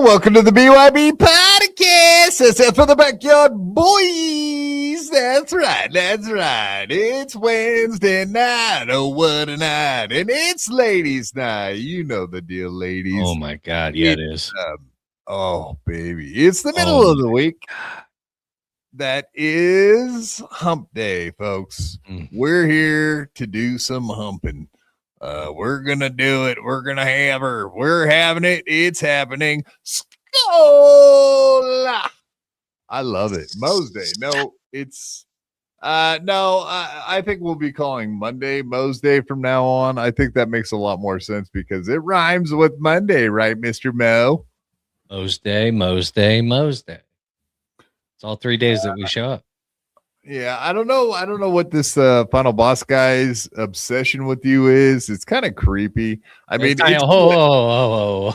Welcome to the BYB podcast. That's it for the backyard boys. That's right. That's right. It's Wednesday night. Oh, what a night. And it's ladies' night. You know the deal, ladies. Oh, my God. Yeah, it is. Oh, baby. It's the middle of the week. That is hump day, folks. We're here to do some humping. We're gonna do it. We're gonna have her. We're having it. It's happening. Scola. I love it. Mo's Day. No, it's no. I think we'll be calling Monday Mo's Day from now on. I think that makes a lot more sense because it rhymes with Monday, right, Mr. Mo? Mo's Day, Mo's Day, Mo's Day. It's all 3 days that we show up. Yeah, I don't know. I don't know what this final boss guy's obsession with you is. It's kind of creepy. I mean, whoa.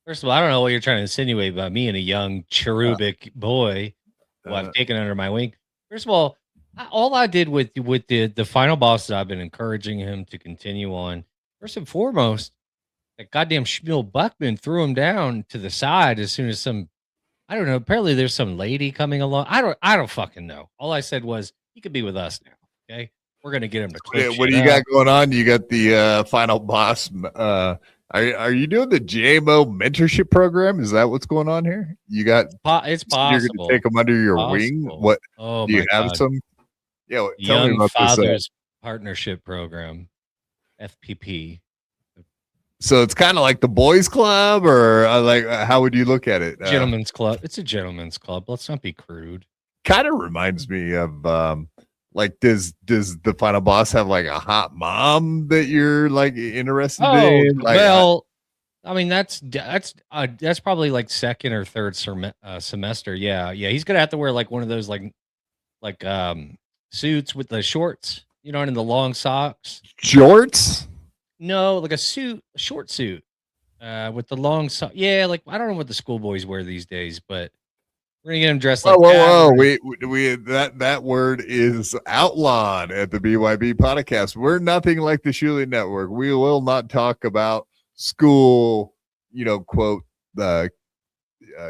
First of all, I don't know what you're trying to insinuate about me and a young cherubic boy who I've taken under my wing. First of all I did with the final boss that I've been encouraging him to continue on. First and foremost, that goddamn Schmiel Buckman threw him down to the side as soon as I don't know. Apparently, there's some lady coming along. I don't fucking know. All I said was he could be with us now. Okay, we're gonna get him to quit. What do you got going on? You got the final boss. Are you doing the JMO mentorship program? Is that what's going on here? You got it's possible. You're going to take them under your wing. What? Oh, do you have God. some? Yeah, tell Young me about Fathers this, Partnership Program, FPP. So it's kind of like the boys' club, or how would you look at it? Gentlemen's club. It's a gentlemen's club. Let's not be crude. Kind of reminds me of does the final boss have like a hot mom that you're like interested in? Well, I mean that's probably like second or third semester. Yeah. He's gonna have to wear like one of those like suits with the shorts, and the long socks. Shorts. No, like a short suit, with the long sock. Yeah, like I don't know what the schoolboys wear these days, but we're gonna get them dressed like whoa. We that word is outlawed at the BYB podcast. We're nothing like the Shuley Network. We will not talk about school, quote the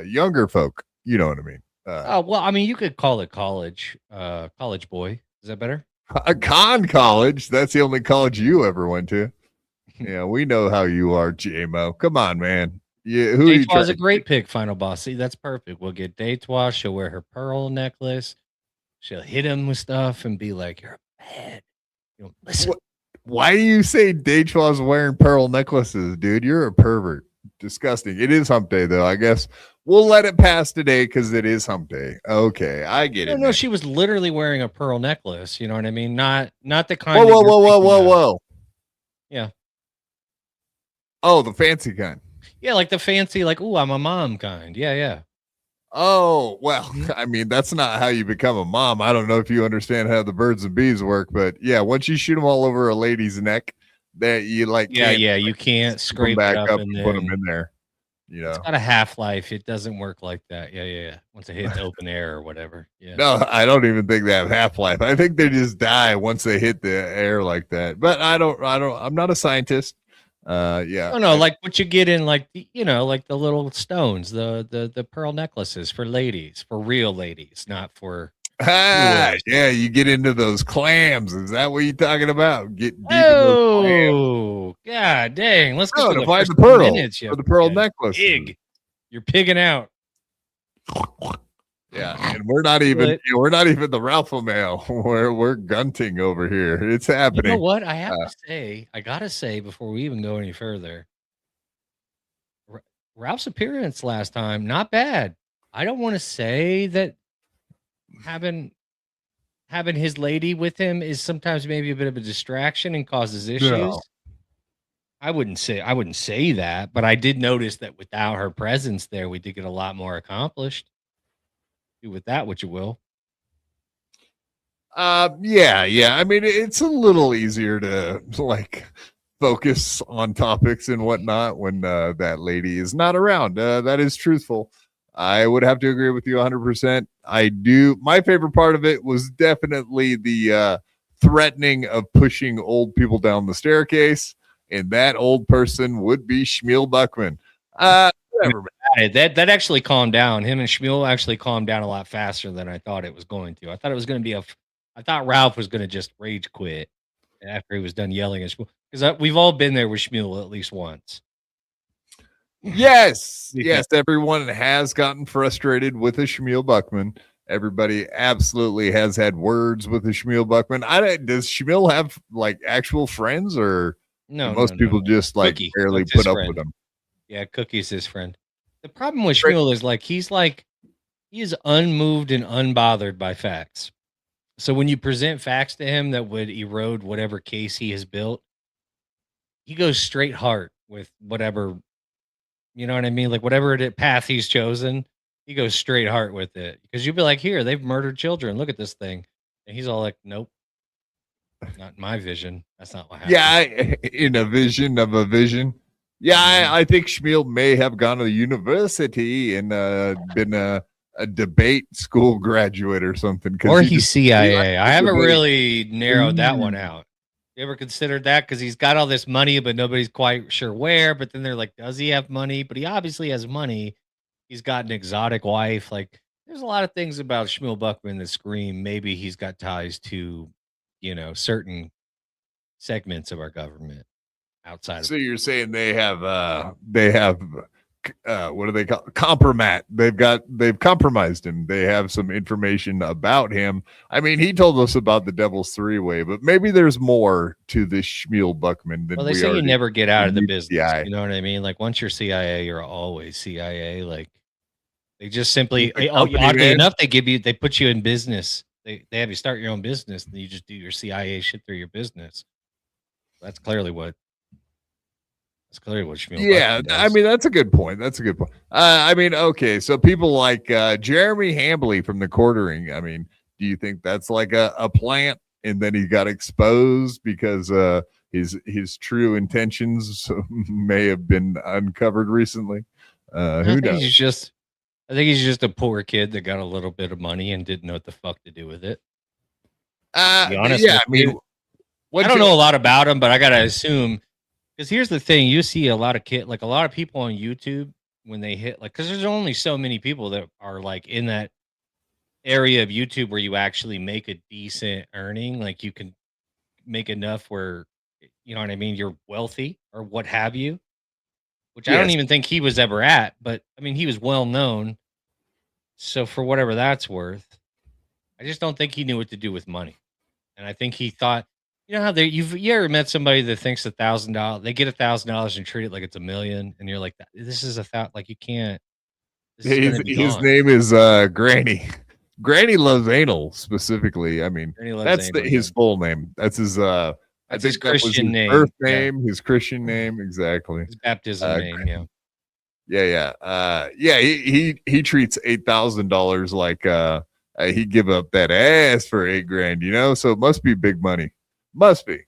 younger folk. You know what I mean? Well, I mean, you could call it college boy. Is that better? A college. That's the only college you ever went to. Yeah, we know how you are, JMO. Come on, man. Yeah, Deitois a great pick, final boss. See, that's perfect. We'll get Deitois. She'll wear her pearl necklace. She'll hit him with stuff and be like, "You're bad." Listen. Why do you say Deitois wearing pearl necklaces, dude? You're a pervert. Disgusting. It is hump day, though. I guess we'll let it pass today because it is hump day. Okay, I get it. No, she was literally wearing a pearl necklace. You know what I mean? Not the kind. Whoa. Yeah. Oh, the fancy kind. Yeah, like the fancy, like, ooh, I'm a mom kind. Yeah. Oh, well, I mean, that's not how you become a mom. I don't know if you understand how the birds and bees work, but yeah, once you shoot them all over a lady's neck, that you like. Yeah, you can't scrape back up and put them in there. You know, it's got a half-life. It doesn't work like that. Yeah. Once it hits open air or whatever. Yeah. No, I don't even think they have half-life. I think they just die once they hit the air like that. But I'm not a scientist. Yeah. No, like what you get in like like the little stones, the pearl necklaces for ladies, for real ladies, not for yeah, you get into those clams. Is that what you're talking about? Get deep in those clams. God dang. Let's get to the find first the pearl minutes. for the pearl necklace. You're pigging out. Yeah, and we're not even the Ralph male. We're gunting over here. It's happening. You know what? I gotta say before we even go any further, Ralph's appearance last time, not bad. I don't want to say that having his lady with him is sometimes maybe a bit of a distraction and causes issues. No. I wouldn't say that, but I did notice that without her presence there, we did get a lot more accomplished. Do with that what you will. Yeah. I mean, it's a little easier to like focus on topics and whatnot when that lady is not around. That is truthful. I would have to agree with you 100%. I do. My favorite part of it was definitely the threatening of pushing old people down the staircase, and that old person would be Shmuel Buckman. Whatever. That actually calmed down. Him and Shmuel actually calmed down a lot faster than I thought it was going to. I thought it was going to be I thought Ralph was going to just rage quit after he was done yelling at Shmuel, because we've all been there with Shmuel at least once. Yes. Everyone has gotten frustrated with a Shmuel Buckman. Everybody absolutely has had words with a Shmuel Buckman. Does Shmuel have like actual friends, or no? Most people just like Cookie. Barely put up with him. Yeah, Cookie's his friend. The problem with Shmuel is he is unmoved and unbothered by facts. So when you present facts to him that would erode whatever case he has built, he goes straight heart with whatever, you know what I mean? Like whatever path he's chosen, he goes straight heart with it. Because you'd be like, here, they've murdered children. Look at this thing. And he's all like, nope, not in my vision. That's not what happened. Yeah, in a vision of a vision. Yeah, I think Shmuel may have gone to the university and been a debate school graduate or something. Or he's CIA. I haven't really narrowed that one out. You ever considered that? Because he's got all this money, but nobody's quite sure where. But then they're like, does he have money? But he obviously has money. He's got an exotic wife. Like, there's a lot of things about Shmuel Buckman that scream maybe he's got ties to, certain segments of our government. Outside. So you're saying they have what do they call compromat? They've compromised him. They have some information about him. I mean, he told us about the Devil's Three-Way, but maybe there's more to this Shmuel Buckman than they say you never get out of the business. You know what I mean? Like once you're CIA, you're always CIA. Like they just simply oddly enough, they put you in business. They have you start your own business, and you just do your CIA shit through your business. That's clearly what Shmuel. Yeah, I mean that's a good point. I mean, okay, so people like Jeremy Hambly from the Quartering. I mean, do you think that's like a plant, and then he got exposed because his true intentions may have been uncovered recently? Who knows? I think he's just a poor kid that got a little bit of money and didn't know what the fuck to do with it. To be honest, I don't know a lot about him, but I gotta assume. Because here's the thing, you see a lot of people on YouTube when they hit because there's only so many people that are like in that area of YouTube where you actually make a decent earning. Like you can make enough where, you know what I mean, you're wealthy or what have you, which I don't even think he was ever at. But I mean, he was well known. So for whatever that's worth, I just don't think he knew what to do with money. And I think he thought, you know how you ever met somebody that thinks $1,000, they get $1,000 and treat it like it's $1 million, and you're like, this is like you can't. His name is Granny. Granny loves anal specifically. I mean, that's his full name. That's his. I think his Christian name. Birth name, his Christian name, exactly. His baptism name. Yeah. He treats $8,000 like he'd give up that ass for $8,000. So it must be big money. Must be.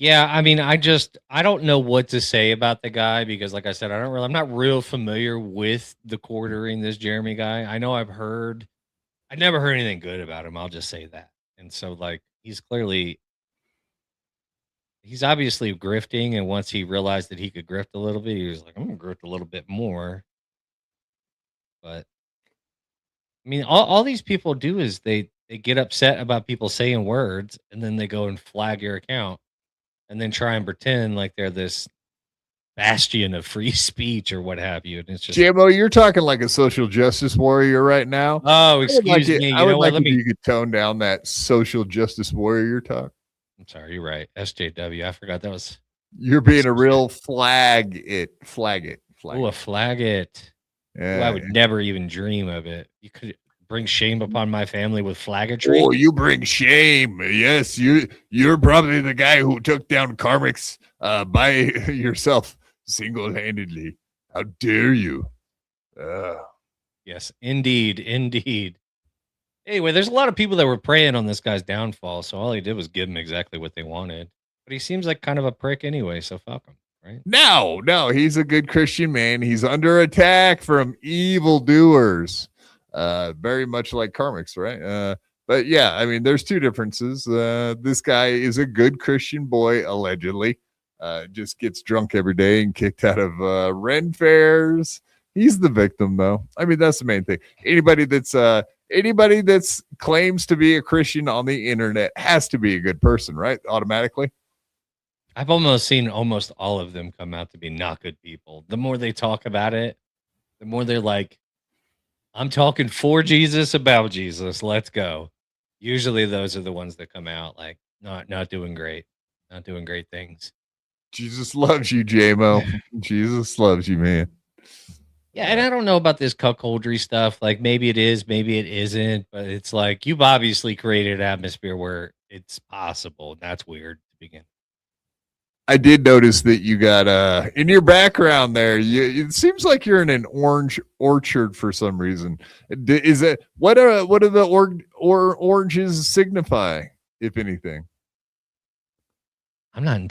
Yeah, I mean, I don't know what to say about the guy because, like I said, I'm not real familiar with the quartering this Jeremy guy. I know I never heard anything good about him. I'll just say that. And so, like, he's obviously grifting. And once he realized that he could grift a little bit, he was like, I'm gonna grift a little bit more. But I mean, all these people do is they get upset about people saying words, and then they go and flag your account, and then try and pretend like they're this bastion of free speech or what have you. And it's just, JMO, you're talking like a social justice warrior right now. oh, excuse me. I You know would what? like if you could tone down that social justice warrior talk. I'm sorry, you're right. SJW. I forgot that was. You're being a real flag it. Oh, a flag it. Yeah, Ooh, I would never even dream of it. You could bring shame upon my family with flaggetry. Oh, you bring shame. Yes, you're probably the guy who took down Karmic's by yourself single-handedly. How dare you? Yes, indeed. Anyway, there's a lot of people that were preying on this guy's downfall, so all he did was give them exactly what they wanted. But he seems like kind of a prick anyway, so fuck him, right? No, he's a good Christian man. He's under attack from evildoers. Very much like Karmic's, right? But yeah, I mean, there's two differences. This guy is a good Christian boy, allegedly. Just gets drunk every day and kicked out of Ren fairs. He's the victim, though. I mean, that's the main thing. Anybody that's claims to be a Christian on the internet has to be a good person, right? Automatically. I've almost seen almost all of them come out to be not good people. The more they talk about it, the more they're like, I'm talking for Jesus, about Jesus. Let's go. Usually those are the ones that come out like not doing great. Not doing great things. Jesus loves you, JMO. Jesus loves you, man. Yeah, and I don't know about this cuckoldry stuff. Like maybe it is, maybe it isn't, but it's like you've obviously created an atmosphere where it's possible. That's weird to begin. I did notice that you got in your background there. It seems like you're in an orange orchard for some reason. Is it what do the oranges signify, if anything? I'm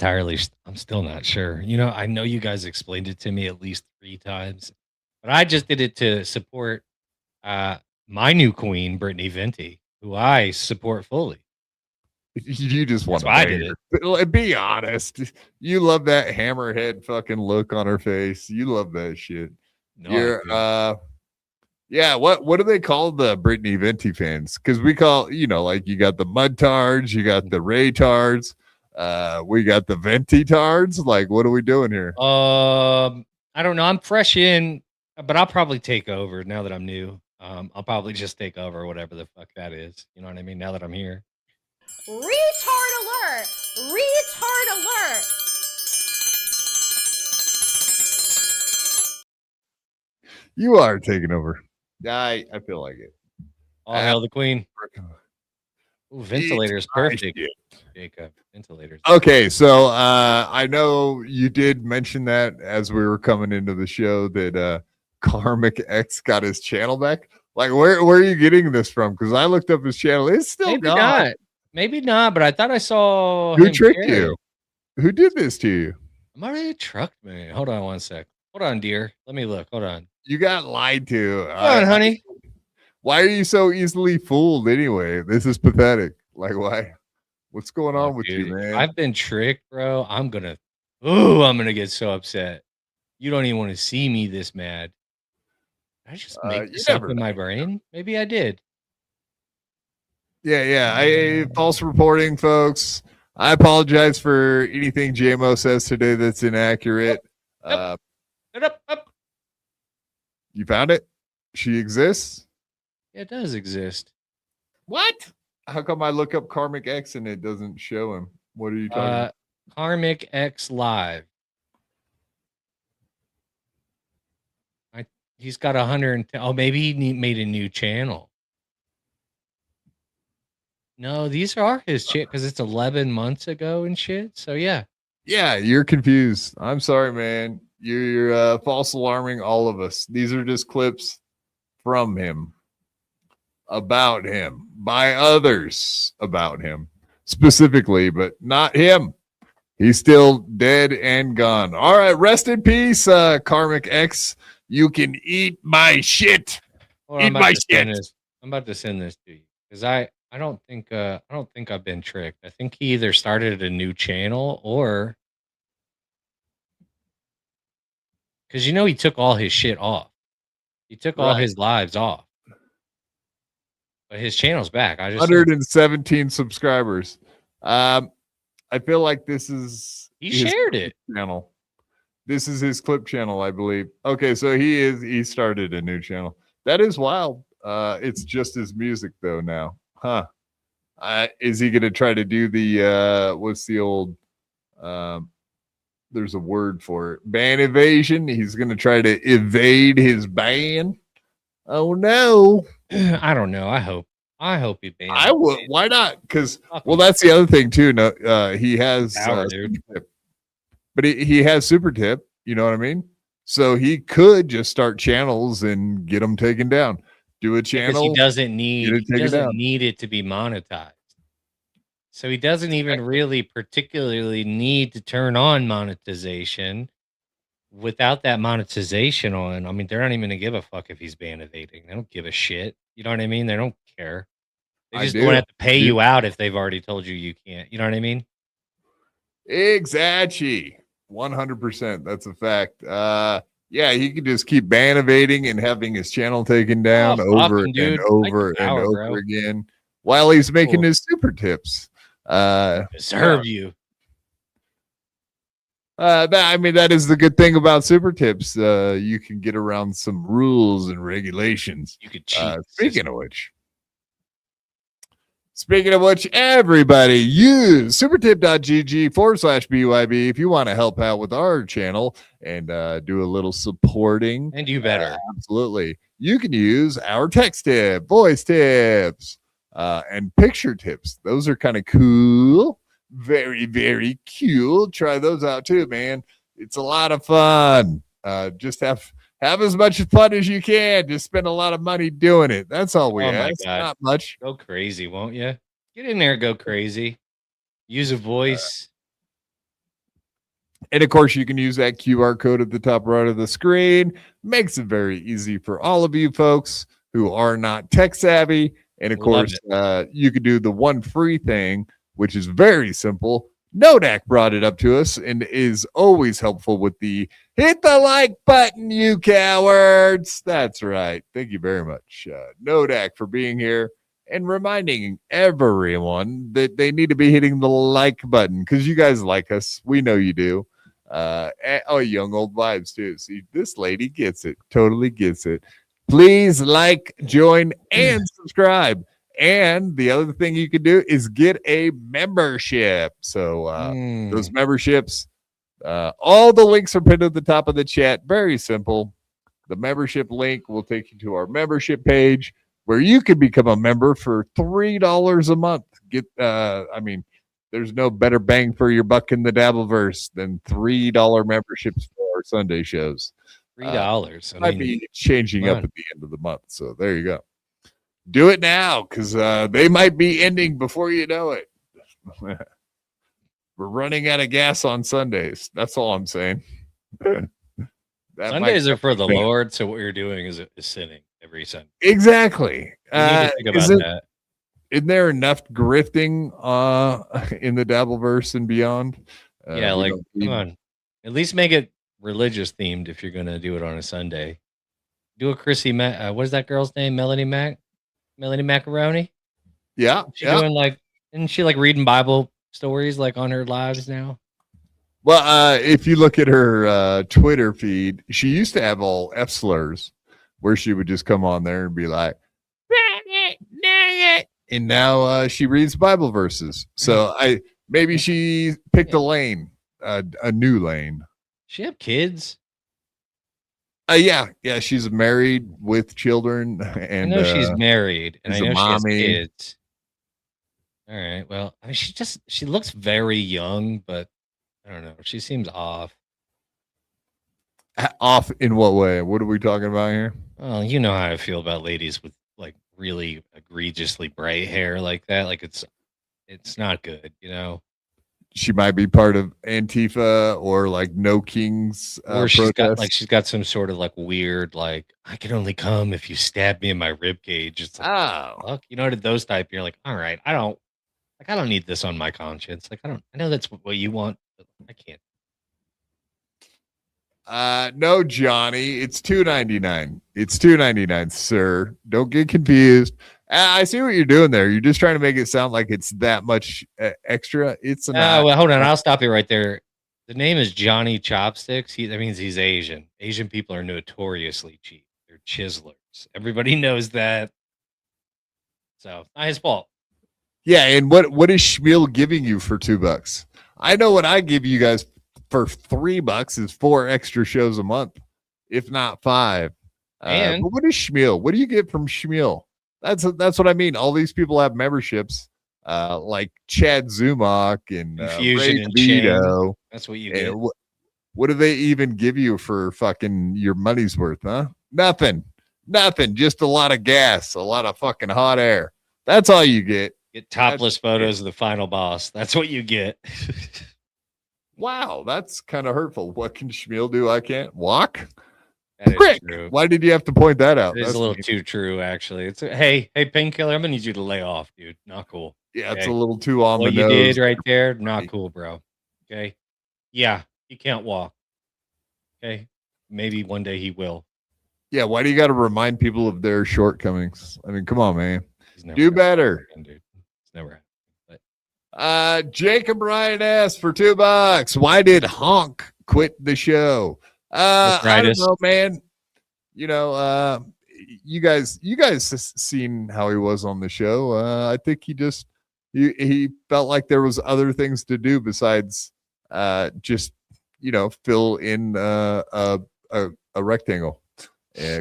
still not sure. You know, I know you guys explained it to me at least 3 times, but I just did it to support my new queen, Brittany Venti, who I support fully. You just want to bang her. Be honest. You love that hammerhead fucking look on her face. You love that shit. No, yeah. What do they call the Brittany Venti fans? Because we call, like you got the mudtards, you got the Raytards, we got the Venti tards. Like, what are we doing here? I don't know. I'm fresh in, but I'll probably take over now that I'm new. I'll probably just take over whatever the fuck that is. You know what I mean? Now that I'm here. Retard alert! Retard alert! You are taking over. I feel like it. All hail the queen. Ooh, ventilator's perfect. Jacob, ventilators. Okay, so I know you did mention that as we were coming into the show that Karmic X got his channel back. Like, where are you getting this from? Because I looked up his channel. It's still maybe gone. Not. Maybe not, but I thought I saw Who tricked you? Who did this to you? I'm already trucked, man. Hold on one sec. Hold on, dear. Let me look. Hold on. You got lied to. Hold on, honey. Why are you so easily fooled anyway? This is pathetic. Like, why? What's going on with you, man? I've been tricked, bro. I'm gonna get so upset. You don't even want to see me this mad. Did I just make this up in my brain? Maybe I did. Yeah. False reporting, folks. I apologize for anything JMO says today that's inaccurate. You found it? She exists? Yeah, it does exist. What? How come I look up Karmic X and it doesn't show him? What are you talking about? Karmic X Live. He's got 110. Oh, maybe he made a new channel. No, these are his shit because it's 11 months ago and shit. So yeah. Yeah, you're confused. I'm sorry, man. You're false alarming all of us. These are just clips from him, about him, by others about him specifically, but not him. He's still dead and gone. All right, rest in peace, Karmic X. You can eat my shit. Well, eat my shit. I'm about to send this to you because I don't think I've been tricked. I think he either started a new channel or because he took all his shit off. He took all his lives off. But his channel's back. I just 117 subscribers. I feel like this is he shared it. Channel. This is his clip channel, I believe. Okay, so he started a new channel. That is wild. It's just his music though now. Huh. Is he gonna try to do the what's the old there's a word for it. Ban evasion. He's gonna try to evade his ban. Oh no. I don't know. I hope he bans. I would. Why not? Because that's the other thing too. No, he has Power, but he has super tip. You know what I mean? So he could just start channels and get them taken down. Do a channel. Because he doesn't need it to be monetized. So he doesn't even really particularly need to turn on monetization. Without that monetization on, I mean, they're not even going to give a fuck if he's ban evading. They don't give a shit. You know what I mean? They don't care. They just don't have to pay you out if they've already told you can't. You know what I mean? Exactly. 100%. That's a fact. Yeah, he could just keep ban evading and having his channel taken down over and over again while he's making his super tips. Deserve you. That is the good thing about super tips. You can get around some rules and regulations. You could cheat. Speaking of which, everybody use supertip.gg/BYB if you want to help out with our channel and do a little supporting. And you better. Absolutely. You can use our text tip, voice tips, and picture tips. Those are kind of cool. Very, very cool. Try those out too, man. It's a lot of fun. Just have as much fun as you can. Just spend a lot of money doing it. That's all we ask. Not much. Go crazy, won't you? Get in there, go crazy. Use a voice. And of course, you can use that QR code at the top right of the screen. Makes it very easy for all of you folks who are not tech savvy. And of course, you could do the one free thing, which is very simple. Nodak brought it up to us and is always helpful with the hit the like button, you cowards. That's right. Thank you very much, Nodak, for being here and reminding everyone that they need to be hitting the like button because you guys like us. We know you do. Young old vibes too. See, this lady gets it. Totally gets it. Please like, join, and subscribe. And the other thing you can do is get a membership. So those memberships, all the links are pinned at the top of the chat. Very simple. The membership link will take you to our membership page where you can become a member for $3 a month. There's no better bang for your buck in the Dabbleverse than $3 memberships for our Sunday shows. $3. Might be changing up at the end of the month. So there you go. Do it now because they might be ending before you know it. We're running out of gas on Sundays. That's all I'm saying. Sundays are for the Lord, so what you're doing is sinning every Sunday. Exactly. You need to think about that. Isn't there enough grifting in the Dabbleverse and beyond? Come on. At least make it religious themed if you're going to do it on a Sunday. Do a Chrissie Mayr. What is that girl's name? Melonie Mac? Melonie Macaroni? Yeah. Isn't she reading Bible stories on her lives now? Well, if you look at her Twitter feed, she used to have all F slurs where she would just come on there and be like, and now she reads Bible verses. So maybe she picked a lane, a new lane. She have kids? Yeah, she's married with children, and I know she's married, and I know she has kids. All right, well, she looks very young, but I don't know. She seems off. Off in what way? What are we talking about here? Well, you know how I feel about ladies with really egregiously bright hair like that. It's not good, you know. she might be part of Antifa or like No Kings or she's protest. got some sort of like weird, like, I can only come if you stab me in my rib cage. It's like, fuck, you know, those type. You're like, all right, I don't need this on my conscience. Like, I know that's what you want, but I can't. No, Johnny, it's $2.99. It's $2.99, sir. Don't get confused. I see what you're doing there. You're just trying to make it sound like it's that much extra. It's not. Well, hold on. I'll stop you right there. The name is Johnny Chopsticks. That means he's Asian. Asian people are notoriously cheap. They're chiselers. Everybody knows that. So not his fault. Yeah, and what is Schmiel giving you for $2? I know what I give you guys for $3 is 4 extra shows a month, if not 5. But what is Schmiel? What do you get from Schmiel? That's what I mean. All these people have memberships, like Chad Zumock and Ray Devito. That's what you get. What do they even give you for fucking your money's worth, huh? Nothing. Just a lot of gas, a lot of fucking hot air. That's all you get. Get topless photos of the final boss. That's what you get. Wow, that's kind of hurtful. What can Schmiel do? I can't walk. Prick. True. Why did you have to point that out? It's a little too true, actually. It's hey, Painkiller, I'm gonna need you to lay off, dude. Not cool. Yeah, it's a little too on what the nose. What you did right there, not cool, bro. Okay. Yeah, he can't walk. Okay. Maybe one day he will. Yeah, why do you got to remind people of their shortcomings? I mean, come on, man. Do better. Dude. It's never happened. Jacob Ryan asked for $2. Why did Honk quit the show? I don't know, man. You know, you guys seen how he was on the show. I think he felt like there was other things to do besides just, you know, fill in a rectangle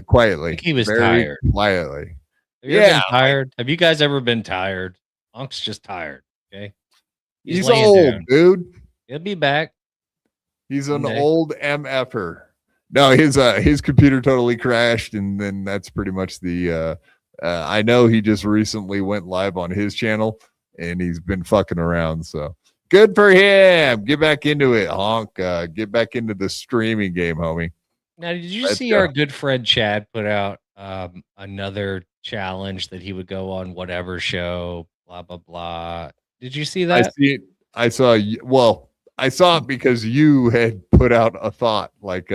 quietly. I think he was tired. Quietly. Have you been tired? Have you guys ever been tired? Honk's just tired. Okay. He's old, down. Dude. He'll be back. He's an old MFer. No, his computer totally crashed, and then that's pretty much the I know he just recently went live on his channel and he's been fucking around. So good for him. Get back into it, Honk. Get back into the streaming game, homie. Now, did you see our good friend Chad put out another challenge that he would go on whatever show, blah blah blah? Did you see that? I saw it because you had put out a thought like,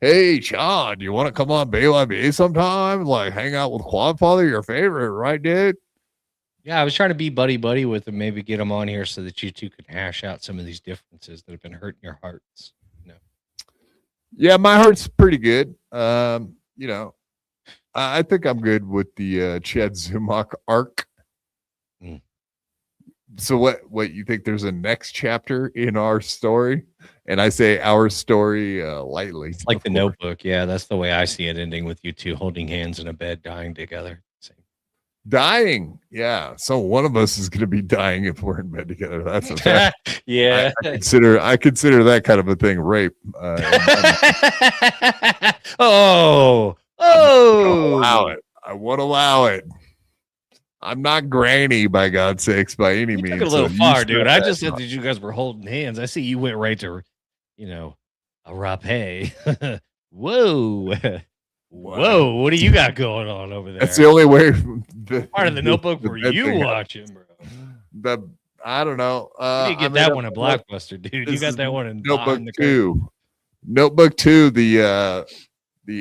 hey, Chad, you want to come on BYB sometime? Like, hang out with Quadfather, your favorite, right, dude? Yeah, I was trying to be buddy with him, maybe get him on here so that you two could hash out some of these differences that have been hurting your hearts. You know? Yeah, my heart's pretty good. You know, I think I'm good with the Chad Zumock arc. Mm. So what you think there's a next chapter in our story? And I say our story lightly. It's like The Notebook. Yeah, that's the way I see it ending with you two holding hands in a bed, dying together. Dying. Yeah. So one of us is going to be dying if we're in bed together. That's a fact. Yeah. I consider that kind of a thing rape. I won't allow it. I'm not granny, by God's sakes, by any means. Took it a little far, dude. I just said that you guys were holding hands. I see you went right to, you know, a rapé. Whoa. Whoa, what do you got going on over there? That's the only way. Part of The Notebook were you watching, bro? I don't know. You get that one at Blockbuster, dude. You got that one in Notebook 2. Notebook 2, the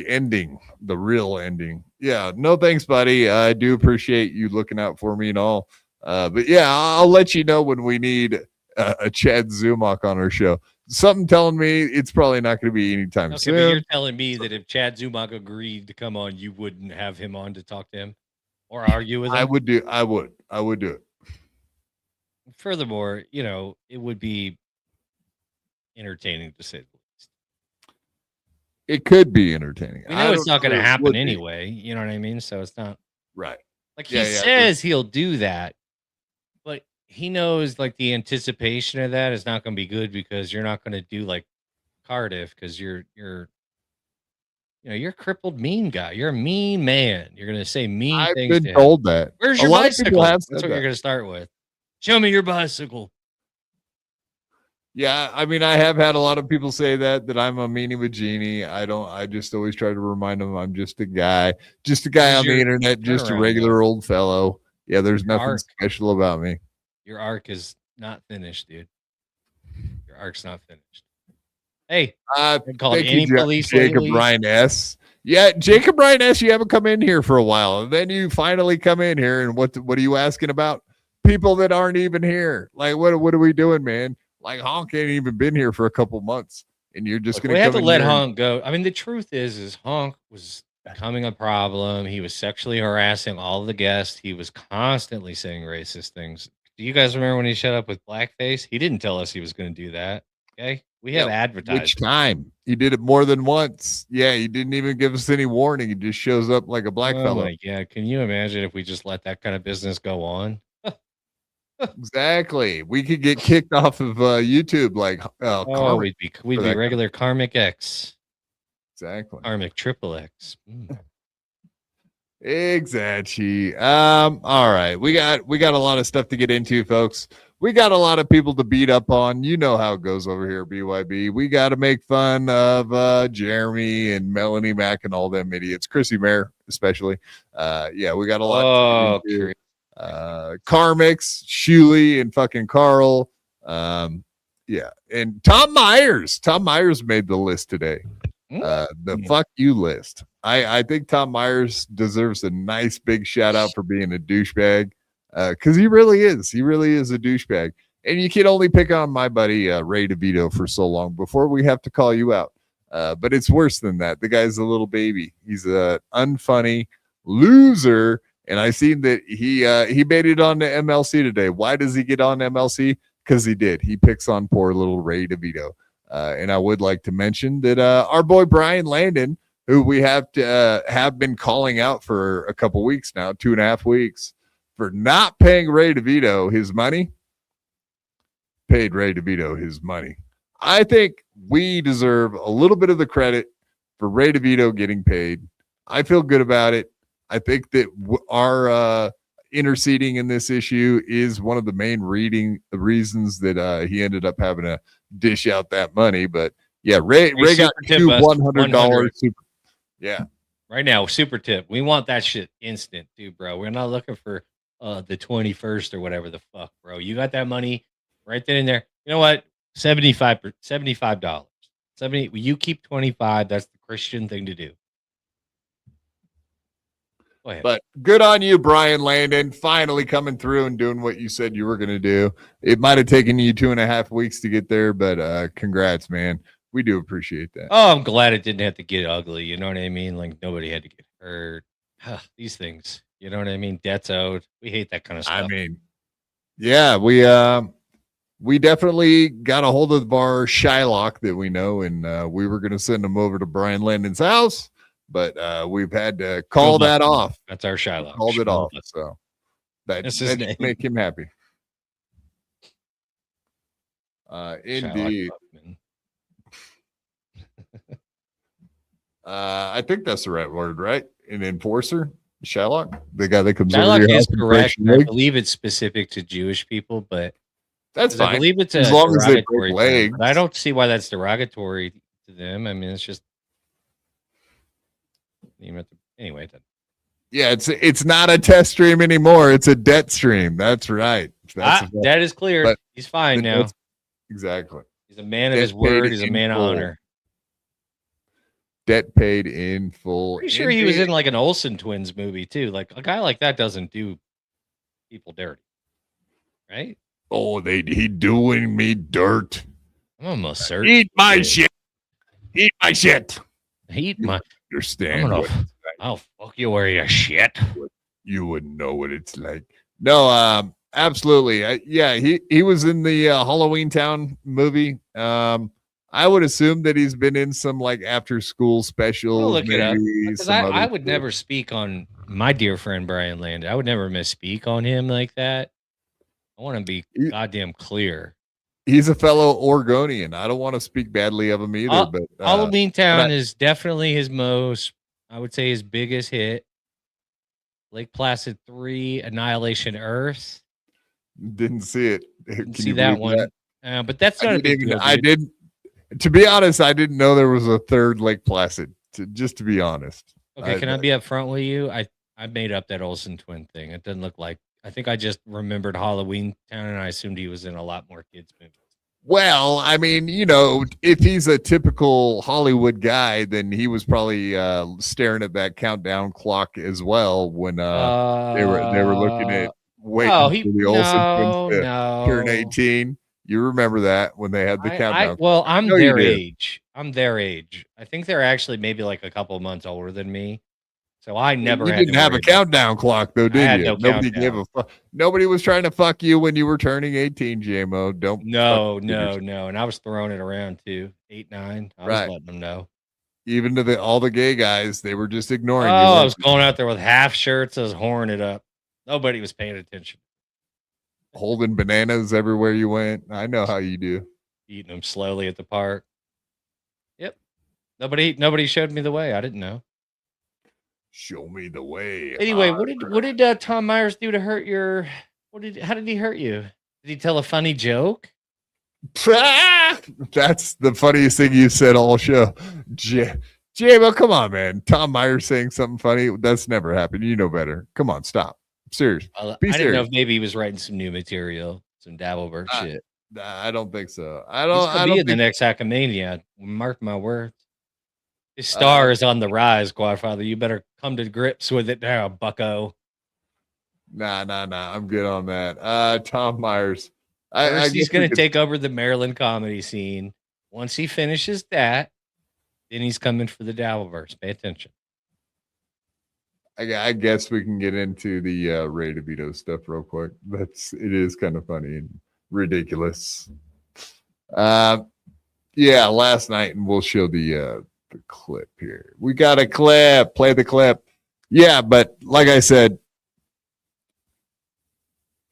ending, the real ending. Yeah, no thanks, buddy. I do appreciate you looking out for me and all. But yeah, I'll let you know when we need a Chad Zumock on our show. Something telling me it's probably not going to be anytime soon. But you're telling me that if Chad Zumock agreed to come on, you wouldn't have him on to talk to him or argue with him? I would do it. Furthermore, you know, it would be entertaining to say the least. It could be entertaining. We know it's not going to happen anyway. You know what I mean? So it's not right. Like he says he'll do that, but he knows like the anticipation of that is not going to be good because you're not going to do like Cardiff because you're a crippled mean guy. You're a mean man. You're going to say mean things. I've been told that. Where's your bicycle? That's what you're going to start with. Show me your bicycle. Yeah, I mean, I have had a lot of people say that I'm a meanie with Genie. I just always try to remind them I'm just a guy on the internet, just a regular old fellow. Yeah, there's nothing special about me. Your arc is not finished, dude. Your arc's not finished. Hey, thank you, Jacob Ryan S. Yeah, Jacob Ryan S. You haven't come in here for a while, and then you finally come in here, and what are you asking about? People that aren't even here. Like, what are we doing, man? Like, Honk ain't even been here for a couple months, and you're just going to have to let Honk go. I mean, the truth is Honk was becoming a problem. He was sexually harassing all of the guests. He was constantly saying racist things. Do you guys remember when he showed up with blackface? He didn't tell us he was going to do that. Okay, we have advertised. Which time? He did it more than once. Yeah, he didn't even give us any warning. He just shows up like a black fellow. Yeah, can you imagine if we just let that kind of business go on? Exactly. We could get kicked off of YouTube like we'd be regular Karmic X. Exactly. Karmic triple X. Exactly. All right. We got a lot of stuff to get into, folks. We got a lot of people to beat up on. You know how it goes over here, BYB. We got to make fun of Jeremy and Melonie Mac and all them idiots. Chrissie Mayr, especially. Yeah, we got a lot to get into. Karmix, Shuley, and fucking Carl. Yeah, and Tom Myers. Tom Myers made the list today. The fuck you list. I think Tom Myers deserves a nice big shout out for being a douchebag. Because he really is. He really is a douchebag. And you can only pick on my buddy Ray DeVito for so long before we have to call you out. But it's worse than that. The guy's a little baby. He's a unfunny loser. And I seen that he made it on the MLC today. Why does he get on MLC? Because he did. He picks on poor little Ray DeVito. And I would like to mention that our boy Brian Landon, who we have been calling out for a couple weeks now, 2.5 weeks, for not paying Ray DeVito his money, paid Ray DeVito his money. I think we deserve a little bit of the credit for Ray DeVito getting paid. I feel good about it. I think that our interceding in this issue is one of the main reasons that he ended up having to dish out that money. But yeah, Ray got $100 super. Yeah. Right now, super tip. We want that shit instant too, bro. We're not looking for the 21st or whatever the fuck, bro. You got that money right then and there. You know what? $75. 70. You keep 25. That's the Christian thing to do. Go ahead. But good on you, Brian Landon, finally coming through and doing what you said you were going to do. It might have taken you 2.5 weeks to get there, but congrats, man. We do appreciate that. Oh, I'm glad it didn't have to get ugly. You know what I mean? Like nobody had to get hurt. These things. You know what I mean? Debts owed. We hate that kind of stuff. I mean, yeah, we definitely got a hold of our Shylock that we know, and we were going to send him over to Brian Landon's house, but we've had to call that off. That's our Shylock. Called it off, so that make him happy. Indeed. I think that's the right word, right? An enforcer, Shylock, the guy that comes over your house. Correct. I believe it's specific to Jewish people, but that's fine. I believe it's as long as they break legs. I don't see why that's derogatory to them. I mean, it's just anyway. Yeah, it's not a test stream anymore. It's a debt stream. That's right. That is clear. But he's fine now. Exactly. He's a man of his word. He's a man of honor. Debt paid in full. Pretty sure he was in like an Olsen Twins movie too. Like a guy like that doesn't do people dirty, right? Oh, he doing me dirt. I'm almost certain. Eat my shit. Eat my shit. Eat my. Understand? I'll fuck you where you shit. You wouldn't know what it's like. No, absolutely. Yeah, he was in the Halloween Town movie. I would assume that he's been in some like after school specials. Look it up, because I would never speak on my dear friend Brian Landon. I would never misspeak on him like that. I want to be goddamn clear. He's a fellow Oregonian. I don't want to speak badly of him either. But Halloween Town is definitely his most, I would say, his biggest hit. Lake Placid 3, Annihilation Earth. Didn't see it. Didn't see that one. But that's not a big deal. I didn't. To be honest, I didn't know there was a third Lake Placid. Just to be honest. Okay, can I be upfront with you? I made up that Olsen twin thing. It doesn't look like. I think I just remembered Halloween Town, and I assumed he was in a lot more kids' movies. Well, I mean, you know, if he's a typical Hollywood guy, then he was probably staring at that countdown clock as well when they were looking at waiting for the Olsen twins to turn 18. You remember that when they had the countdown? I'm their age. I'm their age. I think they're actually maybe like a couple months older than me. So I never didn't have a countdown clock though, did you? Nobody gave a fuck. Nobody was trying to fuck you when you were turning 18, JMO. Don't. No. And I was throwing it around too. 8, 9. I was letting them know. Even to all the gay guys, they were just ignoring you. I was going out there with half shirts. I was whoring it up. Nobody was paying attention. Holding bananas everywhere you went. I know how you do. Eating them slowly at the park. Yep. Nobody showed me the way. I didn't know. Show me the way. Anyway, what did Tom Myers do to hurt your? How did he hurt you? Did he tell a funny joke? That's the funniest thing you said all show. Well, come on, man. Tom Myers saying something funny. That's never happened. You know better. Come on, stop. Serious. I didn't know if maybe he was writing some new material, some Dabbleberg shit. I don't think so. I don't be in the next Hackmania. Mark my words. His star is on the rise, Godfather. You better come to grips with it now, bucko. Nah. I'm good on that. Tom Myers. He's going to take over the Maryland comedy scene. Once he finishes that, then he's coming for the Dabbleverse. Pay attention. I guess we can get into the Ray Devito stuff real quick. It is kind of funny and ridiculous. Yeah, last night, and we'll show the clip here. We got a clip. Play the clip. Yeah, but like I said,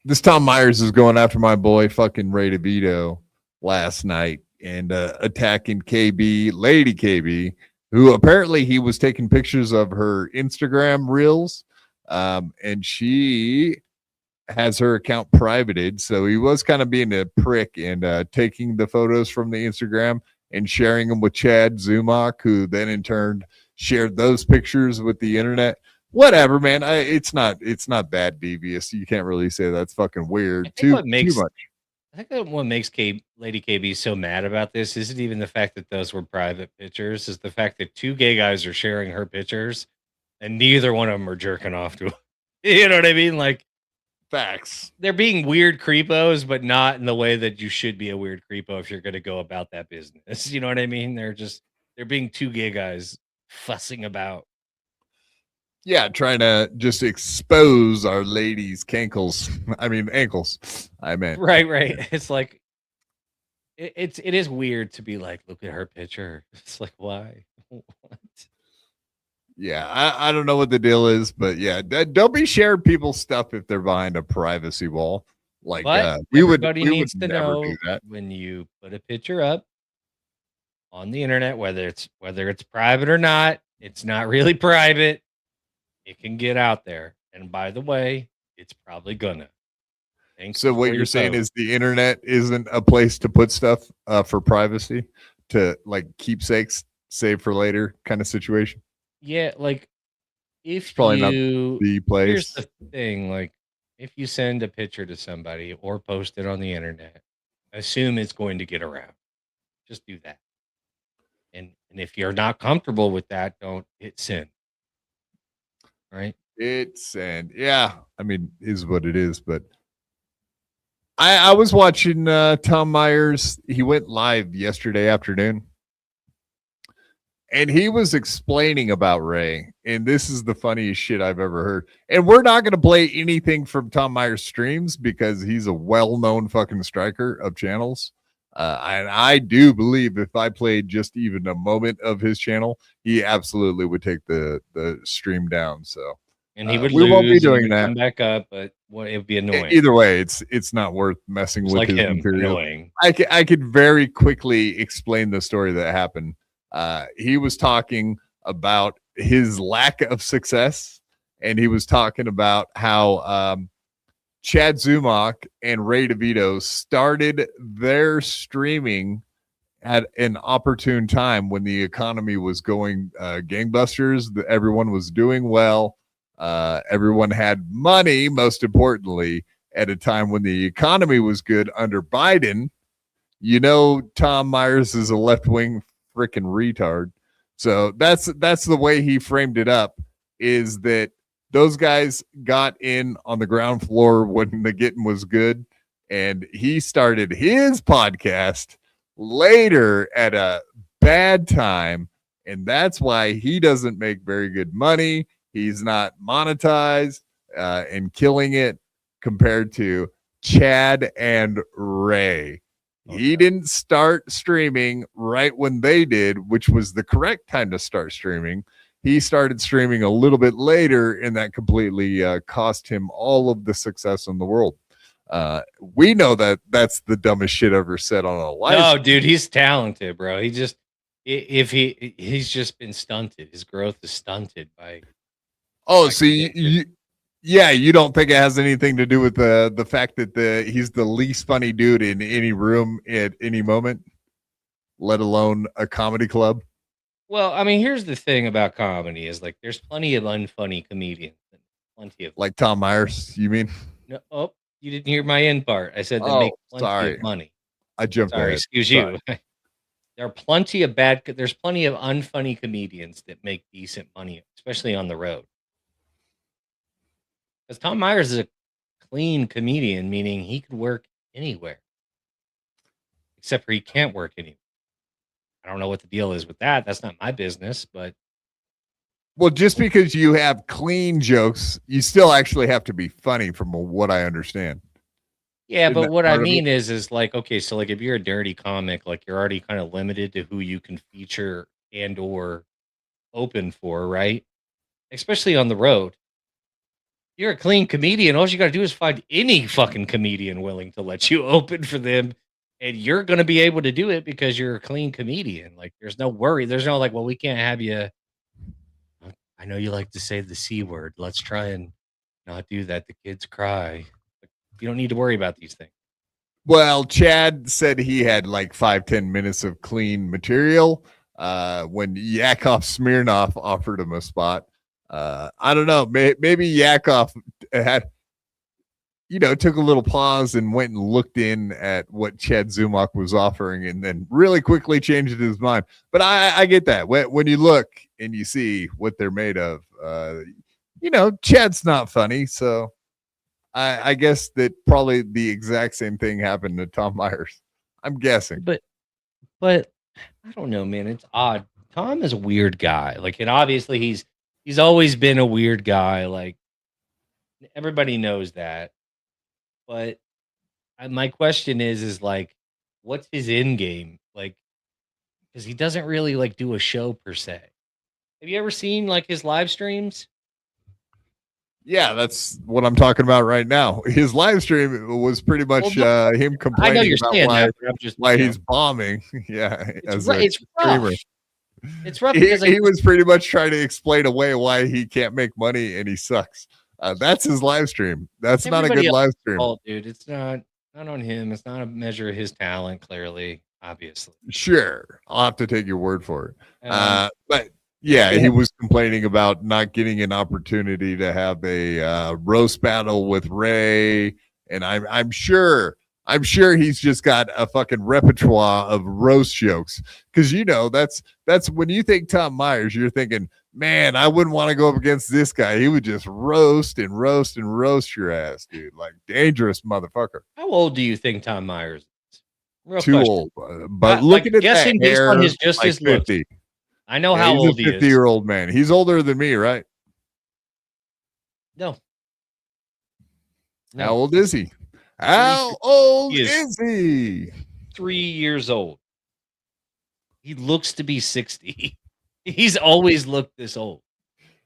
this Tom Myers is going after my boy fucking Ray Devito last night and attacking Lady KB, who apparently he was taking pictures of her Instagram reels, and she has her account privated. So he was kind of being a prick and taking the photos from the Instagram and sharing them with Chad Zumock, who then in turn shared those pictures with the internet. Whatever, man. It's not that devious. You can't really say that's fucking weird. Too much. I think that what makes Lady KB so mad about this isn't even the fact that those were private pictures, is the fact that 2 gay guys are sharing her pictures and neither one of them are jerking off to her. You know what I mean? Like, facts. They're being weird creepos, but not in the way that you should be a weird creepo if you're going to go about that business. You know what I mean? They're being 2 gay guys fussing about. Yeah, trying to just expose our ladies' ankles. I meant. Right. It's like it is weird to be like, look at her picture. It's like, why? What? Yeah, I don't know what the deal is, but yeah, don't be sharing people's stuff if they're behind a privacy wall. Like everybody needs to know when you put a picture up on the internet, whether it's private or not, it's not really private. It can get out there. And by the way, it's probably gonna. So what you're saying is the internet isn't a place to put stuff for privacy, to like keepsakes, save for later kind of situation? Yeah, like if probably not the place. Here's the thing, like if you send a picture to somebody or post it on the internet, assume it's going to get around. Just do that. And if you're not comfortable with that, don't hit send. Right? It's and yeah, I mean, is what it is. But I was watching Tom Myers. He went live yesterday afternoon, and he was explaining about Ray. And this is the funniest shit I've ever heard. And we're not going to play anything from Tom Myers' streams because he's a well-known fucking striker of channels. And I do believe if I played just even a moment of his channel, he absolutely would take the stream down. So, and he would we lose, won't be doing that. Come back up, but it would be annoying. Either way, it's not worth messing with like his him, material. Annoying. I could very quickly explain the story that happened. He was talking about his lack of success, and he was talking about how Chad Zumock and Ray DeVito started their streaming at an opportune time when the economy was going gangbusters. Everyone was doing well. Everyone had money, most importantly, at a time when the economy was good under Biden. You know, Tom Myers is a left-wing freaking retard. So that's the way he framed it up, is that those guys got in on the ground floor when the getting was good, and he started his podcast later at a bad time, and that's why he doesn't make very good money. He's not monetized and killing it compared to Chad and Ray. He didn't start streaming right when they did, which was the correct time to start streaming. He started streaming a little bit later, and that completely cost him all of the success in the world. We know that that's the dumbest shit ever said on a live. No, dude, he's talented, bro. He's just been stunted. His growth is stunted by. Oh, so you don't think it has anything to do with the fact that he's the least funny dude in any room at any moment, let alone a comedy club? Well, I mean, here's the thing about comedy is like there's plenty of unfunny comedians. Plenty of like Tom Myers, you mean? No, oh, you didn't hear my end part. I said they make plenty of money. I jumped ahead. Excuse you. There are plenty of there's plenty of unfunny comedians that make decent money, especially on the road. Because Tom Myers is a clean comedian, meaning he could work anywhere. Except for he can't work anywhere. I don't know what the deal is with that. That's not my business, but. Well, just because you have clean jokes, you still actually have to be funny from what I understand. Yeah, but what I mean is like, okay, so like if you're a dirty comic, like you're already kind of limited to who you can feature and or open for, right? Especially on the road. You're a clean comedian. All you got to do is find any fucking comedian willing to let you open for them. And you're going to be able to do it because you're a clean comedian. Like there's no worry. There's no like, well, we can't have you. I know you like to say the C word. Let's try and not do that. The kids cry. You don't need to worry about these things. Well, Chad said he had like 5-10 minutes of clean material when Yakov Smirnoff offered him a spot. I don't know. Maybe Yakov had, took a little pause and went and looked in at what Chad Zumock was offering and then really quickly changed his mind. But I get that. When you look and you see what they're made of, Chad's not funny. So I guess that probably the exact same thing happened to Tom Myers. I'm guessing. But I don't know, man. It's odd. Tom is a weird guy. Like, and obviously he's always been a weird guy. Like, everybody knows that. But my question is like, what's his end game? Like, because he doesn't really like do a show per se. Have you ever seen like his live streams? Yeah, that's what I'm talking about right now. His live stream was pretty much him complaining about why he's bombing. Yeah, it's rough. It's rough because he was pretty much trying to explain away why he can't make money and he sucks. That's his live stream. That's not a good live stream. Dude, it's not on him. It's not a measure of his talent, clearly, obviously. Sure. I'll have to take your word for it. But yeah, he was complaining about not getting an opportunity to have a roast battle with Ray. And I'm sure he's just got a fucking repertoire of roast jokes. Because that's when you think Tom Myers, you're thinking, man, I wouldn't want to go up against this guy. He would just roast and roast and roast your ass, dude. Like dangerous motherfucker. How old do you think Tom Myers is? Real Too question. Old. But looking at that hair, on his just his 50. Looks. I know how old he is. 50-year-old man. He's older than me, right? No. How old is he? How old is he? 3 years old. He looks to be 60. He's always looked this old.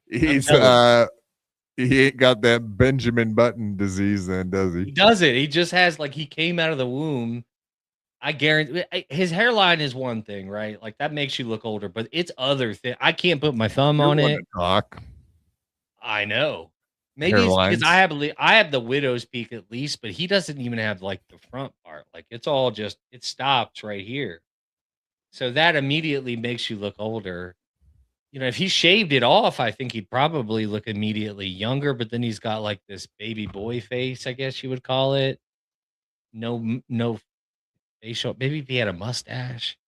He's he ain't got that Benjamin Button disease then, does he? He doesn't. He just has like he came out of the womb. I guarantee his hairline is one thing, right? Like that makes you look older, but it's other thing. I can't put my thumb on it. Talk. I know. Maybe it's because I have the widow's peak at least, but he doesn't even have like the front part. Like it's all just it stops right here. So that immediately makes you look older. You know, if he shaved it off, I think he'd probably look immediately younger, but then he's got like this baby boy face, I guess you would call it. No facial. Maybe if he had a mustache.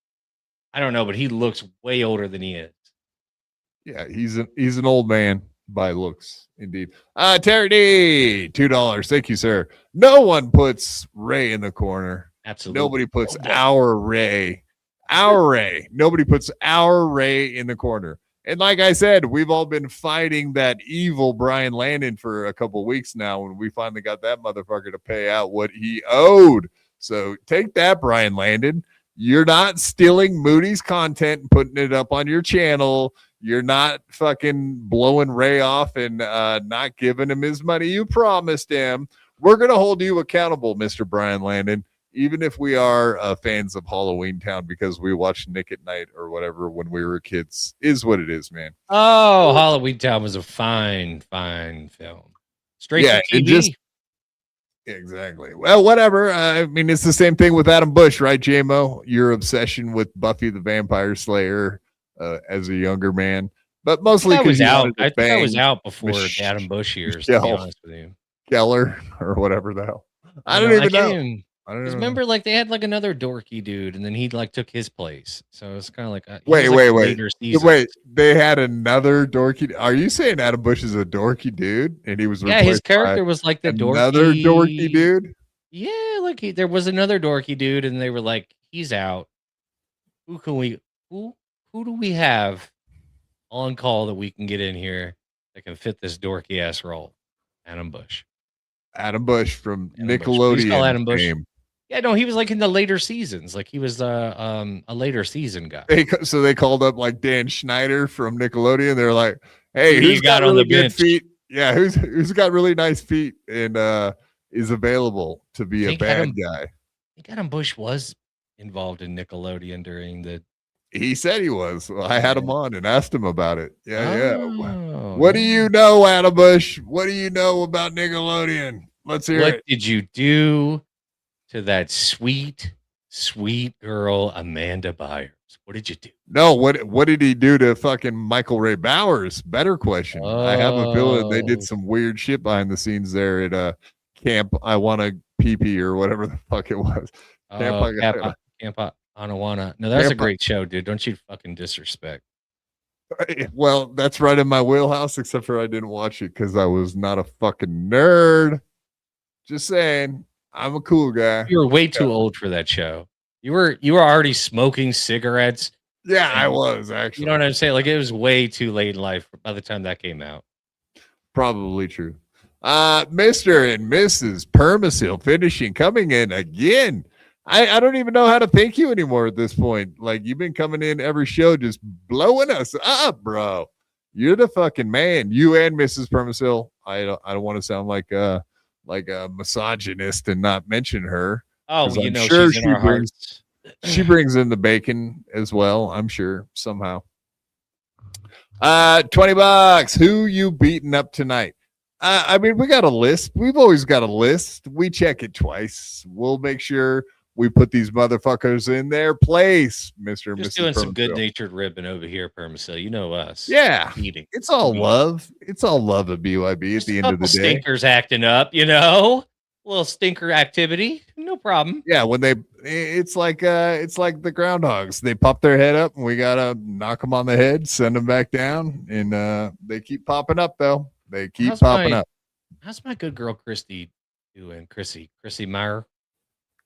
I don't know, but he looks way older than he is. Yeah, he's an old man by looks, indeed. Terry D, $2. Thank you, sir. No one puts Ray in the corner. Absolutely. Nobody puts our Ray. Our Ray. Nobody puts our Ray in the corner. And like I said, we've all been fighting that evil Brian Landon for a couple of weeks now when we finally got that motherfucker to pay out what he owed. So take that, Brian Landon. You're not stealing Moody's content and putting it up on your channel. You're not fucking blowing Ray off and not giving him his money you promised him. We're going to hold you accountable, Mr. Brian Landon, even if we are fans of Halloween Town because we watched Nick at Night or whatever when we were kids. Is what it is, man. Oh, Halloween Town was a fine film. Straight to TV. Exactly. Well, whatever. I mean, it's the same thing with Adam Bush, right, JMO? Your obsession with Buffy the Vampire Slayer as a younger man, but mostly because I think I was out before the Adam Bush years. To be honest with you, Keller or whatever the hell. I don't even know. I don't remember like they had like another dorky dude, and then he like took his place. So it's kind of like wait. They had another dorky. Are you saying Adam Bush is a dorky dude? And he was his character was like another dorky dude. Yeah, like there was another dorky dude, and they were like, he's out. Who do we have on call that we can get in here that can fit this dorky ass role? Adam Bush. Adam Bush from Nickelodeon. Adam Bush. Yeah, no, he was like in the later seasons. Like he was a later season guy. So they called up like Dan Schneider from Nickelodeon. They're like, "Hey, who's got really on the good bench? feet? Yeah, who's got really nice feet and is available to be a bad guy?" I think Adam Bush was involved in Nickelodeon during the. He said he was. Well, I had him on and asked him about it. Yeah. What do you know, Adam Bush? What do you know about Nickelodeon? Let's hear it. What did you do to that sweet girl, Amanda Byers? What did you do? No, what did he do to fucking Michael Ray Bowers? Better question. I have a feeling they did some weird shit behind the scenes there at Camp I Wanna Pee or whatever the fuck it was. Camp Anawana. No, that's a great show, dude. Don't you fucking disrespect. Well, that's right in my wheelhouse, except for I didn't watch it because I was not a fucking nerd. Just saying, I'm a cool guy. You were way too old for that show. You were already smoking cigarettes. Yeah, I was actually. You know what I'm saying? Like it was way too late in life by the time that came out. Probably true. Mr. and Mrs. Permasil finishing coming in again. I don't even know how to thank you anymore at this point. Like you've been coming in every show just blowing us up, bro. You're the fucking man. You and Mrs. Permasil. I don't want to sound like a misogynist and not mention her. Oh, you know, sure she's in our hearts. She brings in the bacon as well, I'm sure, somehow. $20. Who you beating up tonight? I mean, we got a list. We've always got a list. We check it twice. We'll make sure we put these motherfuckers in their place, Mr. and Just Mrs. doing Permasil. some good-natured ribbing over here, Permasil. You know us. Yeah. Eating. It's all love. It's all love at BYB at the end of the day. Stinkers acting up, you know? A little stinker activity. No problem. Yeah, when it's like the groundhogs. They pop their head up and we gotta knock them on the head, send them back down, and they keep popping up though. They keep popping up. How's my good girl Christy doing? Chrissie Mayr.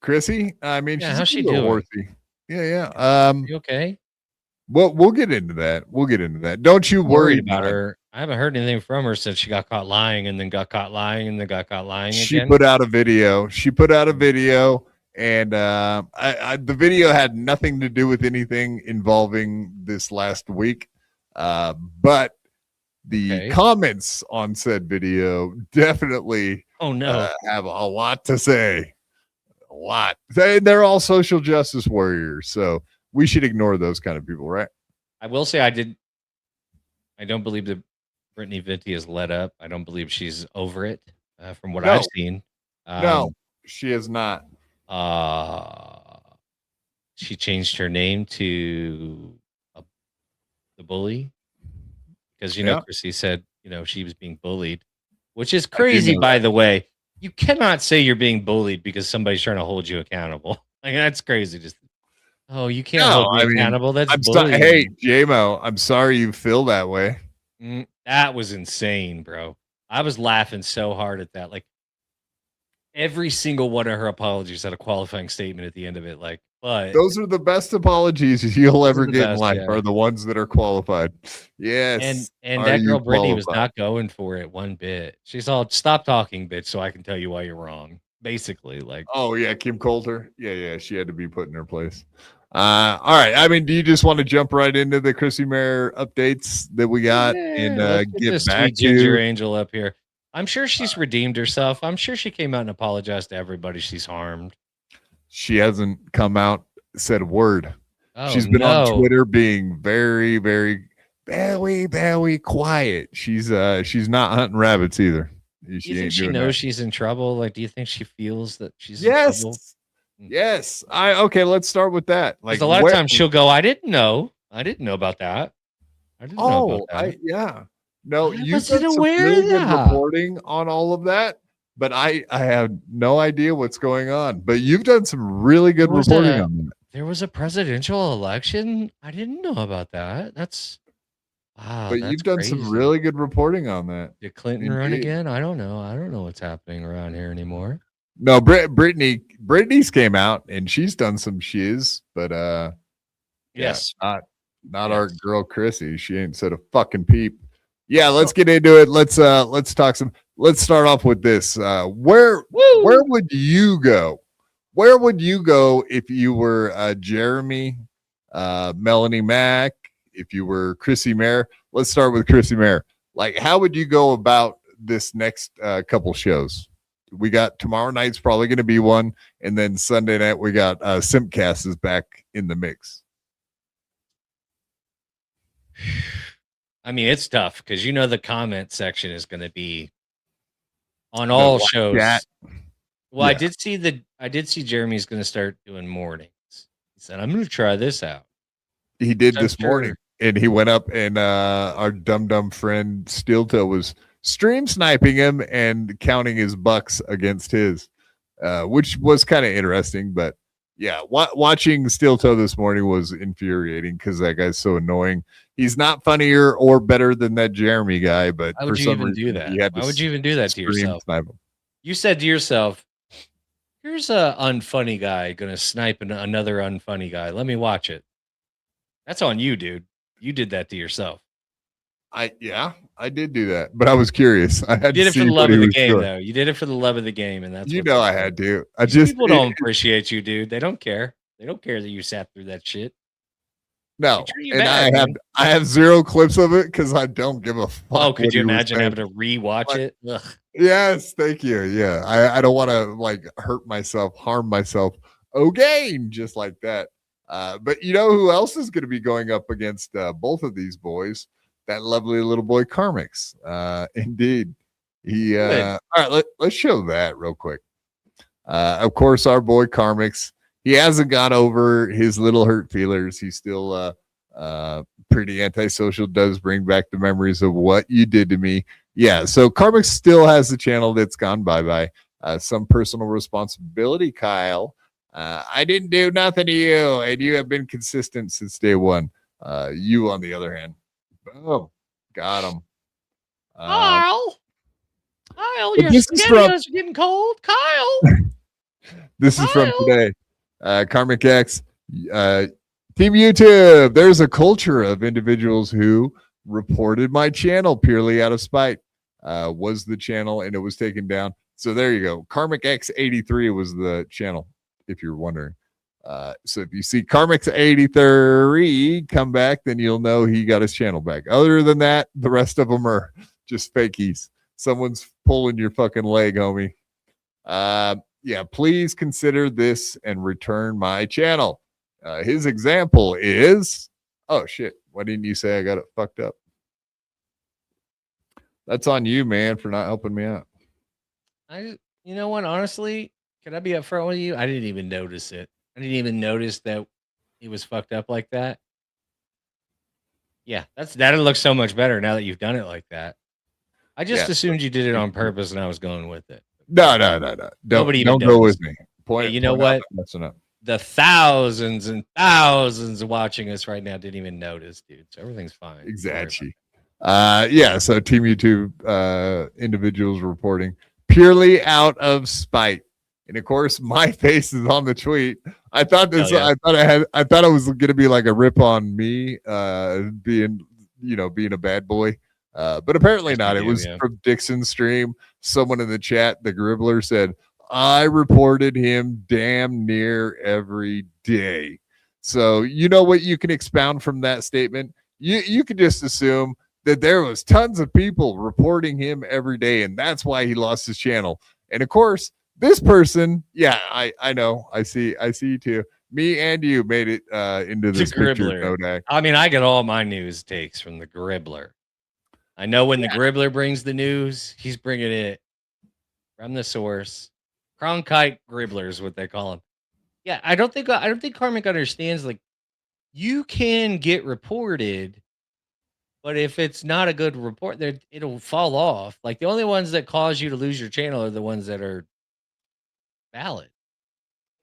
Chrissie? I mean, yeah, she's how's she doing? Horsey. Yeah. You okay? We'll get into that. Don't you worry about her. I haven't heard anything from her since she got caught lying and then got caught lying and then got caught lying again. She put out a video. And the video had nothing to do with anything involving this last week. But the comments on said video definitely have a lot to say. A lot. They're all social justice warriors. So we should ignore those kind of people, right? I will say I don't believe the Brittany Venti is let up. I don't believe she's over it, from what No. I've seen. No, she is not. She changed her name to the bully because Chrissie said she was being bullied, which is crazy. By the way, you cannot say you're being bullied because somebody's trying to hold you accountable. Like that's crazy. Just you can't hold me accountable. That's bullying. Hey, JMO, I'm sorry you feel that way. That was insane, bro. I was laughing so hard at that. Like every single one of her apologies had a qualifying statement at the end of it. Like, but those are the best apologies you'll ever get in life. Are the ones that are qualified. Yes, and that girl Brittany was not going for it one bit. She's all, stop talking, bitch, so I can tell you why you're wrong. Basically, like, oh yeah, Kim Coulter. Yeah, she had to be put in her place. All right. I mean, do you just want to jump right into the Chrissie Mayr updates that we got and get this back sweet ginger angel up here? I'm sure she's redeemed herself. I'm sure she came out and apologized to everybody she's harmed. She hasn't come out, said a word. She's been on Twitter being very, very, very quiet. She's not hunting rabbits either. Do you think she knows she's in trouble? Like, do you think she feels that she's in trouble? Yes. Okay, let's start with that. Like a lot of times she'll go, I didn't know about that. I didn't know about that. Yeah. No, you've done some really good reporting on all of that, but I have no idea what's going on. But you've done some really good reporting on that. There was a presidential election. I didn't know about that. That's wow. But you've done some really good reporting on that. Did Clinton run again? I don't know. I don't know what's happening around here anymore. No, Brittany's came out and she's done some shiz, but yes, not our girl Chrissie. She ain't said a fucking peep. Yeah, let's get into it. Let's talk some. Let's start off with this. Where would you go? Where would you go if you were Jeremy, Melonie Mac, if you were Chrissie Mayr? Let's start with Chrissie Mayr. Like, how would you go about this next couple shows? We got tomorrow night's probably going to be one, and then Sunday night we got Simpcast is back in the mix. I mean, it's tough because the comment section is going to be on all shows. Well, yeah. I did see Jeremy's going to start doing mornings. He said, "I'm going to try this out." He did this morning, and he went up, and our dumb friend Steelto was stream sniping him and counting his bucks against his, which was kind of interesting. But yeah, watching Steelto this morning was infuriating because that guy's so annoying. He's not funnier or better than that Jeremy guy, but why would you even do that? Why would you even do that to yourself? You said to yourself, here's a unfunny guy going to snipe another unfunny guy. Let me watch it. That's on you, dude. You did that to yourself. I did do that, but I was curious. I had you did it for the love of the game, though. You did it for the love of the game, and that's I had to. People don't appreciate you, dude. They don't care. They don't care that you sat through that shit. No, and I have zero clips of it because I don't give a fuck. Oh, could you imagine having to rewatch it? Ugh. Yes, thank you. Yeah, I don't want to like hurt myself, harm myself again, just like that. But you know who else is going to be going up against both of these boys? That lovely little boy Carmix. Indeed. He all right, let's show that real quick. Of course, our boy Carmix, he hasn't got over his little hurt feelers. He's still pretty antisocial, does bring back the memories of what you did to me. Yeah, so Carmix still has the channel that's gone bye-bye. Some personal responsibility, Kyle. I didn't do nothing to you, and you have been consistent since day one. You, on the other hand, oh, got him. Kyle, your spaghettios are getting cold. Kyle, this is from today. Karmic X, Team YouTube. There's a culture of individuals who reported my channel purely out of spite. Was the channel, and it was taken down. So there you go. Karmic X 83 was the channel, if you're wondering. So if you see Karmix 83 come back, then you'll know he got his channel back. Other than that, the rest of them are just fakies. Someone's pulling your fucking leg, homie. Yeah, please consider this and return my channel. His example is, oh shit, why didn't you say I got it fucked up? That's on you, man, for not helping me out. You know what? Honestly, can I be upfront with you? I didn't even notice it. I didn't even notice that he was fucked up like that. Yeah, that'll look so much better now that you've done it like that. I just assumed you did it on purpose, and I was going with it. No. Don't go with me. Hey, you know what? Messing up. The thousands and thousands watching us right now didn't even notice, dude. So everything's fine. Exactly. So Team YouTube individuals reporting purely out of spite. And of course, my face is on the tweet. I thought I thought it was gonna be like a rip on me being a bad boy. But apparently not. It was from Dixon's stream. Someone in the chat, the Gribbler, said, I reported him damn near every day. So you know what you can expound from that statement? You could just assume that there was tons of people reporting him every day, and that's why he lost his channel. And of course, this person, I know, I see you too. Me and you made it into this picture, Kodak. I mean, I get all my news takes from the Gribbler. I know when the Gribbler brings the news, he's bringing it from the source. Cronkite Gribbler is what they call him. Yeah, I don't think Karmic understands, like, you can get reported, but if it's not a good report, it'll fall off. Like, the only ones that cause you to lose your channel are the ones that are valid.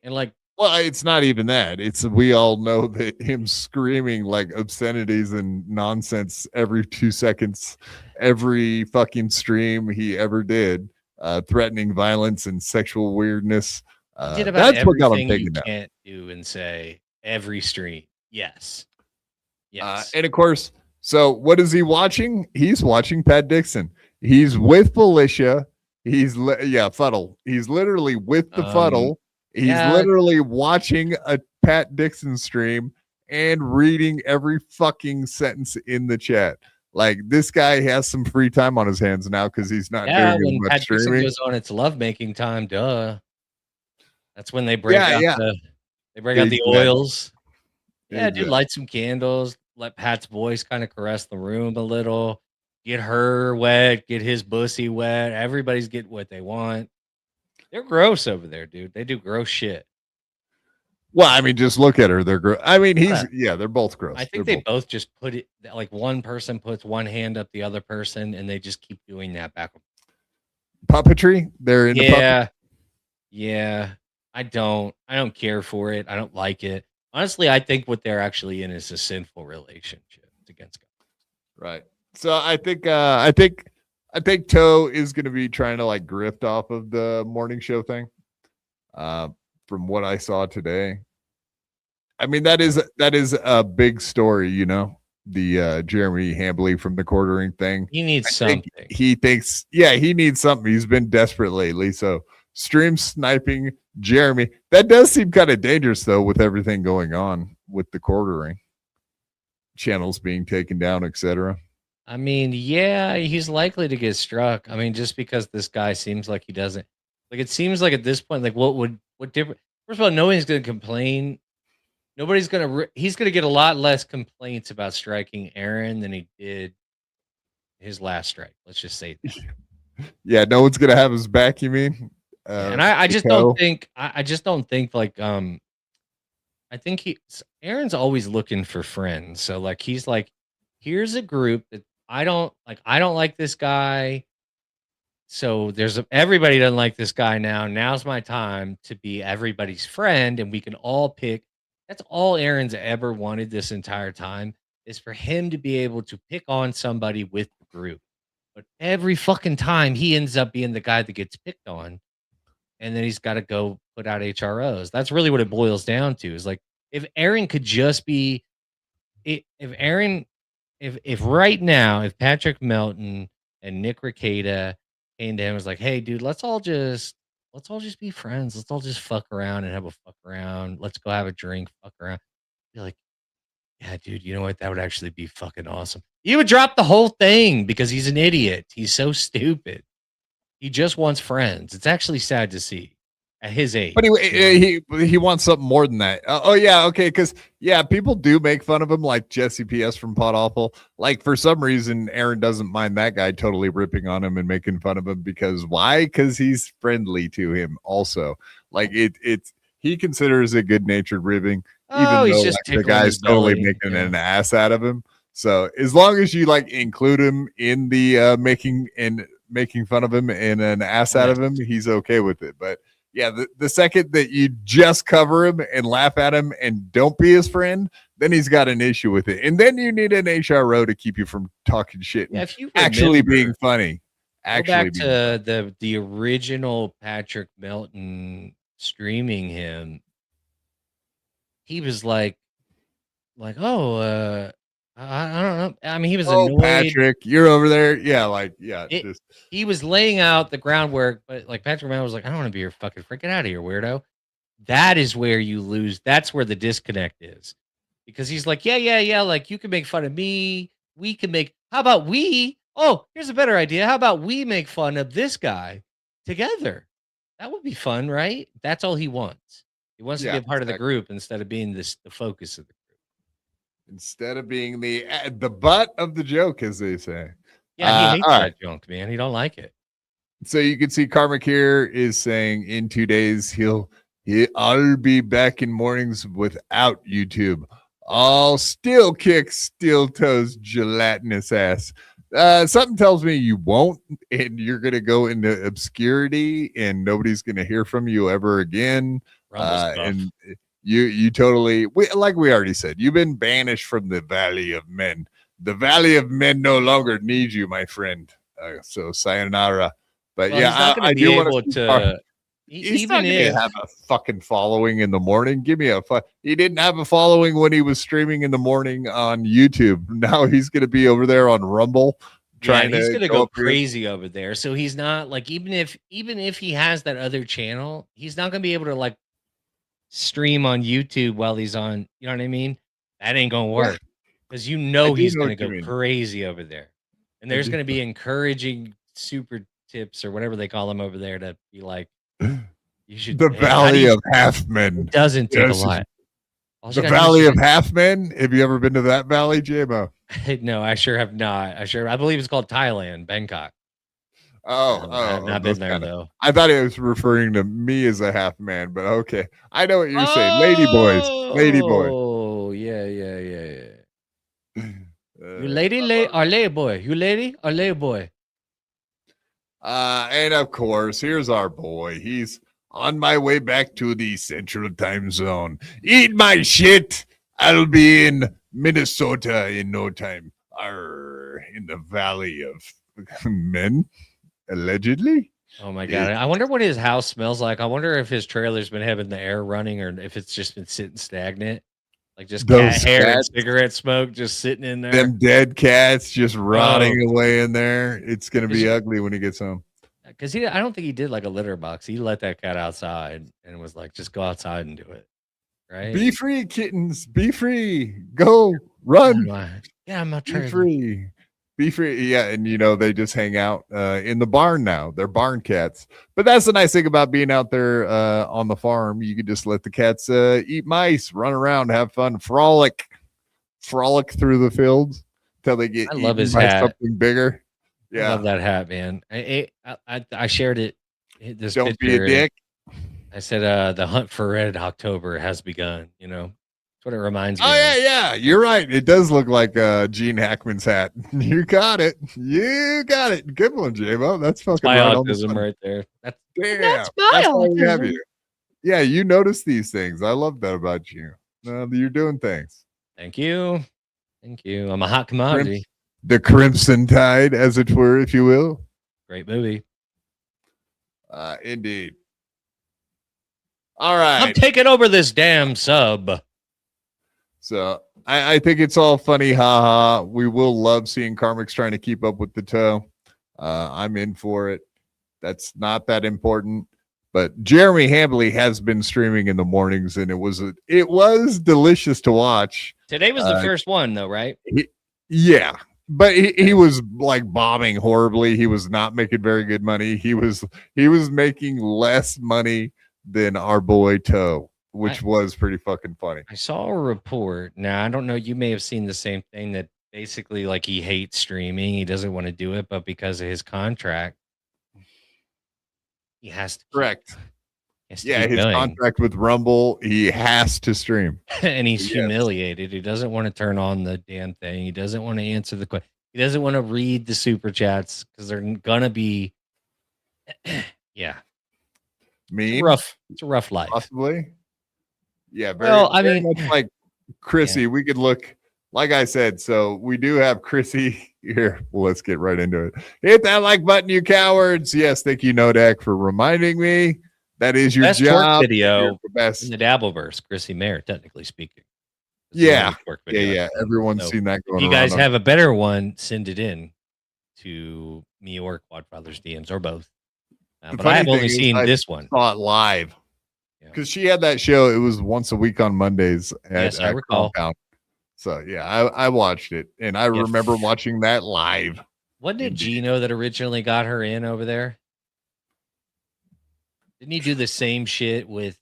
And like, well, it's not even that. We all know that him screaming like obscenities and nonsense every 2 seconds, every fucking stream he ever did, threatening violence and sexual weirdness. That's what got him taken down. Can't do and say every stream. Yes. And of course, so what is he watching? He's watching Pat Dixon. He's with Felicia. Fuddle. He's literally with the Fuddle. He's literally watching a Pat Dixon stream and reading every fucking sentence in the chat. Like, this guy has some free time on his hands now because he's not doing as much Pat streaming. Dixon goes on, it's lovemaking time. Duh. That's when they break out the oils. Yeah, dude, light some candles. Let Pat's voice kind of caress the room a little. Get her wet. Get his pussy wet. Everybody's getting what they want. They're gross over there, dude. They do gross shit. Well, I mean, just look at her. They're gross. I mean, they're both gross. I think they both just put it like one person puts one hand up the other person, and they just keep doing that back. Puppetry? They're in the puppetry. Yeah. I don't care for it. I don't like it. Honestly, I think what they're actually in is a sinful relationship. It's against God. Right. So I think Toe is going to be trying to like grift off of the morning show thing. From what I saw today, I mean that is a big story. You know, the Jeremy Hambly from the quartering thing. He needs something. He thinks, he needs something. He's been desperate lately. So stream sniping Jeremy. That does seem kind of dangerous though, with everything going on with the quartering, channels being taken down, etc. I mean, he's likely to get struck. I mean, just because this guy seems like he doesn't, like, it seems like at this point, like, what different? First of all, nobody's going to complain. He's going to get a lot less complaints about striking Aaron than he did his last strike. Let's just say that. No one's going to have his back, you mean? And I just don't think, like, I think Aaron's always looking for friends. So like, he's like, here's a group that I don't like this guy. So everybody doesn't like this guy now. Now's my time to be everybody's friend, and we can all pick. That's all Aaron's ever wanted this entire time, is for him to be able to pick on somebody with the group. But every fucking time he ends up being the guy that gets picked on, and then he's got to go put out HROs. That's really what it boils down to, is like, if Aaron could just be, if right now, if Patrick Melton and Nick Rekieta came to him and was like, hey, dude, let's all just be friends. Let's all just fuck around and have a fuck around. Let's go have a drink, fuck around. Be like, yeah, dude, you know what? That would actually be fucking awesome. He would drop the whole thing because he's an idiot. He's so stupid. He just wants friends. It's actually sad to see. at his age. But he wants something more than that. Okay, because people do make fun of him, like Jesse PS from Pod Awful. Like for some reason, Aaron doesn't mind that guy totally ripping on him and making fun of him because why? Because he's friendly to him. Also, like he considers it good natured ribbing, even though he's just the guy's totally making an ass out of him. So as long as you like include him in the making fun of him and an ass out of him, he's okay with it. But yeah, the second that you just cover him and laugh at him and don't be his friend, then he's got an issue with it. And then you need an HRO to keep you from talking shit and if you actually being funny. Go back to the original Patrick Melton streaming him. He was like, I don't know. I mean, he was annoyed. Patrick, you're over there. Yeah, he was laying out the groundwork, but like Patrick Melton was like, I don't want to be your fucking freaking out of here, weirdo. That is where you lose. That's where the disconnect is. Because he's like, yeah. Like you can make fun of me. We can how about we? Oh, here's a better idea. How about we make fun of this guy together? That would be fun, right? That's all he wants. He wants to be a part of the group instead of being the focus of the group. Instead of being the butt of the joke, as they say. Yeah, he hates that junk, man. He don't like it. So you can see Karmic here is saying in 2 days I'll be back in mornings without YouTube. I'll still kick steel toes gelatinous ass. Something tells me you won't, and you're gonna go into obscurity, and nobody's gonna hear from you ever again. And you totally, like we already said, you've been banished from the Valley of Men. The Valley of Men no longer needs you, my friend. So sayonara. But I do want to. He's not going to have a fucking following in the morning. Give me he didn't have a following when he was streaming in the morning on YouTube. Now he's going to be over there on Rumble. He's going to go crazy over there. So he's not like, even if he has that other channel, he's not going to be able to like stream on YouTube while he's on, you know what I mean? That ain't going to work because he's going to go crazy over there. And there's going to be encouraging super tips or whatever they call them over there to be like, you should. The Valley of Half Men. It doesn't take a lot. The Valley of Half Men. Have you ever been to that valley, J-Mo? No, I sure have not. I believe it's called Thailand, Bangkok. I've not been there though. I thought he was referring to me as a half man, but okay. I know what you're saying. Lady boy. Oh, yeah. You lady or lay boy? You lady or lay boy? And of course, here's our boy. He's on my way back to the Central Time Zone. Eat my shit. I'll be in Minnesota in no time. In the Valley of Men, allegedly. Oh my God. I wonder what his house smells like. I wonder if his trailer's been having the air running or if it's just been sitting stagnant. Like just cat hair and cigarette smoke just sitting in there. Them dead cats just rotting away in there. It's going to be ugly when he gets home. Because I don't think he did like a litter box. He let that cat outside and was like, just go outside and do it. Right? Be free, kittens. Be free. Go run. Yeah, I'm not trying. Be free. Be free. Yeah. And, they just hang out in the barn now. They're barn cats. But that's the nice thing about being out there on the farm. You can just let the cats eat mice, run around, have fun, frolic through the fields until they get eaten by something bigger. Yeah. I love that hat, man. I shared it. This Don't be a dick. I said, the hunt for Red October has begun. That's what it reminds me. Oh, yeah. You're right. It does look like Gene Hackman's hat. You got it. Good one, J-Mo. That's fucking my autism right there. That's my autism. Yeah, you notice these things. I love that about you. You're doing things. Thank you. I'm a hot commodity. The Crimson Tide, as it were, if you will. Great movie. Indeed. All right. I'm taking over this damn sub. So I think it's all funny, haha. We will love seeing Karmic's trying to keep up with the toe. I'm in for it. That's not that important. But Jeremy Hambly has been streaming in the mornings, and it was delicious to watch. Today was the first one, though, right? Yeah. But he was like bombing horribly. He was not making very good money. He was making less money than our boy Toe, which was pretty fucking funny. I saw a report. Now, I don't know. You may have seen the same thing that basically like he hates streaming. He doesn't want to do it, but because of his contract, he has to. Correct. His contract with Rumble, he has to stream. And he's humiliated. He doesn't want to turn on the damn thing. He doesn't want to answer the question. He doesn't want to read the super chats because they're gonna be yeah. Mean? It's a rough life. Possibly. Yeah, very much like Chrissie. We could look, like I said, so we do have Chrissie here. Well, let's get right into it. Hit that like button, you cowards. Yes, thank you, Nodak, for reminding me. That is your best job. Work video best in the Dabbleverse, Chrissie Mayr, technically speaking. Yeah. Everyone's seen that going on. If you guys have a better one, send it in to me or Quadfather's DMs or both. But I have only seen this one. Saw it live. Because she had that show. It was once a week on Mondays at I recall. Compound. So, yeah, I watched it. And I remember watching that live. Wasn't it Gino that originally got her in over there? Didn't he do the same shit with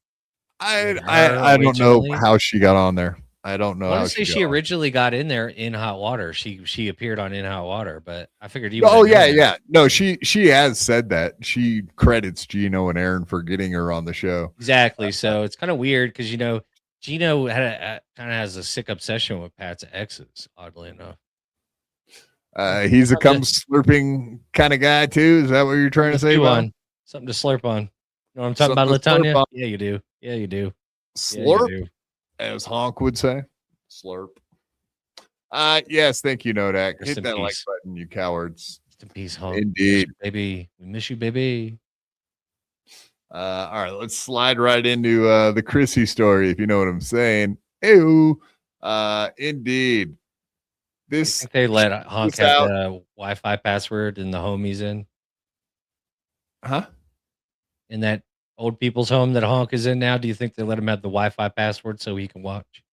I don't know how she got on there. I don't know. I want to say she originally got in there in Hot Water. She appeared on In Hot Water, but I figured you. Oh yeah. No, she has said that. She credits Gino and Aaron for getting her on the show. Exactly. So it's kind of weird because Gino kind of has a sick obsession with Pat's exes. Oddly enough, he's a cum slurping kind of guy too. Is that what you're trying to say? Something to slurp on. You know what I'm talking about, Latanya? Yeah, you do. Yeah, you do. Slurp, yeah, you do. As Honk would say. Slurp. Yes, thank you, Nodak. Hit that like button, you cowards. Rest in peace, Honk. Indeed. Baby. We miss you, baby. All right, let's slide right into the Chrissie story, if you know what I'm saying. Ew. Indeed. I think they let Honk have the Wi-Fi password and the home he's in. Huh? In that old people's home that Honk is in now, do you think they let him have the Wi-Fi password so he can watch?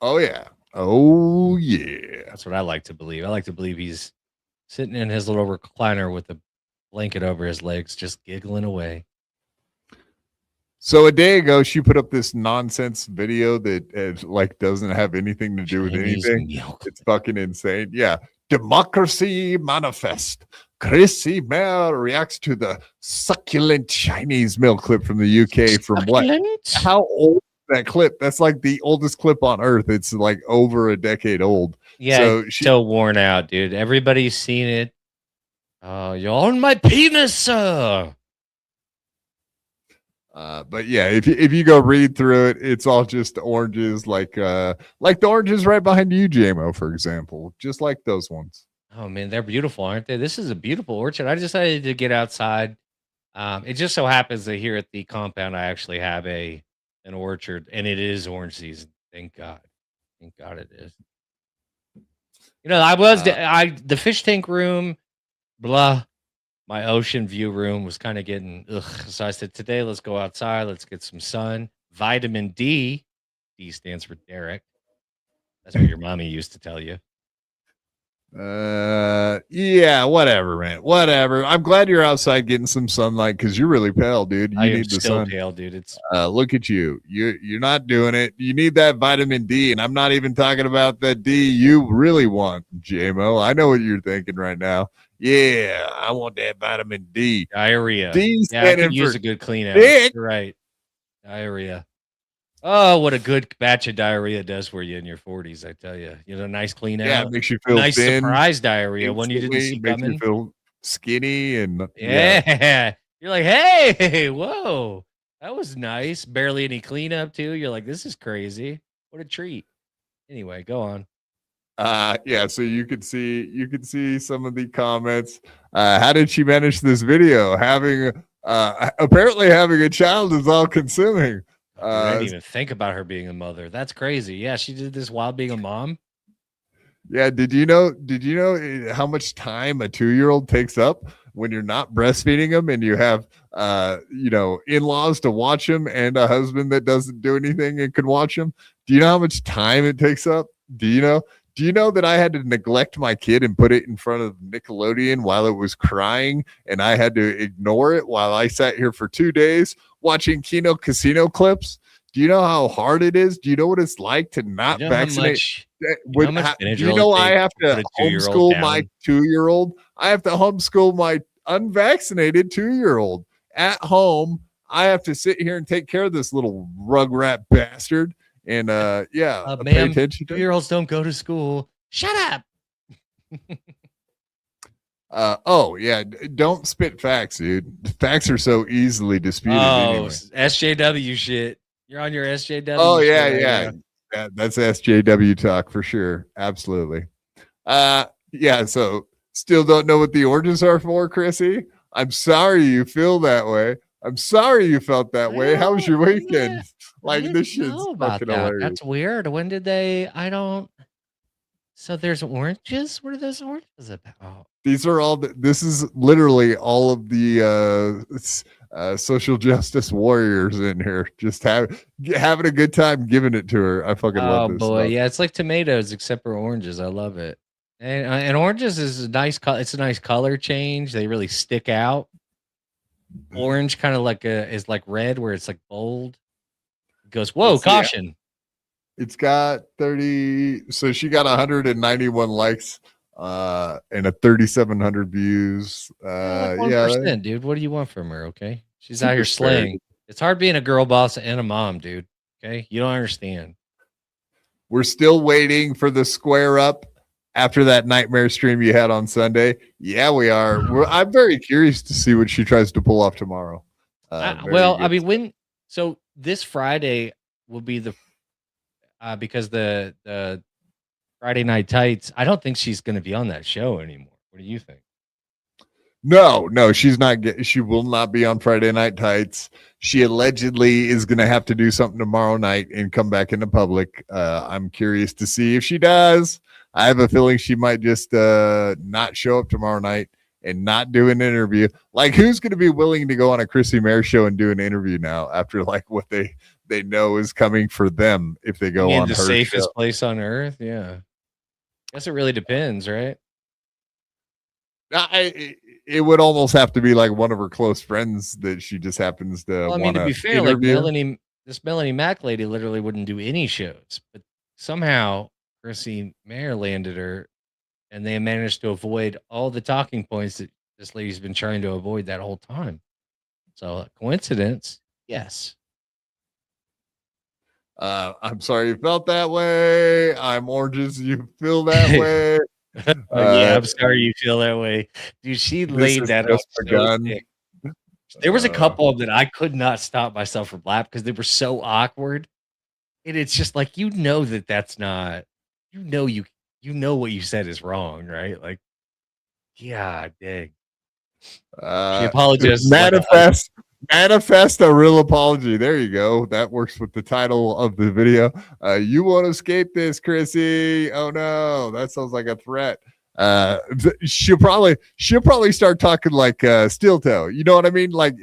Oh yeah. That's what I like to believe. I like to believe he's sitting in his little recliner with a blanket over his legs, just giggling away. So a day ago, she put up this nonsense video that doesn't have anything to do with anything. It's fucking insane. Yeah. Democracy manifest. Chrissie Mayr reacts to the succulent Chinese milk clip from the UK. From succulent? What? How old is that clip? That's like the oldest clip on earth. It's like over a decade old. Yeah, so so worn out, dude. Everybody's seen it. Oh, you're on my penis, sir. But yeah, if you go read through it, it's all just oranges, like the oranges right behind you, JMO, for example, just like those ones. Oh man, they're beautiful, aren't they? This is a beautiful orchard. I decided to get outside. It just so happens that here at the compound, I actually have an orchard, and it is orange season. Thank God. Thank God it is. You know, the fish tank room, blah. My ocean view room was kind of getting ugh. So I said, today, let's go outside. Let's get some sun. Vitamin D. D stands for Derek. That's what your mommy used to tell you. Yeah, whatever, man. Whatever. I'm glad you're outside getting some sunlight because you're really pale, dude. You need the sun. Pale, dude. It's look at you. You're not doing it. You need that vitamin D, and I'm not even talking about that D you really want, JMO. I know what you're thinking right now. Yeah, I want that vitamin D. Diarrhea. D I could use a good clean out. You're right. Diarrhea. Oh, what a good batch of diarrhea does for you in your 40s, I tell you. You know, nice clean out. Yeah, it makes you feel nice thin, surprise diarrhea when you didn't see makes coming. you feel skinny and yeah. You're like, hey, whoa, that was nice. Barely any cleanup too. You're like, this is crazy. What a treat. Anyway, go on. Yeah, so you could see some of the comments. How did she manage this video? Apparently having a child is all consuming. I didn't even think about her being a mother. That's crazy. Yeah, she did this while being a mom. Yeah, did you know how much time a 2-year-old takes up when you're not breastfeeding them and you have in-laws to watch them and a husband that doesn't do anything and can watch them? Do you know how much time it takes up? Do you know that I had to neglect my kid and put it in front of Nickelodeon while it was crying and I had to ignore it while I sat here for 2 days watching Kino Casino clips? Do you know how hard it is? Do you know what it's like to not vaccinate? Do you know I have to homeschool my 2-year-old? I have to homeschool my unvaccinated 2-year-old at home. I have to sit here and take care of this little rugrat bastard. And pay attention. 2-year-olds don't go to school. Shut up. Don't spit facts, dude. Facts are so easily disputed. Anyway. SJW shit. You're on your SJW. Oh yeah. That's SJW talk for sure. Absolutely. So still don't know what the oranges are for, Chrissy. I'm sorry you feel that way. I'm sorry you felt that way. How was your weekend? This shit's fucking hilarious. That's weird. When did they? I don't. So there's oranges. What are those oranges about? These are all. This is literally all of the social justice warriors in here, just having a good time giving it to her. I fucking love this. Oh boy, yeah, it's like tomatoes except for oranges. I love it. And oranges is a nice color. It's a nice color change. They really stick out. Orange kind of is like red, where it's like bold. It goes, whoa, caution. It's got 30. So she got 191 likes and 3,700 views. 1%, dude. What do you want from her? Okay, she's out here slaying. It's hard being a girl boss and a mom, dude. Okay, you don't understand. We're still waiting for the square up after that nightmare stream you had on Sunday. Yeah, we are. I'm very curious to see what she tries to pull off tomorrow. So this Friday will be because the Friday Night Tights, I don't think she's going to be on that show anymore. What do you think? No, she's not. She will not be on Friday Night Tights. She allegedly is going to have to do something tomorrow night and come back into public. I'm curious to see if she does. I have a feeling she might just not show up tomorrow night and not do an interview. Like, who's going to be willing to go on a Chrissie Mayr show and do an interview now after like what they know is coming for them if they go on the safest place on earth? Yeah, guess it really depends, right? It would almost have to be like one of her close friends that she just happens to. Well, to be fair, interview. This Melonie Mac lady literally wouldn't do any shows, but somehow Chrissie Mayr landed her, and they managed to avoid all the talking points that this lady's been trying to avoid that whole time. So, coincidence? Yes. I'm sorry you felt that way. I'm oranges. You feel that way. I'm sorry you feel that way, dude. She laid that up so thick. There was a couple of that I could not stop myself from laughing because they were so awkward, and it's just like that's not. You know what you said is wrong, right? Like, yeah, dang. She apologized. Manifest a real apology. There you go. That works with the title of the video. You want to escape this, Chrissy? Oh no, that sounds like a threat. She'll probably start talking like steel toe. You know what I mean? Like,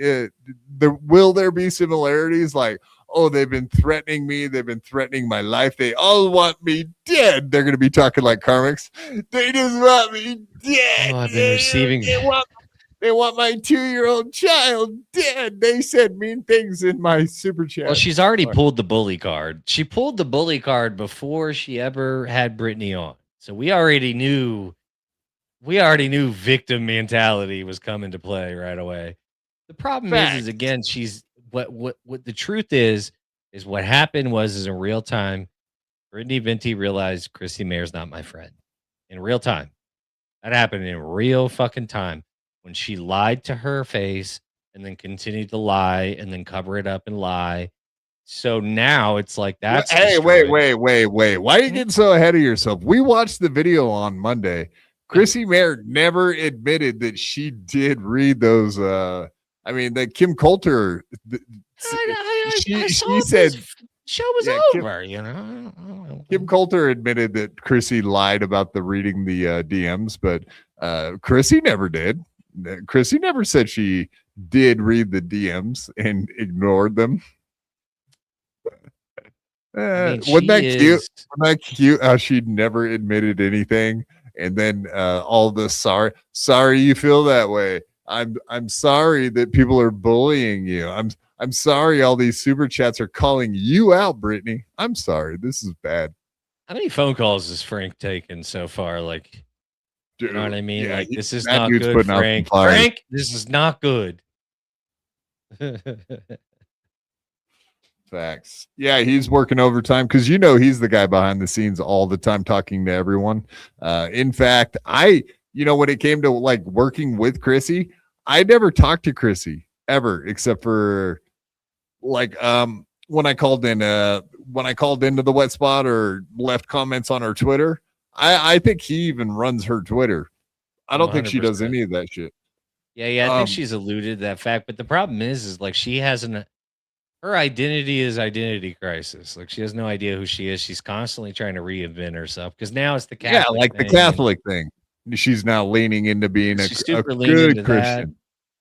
will there be similarities? Like, oh, they've been threatening me. They've been threatening my life. They all want me dead. They're going to be talking like karmics. They just want me dead. Oh, I've been receiving. They want my 2-year-old child dead. They said mean things in my super chat. Well, she's already pulled the bully card. She pulled the bully card before she ever had Brittany on. So we already knew victim mentality was coming to play right away. The problem is again, she's what the truth is what happened is in real time, Brittany Venti realized Chrissie Mayr's not my friend. In real time. That happened in real fucking time. When she lied to her face and then continued to lie and then cover it up and lie. So now it's like that's. Hey, wait. Why are you getting so ahead of yourself? We watched the video on Monday. Chrissie Mayr never admitted that she did read those. That Kim Coulter. She said show was over. Kim Coulter admitted that Chrissie lied about the reading the DMs, but Chrissie never did. Chrissie never said she did read the DMs and ignored them. Wasn't that cute? Wasn't that cute how she never admitted anything? And then all the sorry you feel that way. I'm sorry that people are bullying you. I'm sorry all these super chats are calling you out, Brittany. I'm sorry. This is bad. How many phone calls has Frank taken so far? Like, Dude, you know what I mean? yeah, Like, this is not good, Frank. Frank, this is not good. Facts. Yeah, he's working overtime because he's the guy behind the scenes all the time talking to everyone. In fact, when it came to like working with Chrissie, I never talked to Chrissie ever except for like when I called into the wet spot or left comments on her Twitter. I think he even runs her Twitter. I don't 100%. Think she does any of that shit. Yeah, I think she's alluded to that fact, but the problem is like she hasn't. Her identity is identity crisis. Like she has no idea who she is. She's constantly trying to reinvent herself because now it's the Catholic the Catholic thing. She's now leaning into being a good Christian. That.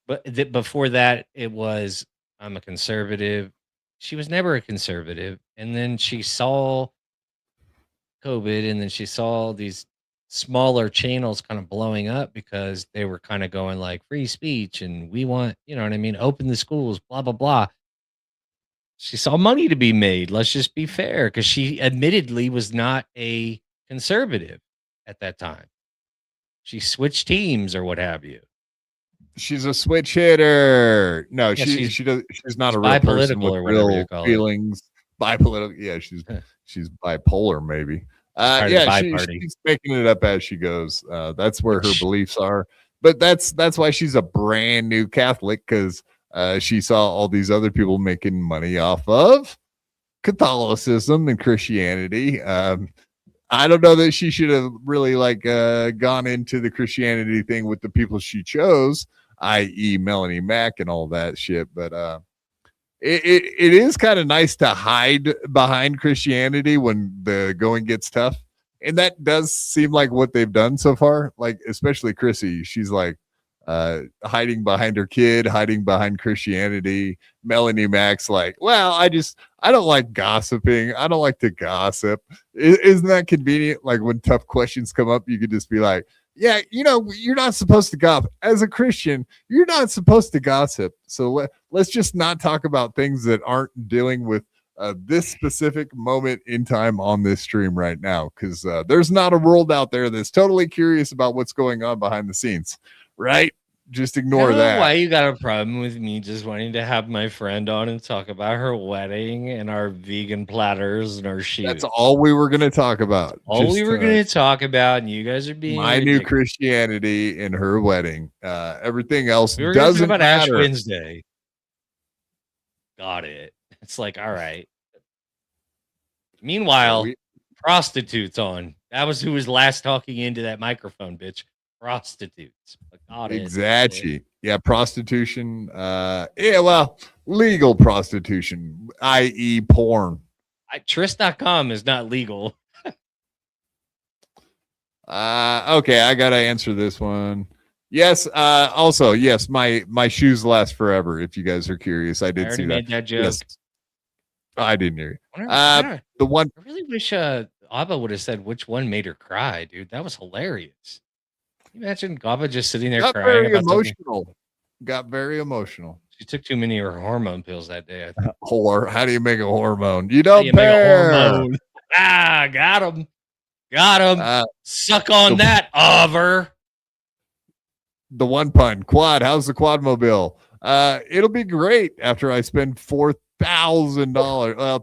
But before that, it was I'm a conservative. She was never a conservative, and then she saw COVID, and then she saw these smaller channels kind of blowing up because they were kind of going like free speech, and we want, you know what I mean, open the schools, blah blah blah. She saw money to be made. Let's just be fair, because she admittedly was not a conservative at that time. She switched teams or what have you. She's a switch hitter. No, yeah, she's not a real person with real feelings. Bipolitical. Yeah, she's bipolar maybe. She's making it up as she goes. That's where her beliefs are. But that's why she's a brand new Catholic, because she saw all these other people making money off of Catholicism and Christianity. I don't know that she should have really gone into the Christianity thing with the people she chose, i.e. Melonie Mac and all that shit. But it is kind of nice to hide behind Christianity when the going gets tough. And that does seem like what they've done so far. Like, especially Chrissie, she's like, hiding behind her kid, hiding behind Christianity. Melonie Mac's like, well, I don't like gossiping. I don't like to gossip. Isn't that convenient? Like when tough questions come up, you could just be like, yeah, you're not supposed to gossip. As a Christian, you're not supposed to gossip. So let's just not talk about things that aren't dealing with this specific moment in time on this stream right now. Because there's not a world out there that's totally curious about what's going on behind the scenes. Right? Just ignore that. Why you got a problem with me just wanting to have my friend on and talk about her wedding and our vegan platters and our shoes? That's all we were going to talk about. We were going to talk about, and you guys are being my ridiculous. New Christianity and her wedding. Everything else we were doesn't about matter. Ash Wednesday. Got it. It's like, all right. Meanwhile, prostitutes on. That was who was last talking into that microphone, bitch. Prostitutes. Exactly. Yeah, prostitution. Legal prostitution, i.e. porn. Tryst.com is not legal. Okay, I gotta answer this one. Yes. Also, yes, my shoes last forever. If you guys are curious, I did see that joke. Yes. I didn't hear you. The one. I really wish Abba would have said which one made her cry, dude. That was hilarious. Can you imagine Gaba just sitting there crying? Very emotional. Got very emotional. She took too many of her hormone pills that day. I think. How do you make a hormone? You don't pair. Got him. Suck on that, Over. The one pun. Quad. How's the quad mobile? It'll be great after I spend $4,000,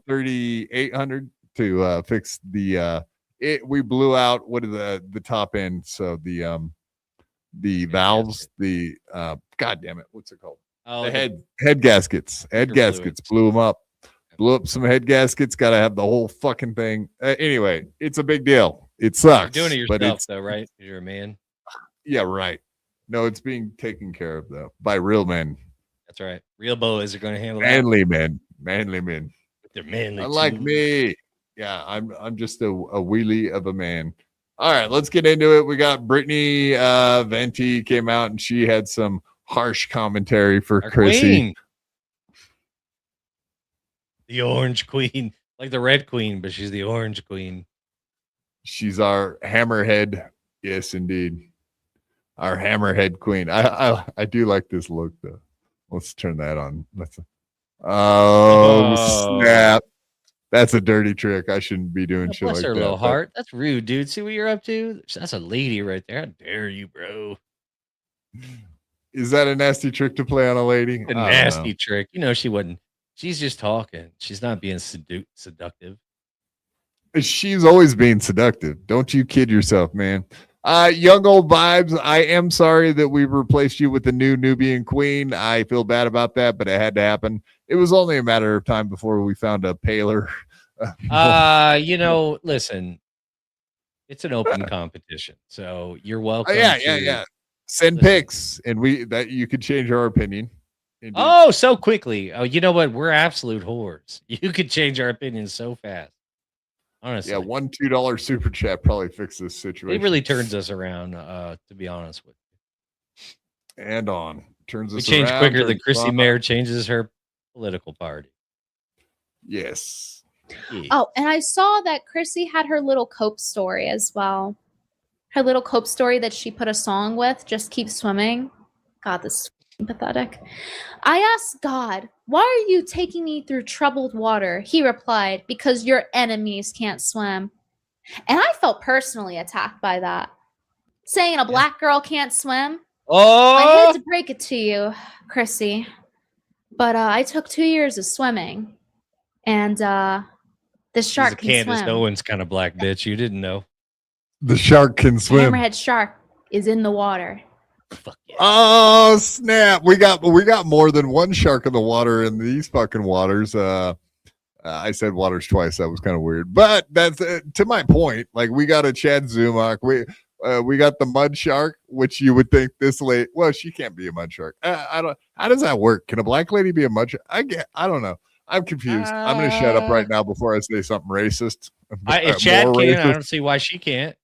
$3,800 to fix the. We blew out the top end, so the valves, the god damn it, what's it called? The head gaskets. Head gaskets blew them up. Blew up some head gaskets. Got to have the whole fucking thing. Anyway, it's a big deal. It sucks. You're doing it yourself, though, right? You're a man. Yeah, right. No, it's being taken care of though by real men. That's right. Real boys are going to handle manly men. Manly men. They're manly. Unlike me. Yeah, I'm just a wheelie of a man. All right, let's get into it. We got Brittany Venti came out and she had some harsh commentary for Our Chrissie. Queen. The Orange Queen, like the Red Queen, but she's the Orange Queen. She's our hammerhead. Yes, indeed. Our hammerhead queen. I do like this look though. Let's turn that on. Oh, snap. That's a dirty trick. I shouldn't be doing shit like that. Bless her little heart. That's rude, dude. See what you're up to? That's a lady right there. How dare you, bro? Is that a nasty trick to play on a lady? A nasty trick. You know, she wouldn't. She's just talking. She's not being seductive. She's always being seductive. Don't you kid yourself, man. Young old vibes. I am sorry that we replaced you with the new Nubian queen. I feel bad about that, but it had to happen. It was only a matter of time before we found a paler. You know, listen, it's an open competition, so you're welcome. Yeah. Send pics, and you could change our opinion. Indeed. Oh, so quickly. Oh, you know what? We're absolute whores. You could change our opinion so fast. Honestly, yeah, $2 super chat probably fixes this situation. It really turns us around, to be honest with you. And turns us we change around, quicker than Chrissie Mayr changes her political party. Yes. Yeah. Oh, and I saw that Chrissie had her little cope story as well. Her little cope story that she put a song with, Just Keep Swimming. God, this is pathetic. I asked God, why are you taking me through troubled water? He replied, because your enemies can't swim. And I felt personally attacked by that. Saying a black girl can't swim. Oh, I hate to break it to you, Chrissie, but I took 2 years of swimming, and the shark can swim. Candace Owens kind of black bitch. You didn't know. The shark can swim. The hammerhead shark is in the water. Fuck yeah. Oh snap! We got more than one shark in the water in these fucking waters. I said waters twice. That was kind of weird, but that's to my point. Like we got a Chad Zumock. We got the mud shark, which you would think this late. Well, she can't be a mud shark. I don't. How does that work? Can a black lady be a mud shark? I don't know. I'm confused. I'm going to shut up right now before I say something racist. If Chad can, racist. I don't see why she can't.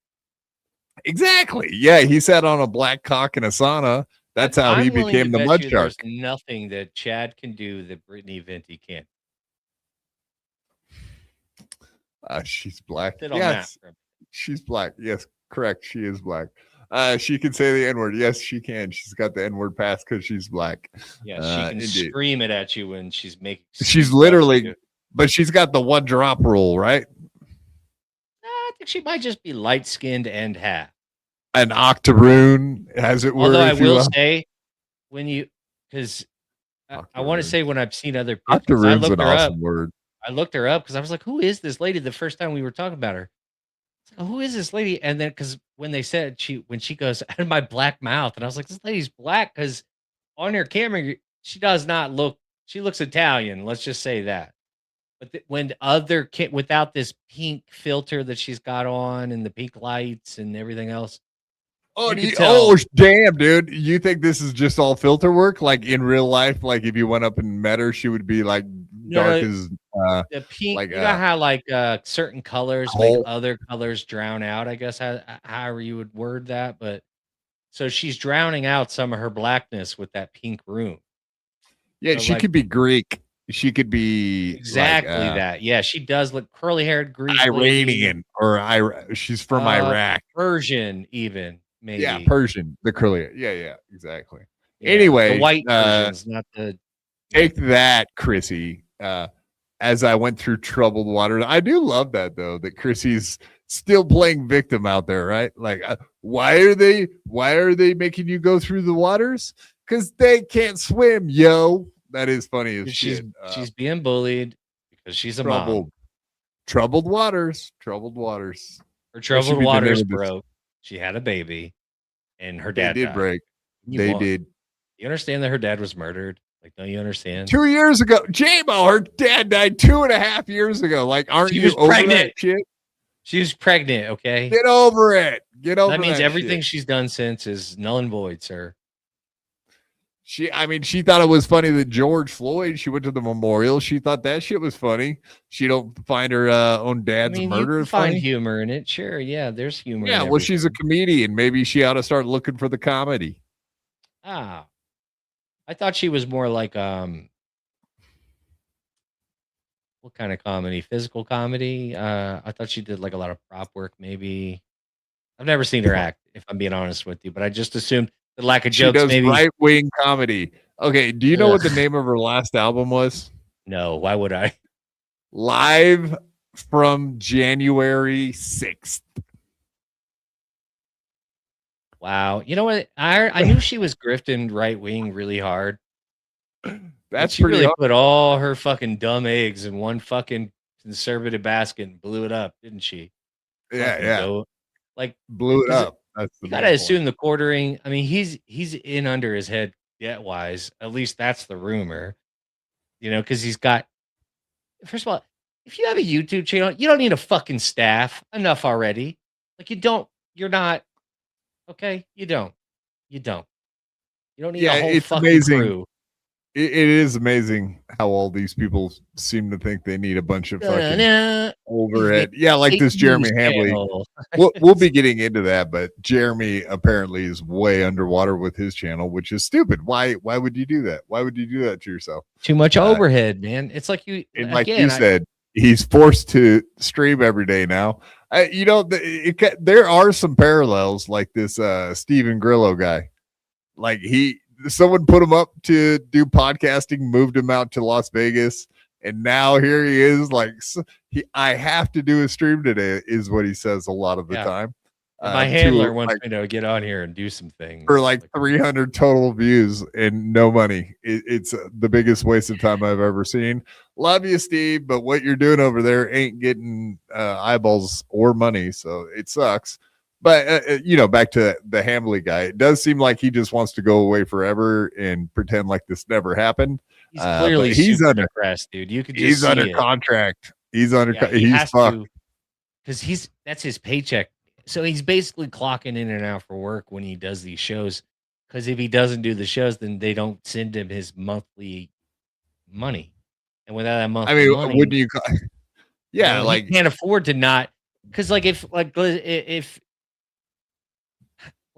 Exactly. Yeah, he sat on a black cock in a sauna. That's how he became the mud shark. There's nothing that Chad can do that Brittany Venti can't. She's black. Yes, she's black. Yes, correct. She is black. She can say the N-word. Yes, she can. She's got the N-word pass because she's black. Yeah, she can scream it at you when she's making. She's literally, but she's got the one drop rule, right? I think she might just be light skinned and half. An octoroon, as it were. Although I will say, when you, because I want to say when I've seen other pictures, octoroon's an awesome word. I looked her up because I was like, who is this lady? The first time we were talking about her. Like, who is this lady? And then because when they said when she goes out of my black mouth, and I was like, this lady's black because on her camera she does not look. She looks Italian. Let's just say that. But when without this pink filter that she's got on and the pink lights and everything else. Oh damn, dude! You think this is just all filter work? Like in real life, like if you went up and met her, she would be like dark as the pink. Like, you know how like certain colors make other colors drown out. I guess however you would word that, but so she's drowning out some of her blackness with that pink room. Yeah, so she could be Greek. She could be exactly that. Yeah, she does look curly haired Greek, Iranian, or she's from Iraq, Persian even. Maybe. Yeah, Persian, the curly. Yeah, exactly. Yeah, anyway, the white Persians, not the. Take that, Chrissie. As I went through troubled waters, I do love that though. That Chrissie's still playing victim out there, right? Like, why are they making you go through the waters? Because they can't swim, yo. That is funny as shit. She's being bullied because she's a mom. Troubled waters. Her troubled waters broke. She had a baby, and her dad did break. They did. You understand that her dad was murdered? Like, don't you understand? 2 years ago, J-Mo, her dad died 2.5 years ago. Like, aren't you over that shit? She was pregnant. Okay, get over it. Get over. That means everything she's done since is null and void, sir. She thought it was funny that George Floyd. She went to the memorial. She thought that shit was funny. She don't find her own dad's murder you funny. Find humor in it, sure. Yeah, there's humor. Yeah, well, she's a comedian. Maybe she ought to start looking for the comedy. I thought she was more like what kind of comedy? Physical comedy. I thought she did like a lot of prop work. Maybe I've never seen her act, if I'm being honest with you. But I just assumed. The lack of jokes, she does maybe right-wing comedy. Okay, do you know what the name of her last album was? No, why would I? Live from January 6th. Wow. You know what? I knew she was grifting right wing really hard. That's she pretty really hard. put all her fucking dumb eggs in one fucking conservative basket and blew it up, didn't she? Yeah. Like blew it up. That's the you gotta assume the quartering. I mean, he's in under his head debt wise. At least that's the rumor. You know, because he's got. First of all, if you have a YouTube channel, you don't need a fucking staff. Enough already. Like you're not. Okay, you don't. You don't need a whole fucking crew. It is amazing how all these people seem to think they need a bunch of fucking overhead. Yeah, like this Jeremy Hambly. We'll be getting into that, but Jeremy apparently is way underwater with his channel, which is stupid. Why would you do that? Why would you do that to yourself? Too much overhead, man. It's like you, and like you said, he's forced to stream every day now. There are some parallels, like this Steven Grillo guy. Like someone put him up to do podcasting, moved him out to Las Vegas, and now here he is. Like I have to do a stream today, is what he says a lot of the time. My handler wants me to get on here and do some things for like 300 total views and no money. It's the biggest waste of time I've ever seen. Love you, Steve, but what you're doing over there ain't getting eyeballs or money, so it sucks. But, back to the Hambly guy, it does seem like he just wants to go away forever and pretend like this never happened. He's clearly he's super depressed, dude. You could just he's under contract. He's under he's fucked. Because that's his paycheck. So he's basically clocking in and out for work when he does these shows. Because if he doesn't do the shows, then they don't send him his monthly money. And without that monthly money, wouldn't you? Yeah, he can't afford to not. Because if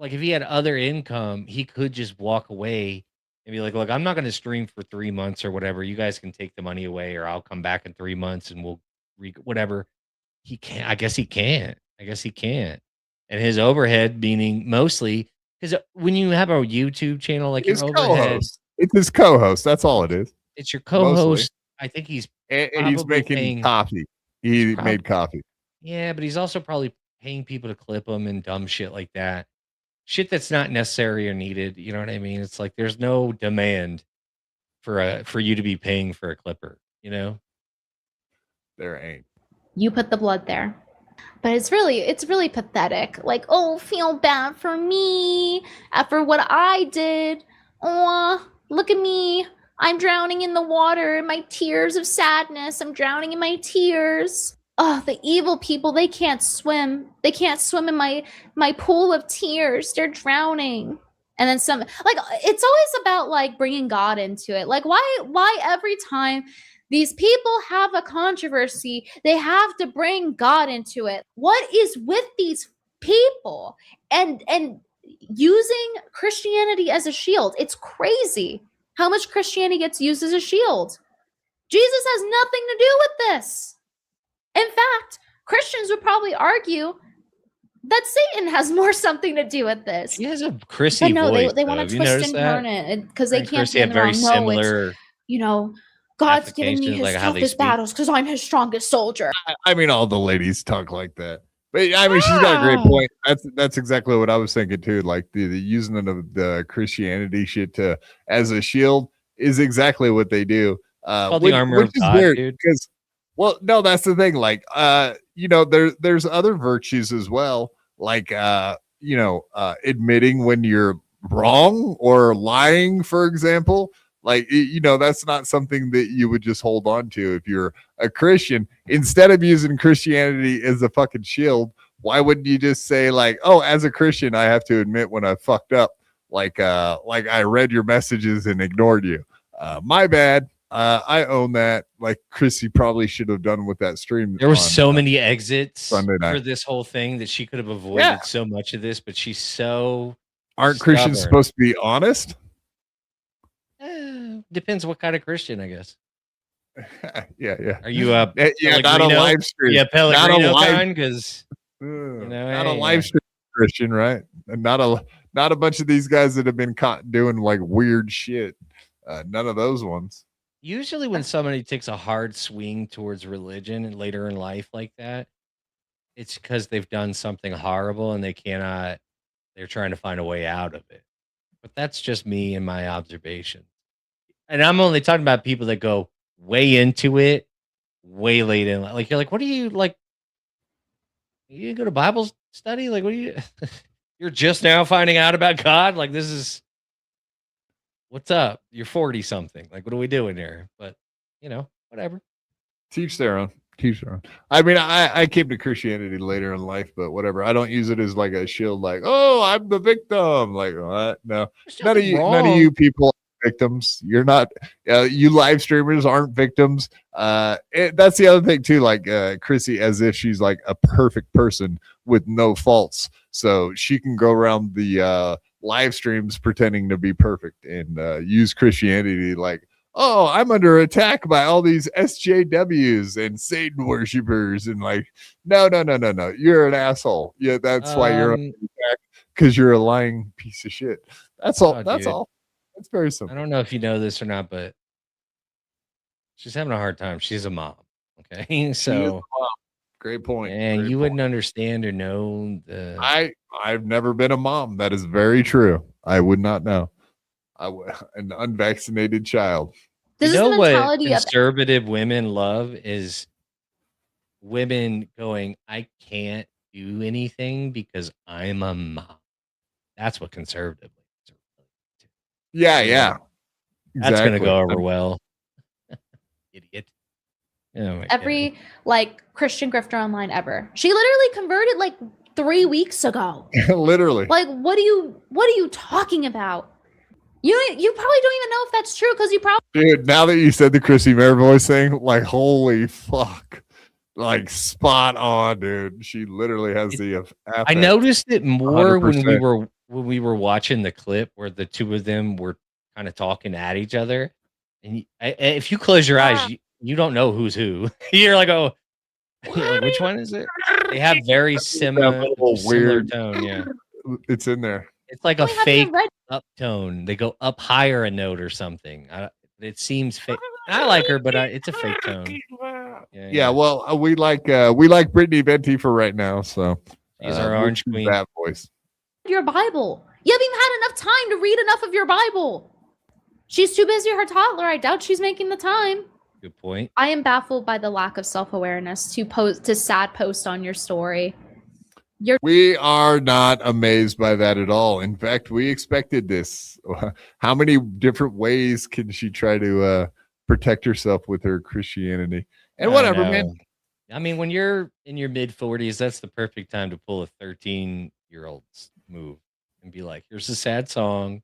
he had other income, he could just walk away and be like, look, I'm not going to stream for 3 months or whatever. You guys can take the money away, or I'll come back in 3 months and we'll whatever. He can't. I guess he can't. And his overhead, meaning mostly, because when you have a YouTube channel, like his your overhead, it's his co-host. That's all it is. It's your co-host. Mostly. I think he's making coffee. He made coffee. Yeah, but he's also probably paying people to clip him and dumb shit like that. Shit that's not necessary or needed. You know what I mean? It's like there's no demand for you to be paying for a clipper. You know, there ain't. You put the blood there, but it's really pathetic. Like, oh, feel bad for me after what I did. Oh, look at me. I'm drowning in the water in my tears of sadness. I'm drowning in my tears. Oh, the evil people, they can't swim. They can't swim in my pool of tears. They're drowning. And then some, like, it's always about like bringing God into it. Like, why every time these people have a controversy, they have to bring God into it? What is with these people and using Christianity as a shield? It's crazy how much Christianity gets used as a shield. Jesus has nothing to do with this. In fact, Christians would probably argue that Satan has more something to do with this. He has a Chrissie voice. They want to twist and turn it because they can't be in the wrong. Similar. God's giving me his toughest battles because I'm his strongest soldier. I mean, all the ladies talk like that. But I mean, she's got a great point. That's exactly what I was thinking too. Like the using of the Christianity shit as a shield is exactly what they do. The armor of God, dude. Because, well, no, that's the thing. Like, there's other virtues as well. Like, admitting when you're wrong or lying, for example. Like, that's not something that you would just hold on to if you're a Christian. Instead of using Christianity as a fucking shield, why wouldn't you just say like, oh, as a Christian, I have to admit when I fucked up. Like I read your messages and ignored you. My bad. I own that. Like Chrissy probably should have done with that stream. There were so many exits for this whole thing that she could have avoided so much of this, but she's so aren't stubborn. Christians supposed to be honest? Depends what kind of Christian, I guess. Yeah. Are you a not a live stream? Yeah, Pellegrino kind, because not a live stream Christian, right? And not a bunch of these guys that have been caught doing like weird shit. None of those ones. usually when somebody takes a hard swing towards religion and later in life like that, it's because they've done something horrible and they're trying to find a way out of it. But that's just me and my observation. And I'm only talking about people that go way into it, way late in like you're like, what do you like? You go to Bible study? Like, what do you you're just now finding out about God? Like, this is what's up? You're 40 something. Like, what are we doing here? But whatever. Teach their own. Teach their own. I mean, I came to Christianity later in life, but whatever. I don't use it as like a shield, like, oh, I'm the victim. Like, what? No. None of you people are victims. You're not, you live streamers aren't victims. That's the other thing too, like Chrissie, as if she's like a perfect person with no faults. So she can go around the live streams pretending to be perfect and use Christianity like, oh, I'm under attack by all these SJWs and Satan worshipers, and like, no, you're an asshole. Yeah, that's why you're under attack, because you're a lying piece of shit. That's all. That's dude. all. It's very simple. I don't know if you know this or not, but she's having a hard time. She's a mom. Okay, so great point. And great you point. wouldn't understand or know the. I've never been a mom. That is very true. I would not know. An unvaccinated child. This you know is the mentality what conservative women love is women going, I can't do anything because I'm a mom. That's what conservative women are. Yeah. That's Exactly. gonna go over well. Idiot. Oh Every God. Like Christian grifter online ever. She literally converted like 3 weeks ago. Literally. Like, what are you talking about? You probably don't even know if that's true because you probably. Dude, now that you said the Chrissie Mayr voice thing, like, holy fuck, like spot on, dude. She literally has the. I noticed it more 100%. when we were watching the clip where the two of them were kind of talking at each other, and if you close your eyes, you don't know who's who. You're like, oh, like, which one is it? They have very similar tone. Yeah, it's in there. It's like a fake up tone. They go up higher a note or something. It seems fake. I like her, but it's a fake tone. Yeah. Well, we like Brittany Venti for right now. So she's our orange queen. That voice. Your Bible. You haven't even had enough time to read enough of your Bible. She's too busy. Her toddler. I doubt she's making the time. Good point. I am baffled by the lack of self-awareness to sad post on your story. We are not amazed by that at all. In fact, we expected this. How many different ways can she try to protect herself with her Christianity? And whatever, man. I mean, when you're in your mid-40s, that's the perfect time to pull a 13-year-old's move and be like, here's a sad song,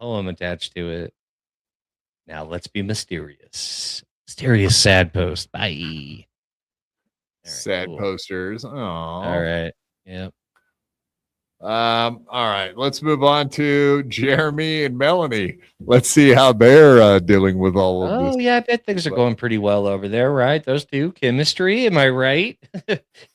poem attached to it. Now let's be mysterious. Mysterious sad post. Bye. Sad posters. Oh. All right. Yep. All right. Let's move on to Jeremy and Melanie. Let's see how they're dealing with all of this. Oh, yeah. I bet things are going pretty well over there, right? Those two. Chemistry. Am I right?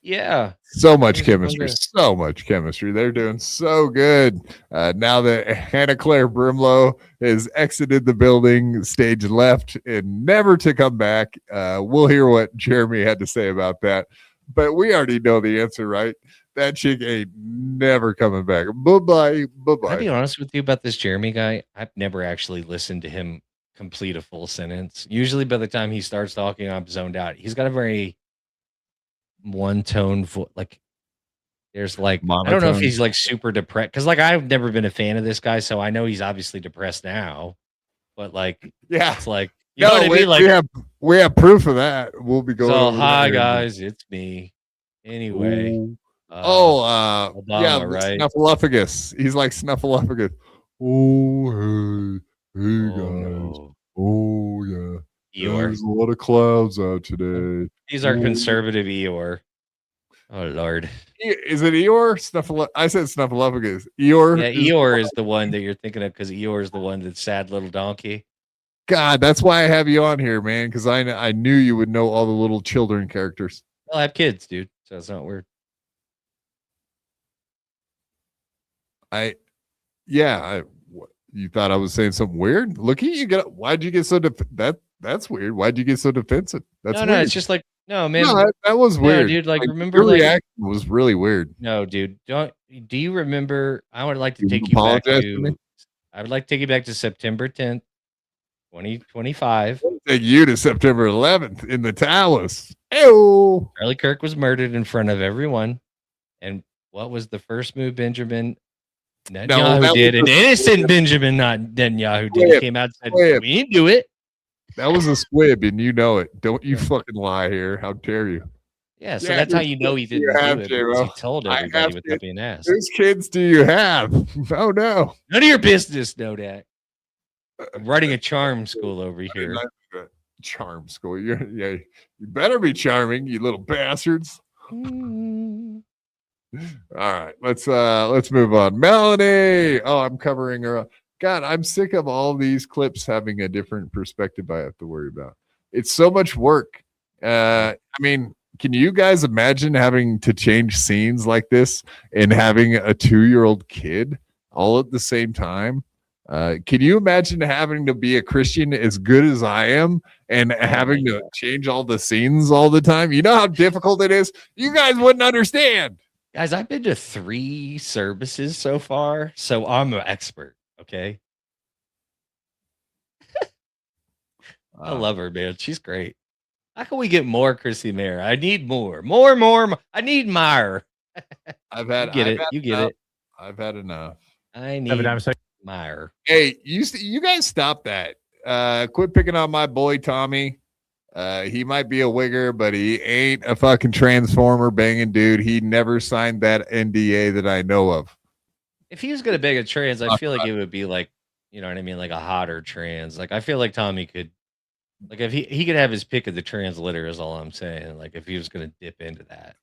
Yeah. So much chemistry. So much chemistry. They're doing so good. Now that Hannah Claire Brimelow has exited the building, stage left, and never to come back. We'll hear what Jeremy had to say about that. But we already know the answer, right? That chick ain't never coming back. Bye-bye. Bye-bye. I'll be honest with you about this Jeremy guy. I've never actually listened to him complete a full sentence. Usually by the time he starts talking, I'm zoned out. He's got a very one-tone voice. Like, there's like, monotone. I don't know if he's like super depressed. Because like, I've never been a fan of this guy, so I know he's obviously depressed now. But like, yeah, it's like, you know what I mean? Like, we have proof of that. We'll be going. So, hi guys, it's me. Anyway. Ooh. Obama, right? Snuffleupagus. He's like Snuffleupagus. Oh, hey guys. No. Oh, yeah. Eeyore. There's a lot of clouds out today. He's our conservative Eeyore. Oh, Lord. Is it Eeyore? I said Snuffleupagus. Eeyore? Yeah, Eeyore is the one that you're thinking of because Eeyore is the one that's sad little donkey. God, that's why I have you on here, man, because I knew you would know all the little children characters. Well, I have kids, dude, so it's not weird. You thought I was saying something weird? Look at you. Why'd you get so that's weird. Why'd you get so defensive? That's no, weird. no. It's just like no, man. No, that was weird, dude. Like remember, your like reaction was really weird. no, dude. Do you remember? I would like to You take you back apologize to me? to. I would like to take you back to September 10th, 2025. Take you to September 11th in the Towers. Ew. Charlie Kirk was murdered in front of everyone. And what was the first move Benjamin Netanyahu did? An innocent Benjamin Netanyahu did. He came out and said, we didn't do it. That was a squib, and you know it. Don't you fucking lie here. How dare you? Yeah, so that's how you know he didn't do it. Because he told everybody without being asked. Whose kids do you have? Oh, no. None of your business, Nodak. I'm running a charm school over here. Charm school. You better be charming, you little bastards. All right, let's move on. Melanie. Oh, I'm covering her up. God, I'm sick of all these clips having a different perspective I have to worry about. It's so much work. I mean, can you guys imagine having to change scenes like this and having a 2-year-old kid all at the same time? Can you imagine having to be a Christian as good as I am and having to change all the scenes all the time? You know how difficult it is? You guys wouldn't understand. Guys, I've been to 3 services so far, so I'm an expert, okay? I love her, man. She's great. How can we get more Chrissie Mayr? I need more. I need Mayr. I've had it. I've had enough. I need Mayr. Hey, you guys stop that. Quit picking on my boy Tommy. He might be a wigger, but he ain't a fucking transformer banging dude. He never signed that NDA that I know of. If he was gonna bang a trans, I feel like it would be like, you know what I mean, like a hotter trans. Like I feel like Tommy could, like if he could have his pick of the trans litter is all I'm saying. Like if he was gonna dip into that,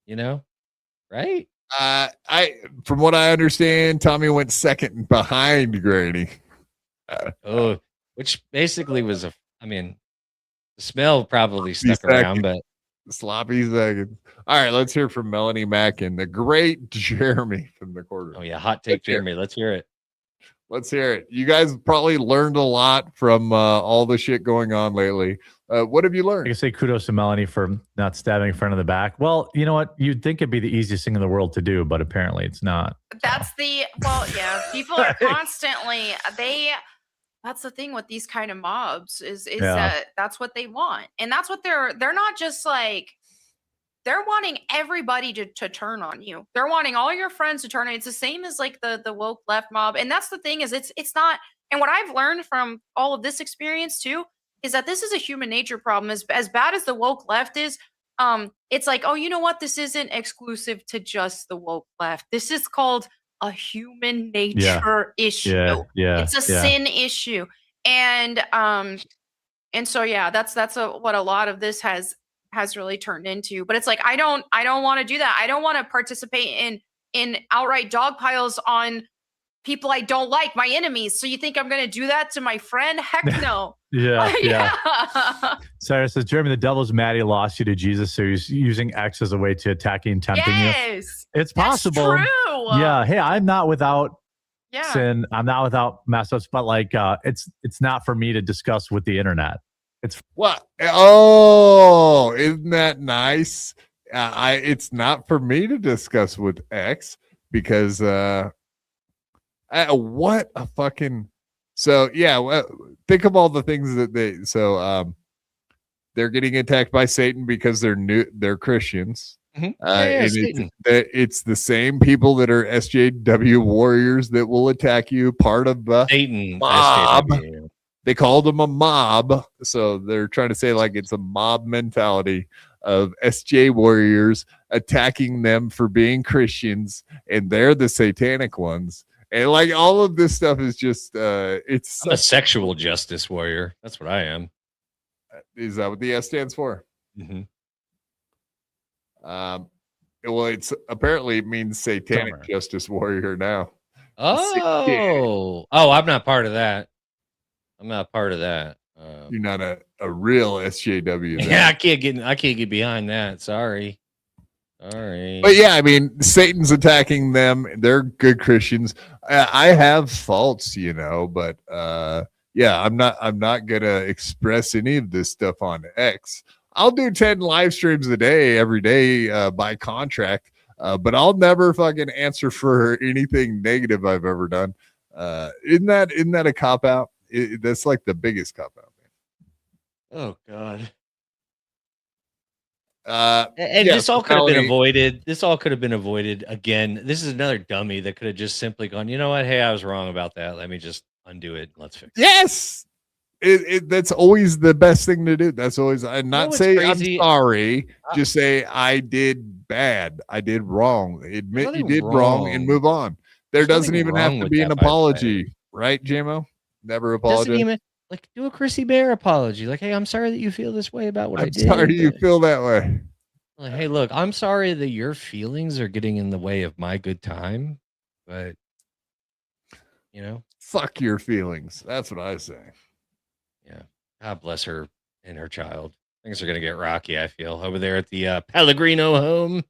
you know, right? From what I understand, Tommy went second behind Granny. Which basically was the smell probably stuck around, but sloppy second. All right, let's hear from Melonie Mac and the great Jeremy from the quarter. Oh yeah, hot take Jeremy. Let's hear it. Let's hear it. You guys probably learned a lot from all the shit going on lately. What have you learned? I can say kudos to Melanie for not stabbing in front of the back. Well, you know what? You'd think it'd be the easiest thing in the world to do, but apparently it's not. People are constantly that's the thing with these kind of mobs is that that's what they want. And that's what they're not just like, they're wanting everybody to turn on you. They're wanting all your friends to turn on you. It's the same as like the woke left mob. And that's the thing is it's not, and what I've learned from all of this experience too, is that this is a human nature problem. As bad as the woke left is, it's like, oh, you know what? This isn't exclusive to just the woke left. This is called a human nature issue. It's a sin issue. And so that's what a lot of this has really turned into. But it's like I don't want to do that. I don't want to participate in outright dog piles on people I don't like, my enemies. So you think I'm going to do that to my friend? Heck no. Yeah. Sarah says, Jeremy, the devil's mad he lost you to Jesus, so he's using X as a way to attacking and tempting you. It's possible. True. Yeah. Hey, I'm not without sin. I'm not without mess ups, but like it's not for me to discuss with the internet. It's what? Oh, isn't that nice? It's not for me to discuss with X because what a fucking think of all the things that they're getting attacked by Satan because they're Christians. Mm-hmm. It's the same people that are SJW warriors that will attack you, part of Satan mob. SJW. They called them a mob, so they're trying to say like it's a mob mentality of SJ warriors attacking them for being Christians, and they're the satanic ones. And like all of this stuff is just I'm a sexual justice warrior. That's what I am. Is that what the S stands for? Mm-hmm. Well, it's apparently it means satanic justice warrior now. Oh, I'm not part of that. You're not a real SJW. Yeah, I can't get behind that. Sorry. All right. But yeah, I mean, Satan's attacking them. They're good Christians. I have faults, but yeah, I'm not gonna express any of this stuff on X. I'll do 10 live streams a day, every day, by contract. But I'll never fucking answer for anything negative I've ever done. Isn't that a cop out? That's like the biggest cop out, man. Oh God. And this all could have been avoided. This all could have been avoided. Again, this is another dummy that could have just simply gone, you know what? Hey, I was wrong about that. Let me just undo it. Let's fix it. Yes. That's always the best thing to do. That's always, and not say crazy? I'm sorry. Just say I did bad. I did wrong. Admit you did wrong and move on. There doesn't even have to be an apology, right, JMO? Never apologize. Like, do a Chrissie Mayr apology. Like, hey, I'm sorry that you feel this way about what I did. Sorry you feel that way. Like, hey, look, I'm sorry that your feelings are getting in the way of my good time, but fuck your feelings. That's what I say. Yeah. God bless her and her child. Things are gonna get rocky, I feel, over there at the Pellegrino home.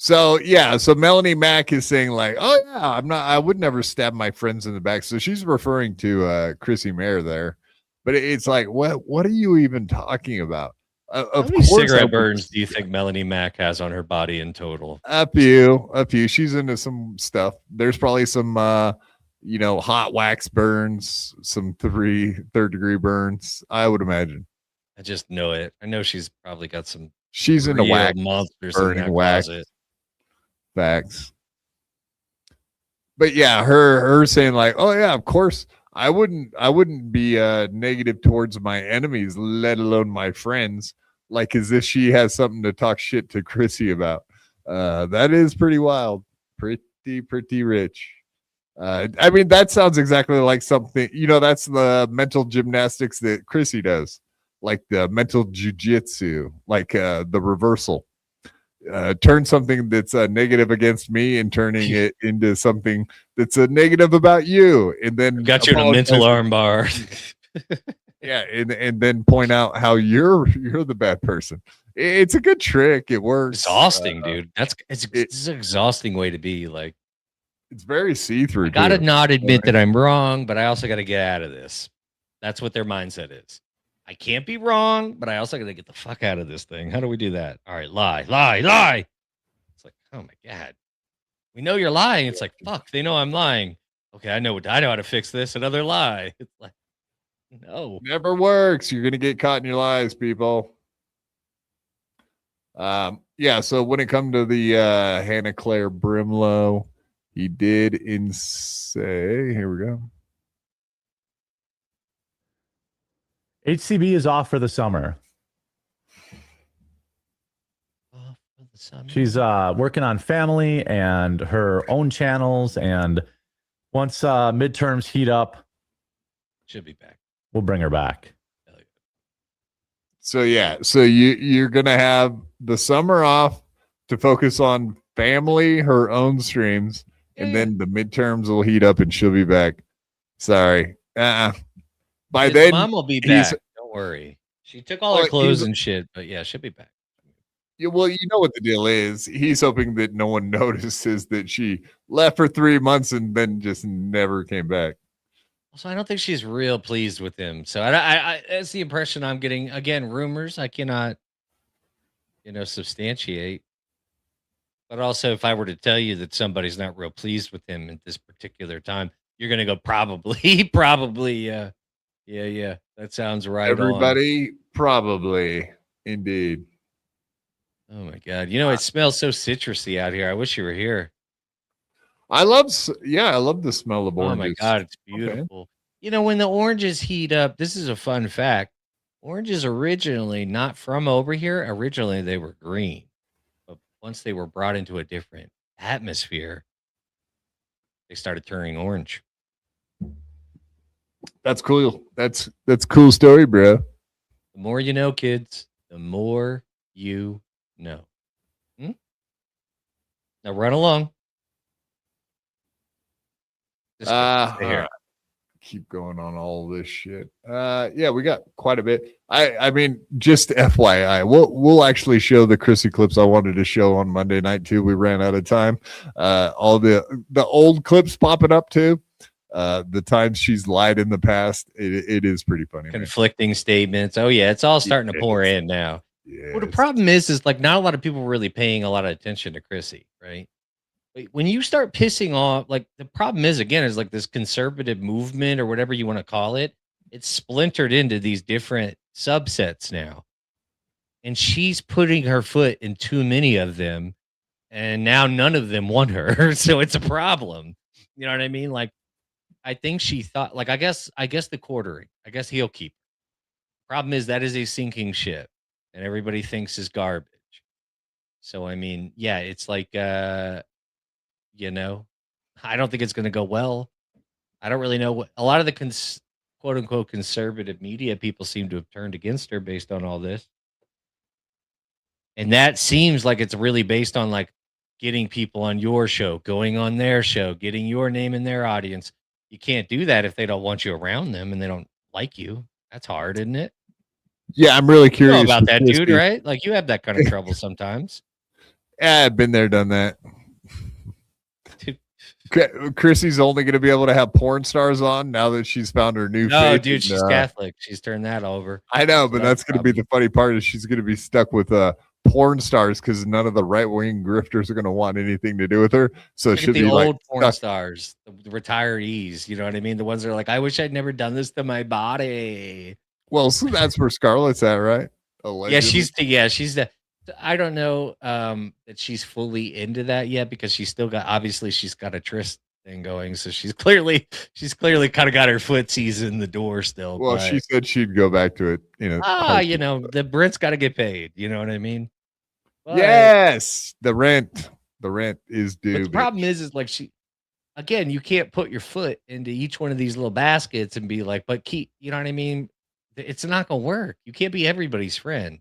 So yeah, so Melonie Mac is saying like, oh yeah, I would never stab my friends in the back. So she's referring to Chrissie Mayr there, but it's like, what are you even talking about? How many cigarette burns do you think Melonie Mac has on her body in total? A few. She's into some stuff. There's probably some hot wax burns, some third degree burns, I would imagine. I just know it. I know she's probably got some. She's into wax, monsters burning in that wax. Closet. Facts. But yeah, her saying like, oh yeah, of course I wouldn't be negative towards my enemies, let alone my friends, like as if she has something to talk shit to Chrissie about. That is pretty wild. Pretty rich. I mean, that sounds exactly like something, that's the mental gymnastics that Chrissie does, like the mental jujitsu, like the reversal. Turn something that's negative against me and turning it into something that's a negative about you, and then got you in a mental armbar. Yeah, and then point out how you're the bad person. It's a good trick. It works. Exhausting, dude. It's an exhausting way to be. Like, it's very see-through. I gotta not admit that I'm wrong, but I also gotta get out of this. That's what their mindset is. I can't be wrong, but I also got to get the fuck out of this thing. How do we do that? All right, lie. It's like, oh my God, we know you're lying. It's like, fuck, they know I'm lying. Okay, I know how to fix this. Another lie. It's like, no, never works. You're gonna get caught in your lies, people. Yeah. So when it comes to the Hannah Claire Brimelow, he did say, here we go. HCB is off for the summer. She's working on family and her own channels, and once midterms heat up, she'll be back. We'll bring her back. So yeah, so you're gonna have the summer off to focus on family, her own streams, and then the midterms will heat up and she'll be back. Sorry. By His then, mom will be back. Don't worry. She took all her clothes and shit, but yeah, she'll be back. Yeah, well, you know what the deal is. He's hoping that no one notices that she left for 3 months and then just never came back. So I don't think she's real pleased with him. So I that's the impression I'm getting. Again, rumors I cannot, substantiate. But also, if I were to tell you that somebody's not real pleased with him at this particular time, you're gonna go probably, yeah. That sounds right. Everybody, probably, indeed. Oh my God! It smells so citrusy out here. I wish you were here. I love the smell of oranges. Oh my God, it's beautiful. Okay. When the oranges heat up, this is a fun fact. Oranges originally not from over here. Originally, they were green, but once they were brought into a different atmosphere, they started turning orange. That's cool. That's cool story, bro. The more you know, kids, the more you know. Now run along. Here. keep going on all this shit. Yeah, we got quite a bit. I mean, just FYI, we'll actually show the Chrissie clips I wanted to show on Monday night too. We ran out of time. All the old clips popping up too. The times she's lied in the past, it is pretty funny. Conflicting statements. Oh yeah, it's all starting to pour in now. Yes. Well, the problem is like not a lot of people really paying a lot of attention to Chrissie, right? When you start pissing off, like the problem is again is like this conservative movement or whatever you want to call it. It's splintered into these different subsets now, and she's putting her foot in too many of them, and now none of them want her. So it's a problem. You know what I mean? Like, I think she thought, like, I guess the quartering. I guess he'll keep her. Problem is that is a sinking ship, and everybody thinks is garbage. So I mean, yeah, it's like you know, I don't think it's going to go well. I don't really know what a lot of the quote unquote conservative media people seem to have turned against her based on all this. And that seems like it's really based on like getting people on your show, going on their show, getting your name in their audience. You can't do that if they don't want you around them and they don't like you. That's hard, isn't it? Yeah, I'm really curious about that, dude, right? Like you have that kind of trouble sometimes. Yeah, I've been there, done that. Chrissie's only going to be able to have porn stars on now that she's found her new faith. No, dude, she's Catholic. She's turned that over. I know, but that's going to be the funny part is she's going to be stuck with porn stars because none of the right-wing grifters are going to want anything to do with her. So she'll be old like porn stars, the retirees. You know what I mean? The ones that are like, I wish I'd never done this to my body. Well, so that's where Scarlett's at, right? Allegedly. Yeah, she's the. I don't know that she's fully into that yet because she's still got she's got a tryst thing going, so she's clearly kind of got her footsies in the door still. Well, she said she'd go back to it, you know. You know, the rent's got to get paid. You know what I mean? But, yes, the rent is due. But the problem is like again, you can't put your foot into each one of these little baskets and be like, but keep, you know what I mean? It's not gonna work. You can't be everybody's friend.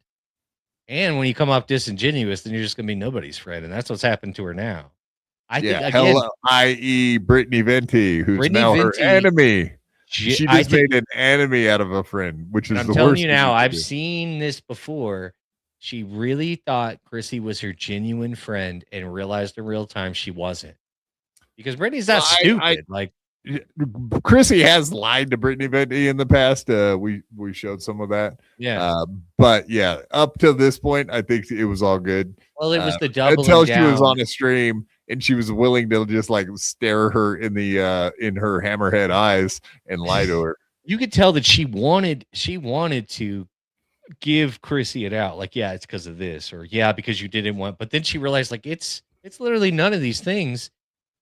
And when you come off disingenuous, then you're just gonna be nobody's friend, and that's what's happened to her now. I think again, i.e., Brittany Venti, who's now her enemy. She just made an enemy out of a friend, which is the worst. I'm telling you now, I've seen this before. She really thought Chrissie was her genuine friend, and realized in real time she wasn't. Because Brittany's not stupid. Like Chrissie has lied to Brittany Venti in the past. We showed some of that. Yeah. But yeah, up to this point, I think it was all good. Well, it was the doubling until down. she was on a stream and she was willing to just like stare her in the in her hammerhead eyes and lie to her. You could tell that she wanted to give Chrissie it out. Like, yeah, it's because of this, or yeah, because you didn't want. But then she realized, like, it's literally none of these things.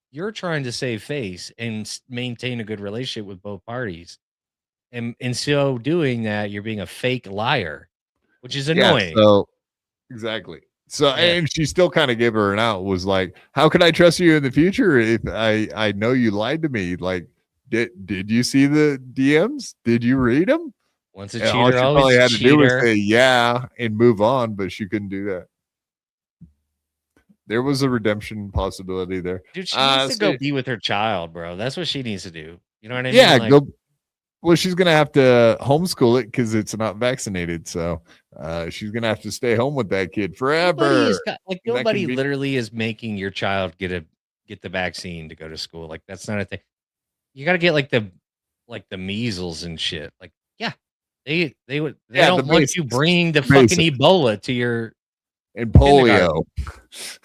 You're trying to save face and maintain a good relationship with both parties. And in so doing that, you're being a fake liar, which is annoying. Yeah, so exactly. So, and she still kind of gave her an out, was like, how can I trust you in the future if I know you lied to me? Like, did you see the DMs? Did you read them? Once a cheater, all she probably had to do was say yeah and move on, but she couldn't do that. There was a redemption possibility there. Dude, she needs to go be with her child, bro. That's what she needs to do. You know what I mean? Yeah, like, well, she's going to have to homeschool it because it's not vaccinated. So she's going to have to stay home with that kid forever. Nobody literally is making your child get the vaccine to go to school. Like, that's not a thing. You got to get like the measles and shit. Like, yeah, they don't want you bringing the fucking Ebola to your and polio.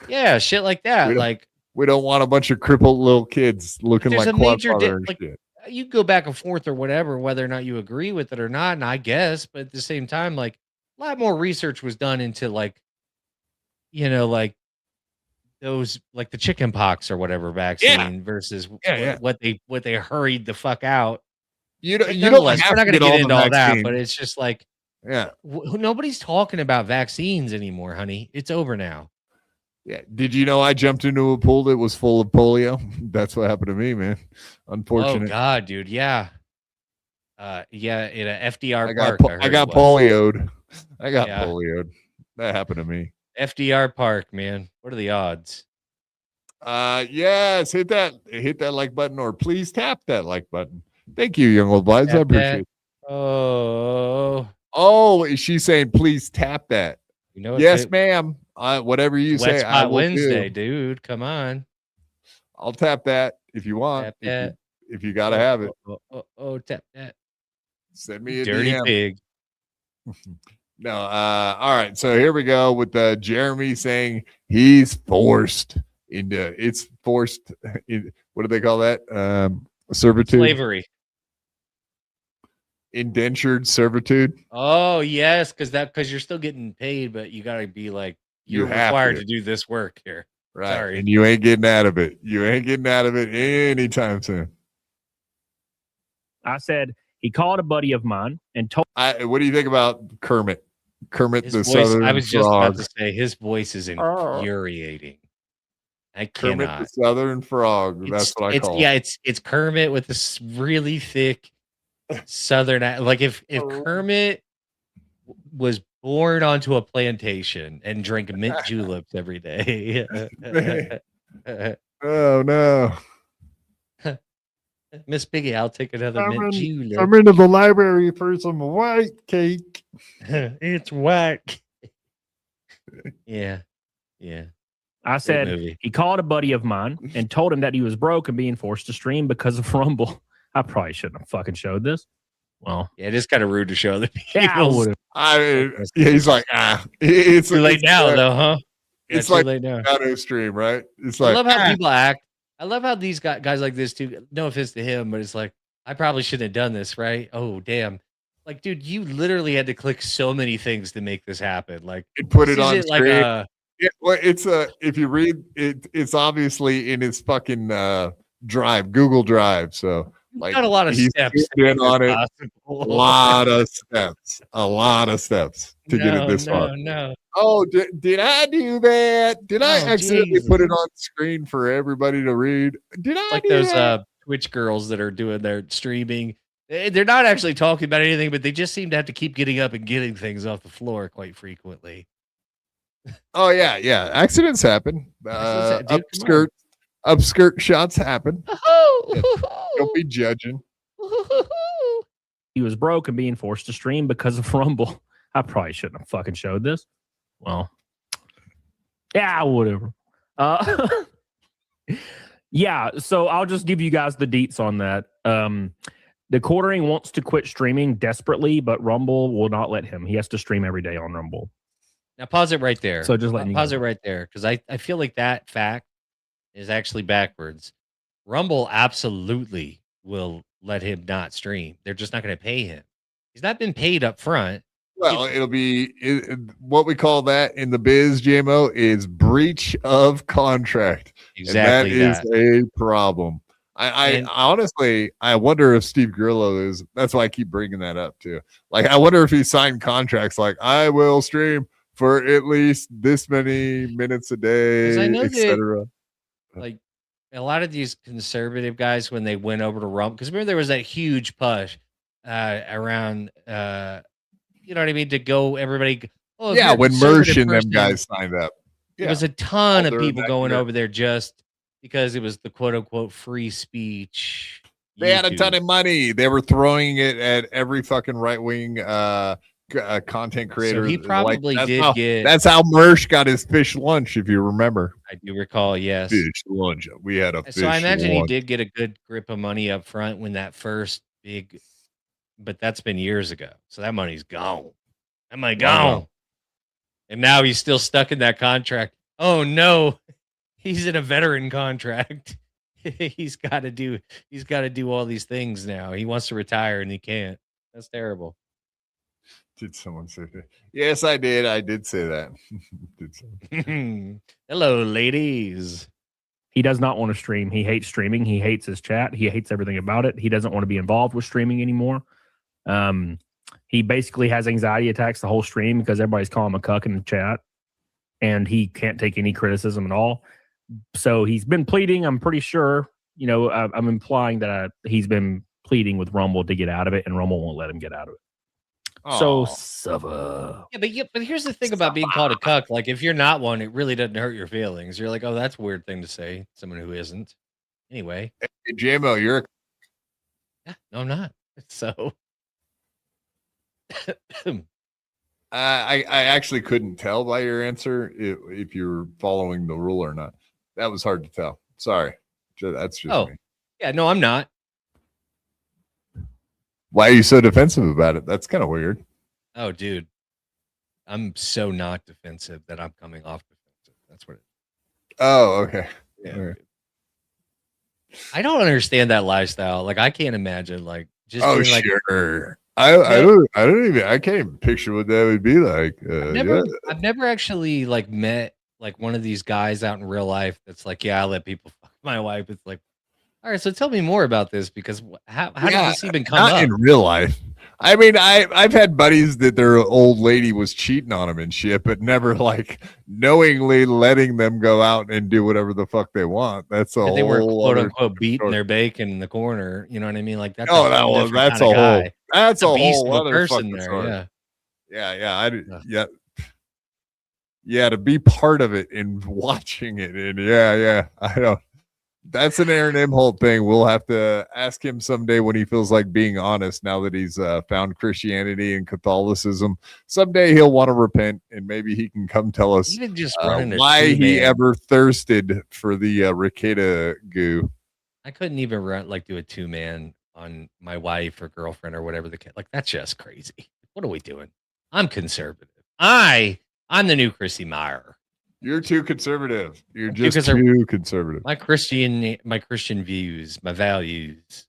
Yeah, shit like that. We don't want a bunch of crippled little kids looking like Quadfather and shit. You go back and forth or whatever, whether or not you agree with it or not, and I guess, but at the same time, like a lot more research was done into like, you know, like those like the chicken pox or whatever vaccine versus what they hurried the fuck out. You don't we're not going to get into all that, but it's just like, nobody's talking about vaccines anymore, honey. It's over now. Yeah. Did you know I jumped into a pool that was full of polio? That's what happened to me, man. Unfortunate. Oh God, dude. Yeah. In a FDR park. I got polioed. I got polioed. That happened to me. FDR Park, man. What are the odds? Yes, hit that like button, or please tap that like button. Thank you, young old blights. I appreciate it. Oh, is she saying please tap that? You know, yes, ma'am. Whatever you Wet say, Spot I will Wednesday, do. dude. Come on. I'll tap that if you want. Tap that. If you gotta have it. Tap that. Send me a dirty DM. pig. No, all right. So here we go with Jeremy saying he's forced into what do they call that? Servitude, slavery, indentured servitude. Oh yes, because you're still getting paid, but you gotta be like you're required to do this work here. Right. Sorry. And you ain't getting out of it. You ain't getting out of it anytime soon. I said he called a buddy of mine and told. What do you think about Kermit? Kermit His the voice, Southern I was just Frog. about to say his voice is infuriating. I Kermit cannot. the Southern Frog. That's what I call. Yeah, it's Kermit with this really thick Southern. Like if Kermit was born onto a plantation and drank mint juleps every day. Oh no. Miss Piggy, I'll take another mint julep. I'm into the library for some white cake. It's white. Yeah. I said he called a buddy of mine and told him that he was broke and being forced to stream because of Rumble. I probably shouldn't have fucking showed this. Well, yeah, it is kind of rude to show the people. Yeah, he's like, it's too late now, though, huh? It's like late now. Auto stream, right? It's like I love how people act. I love how these guys like this too. No offense to him, but it's like I probably shouldn't have done this, right? Oh damn! Like, dude, you literally had to click so many things to make this happen. Like, it put it on screen. Like well, it's if you read it, it's obviously in his fucking Drive, Google Drive. So like, got a lot of steps in on it. A lot of steps to get it this far. No. Oh, did I do that? Did I accidentally put it on screen for everybody to read? Did I like do those that? Twitch girls that are doing their streaming? They're not actually talking about anything, but they just seem to have to keep getting up and getting things off the floor quite frequently. Oh yeah. Accidents happen. Upskirt shots happen. Don't be judging. He was broke and being forced to stream because of Rumble. I probably shouldn't have fucking showed this. Well, yeah, whatever. Yeah, so I'll just give you guys the deets on that. The quartering wants to quit streaming desperately, but Rumble will not let him. He has to stream every day on Rumble. Now pause it right there. So just let me pause it right there because I feel like that fact is actually backwards. Rumble absolutely will let him not stream. They're just not going to pay him. He's not been paid up front. Well, it'll be what we call that in the biz, GMO, is breach of contract. Exactly. And that is a problem. I honestly, I wonder if Steve Grillo is. That's why I keep bringing that up too. Like, I wonder if he signed contracts like, I will stream for at least this many minutes a day, etc. Like a lot of these conservative guys, when they went over to Rumble, because remember there was that huge push around you know what I mean, to go everybody. Oh, yeah, when Mersh and them guys signed up, there was a ton of people going over there just because it was the quote unquote free speech. They had a ton of money. They were throwing it at every fucking right wing content creator. So he probably get. That's how Mersh got his fish lunch, if you remember. I do recall, yes. Fish lunch. We had a fish. So I imagine lunch. he did get a good grip of money up front when that first big. But that's been years ago. So that money's gone. That money gone. And now he's still stuck in that contract. Oh no. He's in a veteran contract. he's got to do all these things now. He wants to retire and he can't. That's terrible. Did someone say that? Yes, I did. I did say that. Hello, ladies. He does not want to stream. He hates streaming. He hates his chat. He hates everything about it. He doesn't want to be involved with streaming anymore. He basically has anxiety attacks the whole stream because everybody's calling him a cuck in the chat, and he can't take any criticism at all. So he's been pleading. I'm pretty sure, I'm implying that he's been pleading with Rumble to get out of it, and Rumble won't let him get out of it. Aww. So suffer. Yeah, but here's the thing about being called a cuck. Like, if you're not one, it really doesn't hurt your feelings. You're like, oh, that's a weird thing to say. Someone who isn't. Anyway. Hey, JMO, you're Yeah, no, I'm not. So I actually couldn't tell by your answer if you're following the rule or not. That was hard to tell. Sorry. That's just me. Yeah, no, I'm not. Why are you so defensive about it? That's kind of weird. Oh, dude. I'm so not defensive that I'm coming off defensive. That's what it is. Oh, okay. Yeah. Right. I don't understand that lifestyle. Like, I can't imagine like just being like, sure. I can't even picture what that would be like. I've never actually like met like one of these guys out in real life that's like, yeah, I let people fuck my wife. It's like, all right, so tell me more about this, because how did this even come up? In real life. I mean, I've had buddies that their old lady was cheating on them and shit, but never like knowingly letting them go out and do whatever the fuck they want. That's a they whole were quote unquote beating their bacon in the corner. You know what I mean? Like that's a whole other person there. Yeah, to be part of it and watching it, and I don't. That's an Aaron Imholt thing. We'll have to ask him someday when he feels like being honest, now that he's found Christianity and Catholicism. Someday he'll want to repent, and maybe he can come tell us even just why he ever thirsted for the Ricada goo. I couldn't even do a 2-man on my wife or girlfriend or whatever the case. Like, that's just crazy. What are we doing? I'm conservative. I'm the new Chrissie Mayr. You're too conservative. You're just too conservative. My Christian views, my values.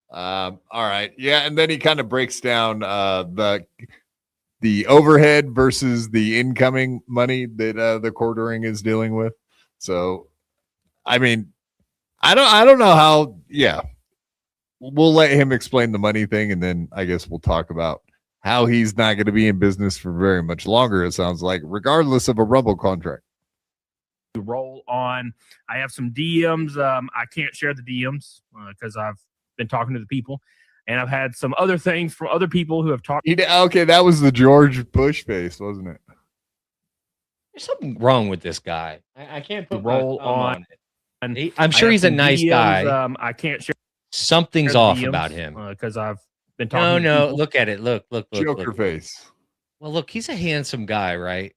All right. Yeah, and then he kind of breaks down the overhead versus the incoming money that the quartering is dealing with. So, I mean, I don't know how. Yeah, we'll let him explain the money thing, and then I guess we'll talk about how he's not going to be in business for very much longer, it sounds like, regardless of a Rumble contract. Roll on. I have some DMs. I can't share the DMs because I've been talking to the people, and I've had some other things from other people who have talked. Okay, that was the George Bush face, wasn't it? There's something wrong with this guy. I can't put roll on it. I'm sure he's a nice DMs, guy. I can't share. Something's off about him because I've been talking. No, look at it. Look. Joker face. Well, look, he's a handsome guy, right?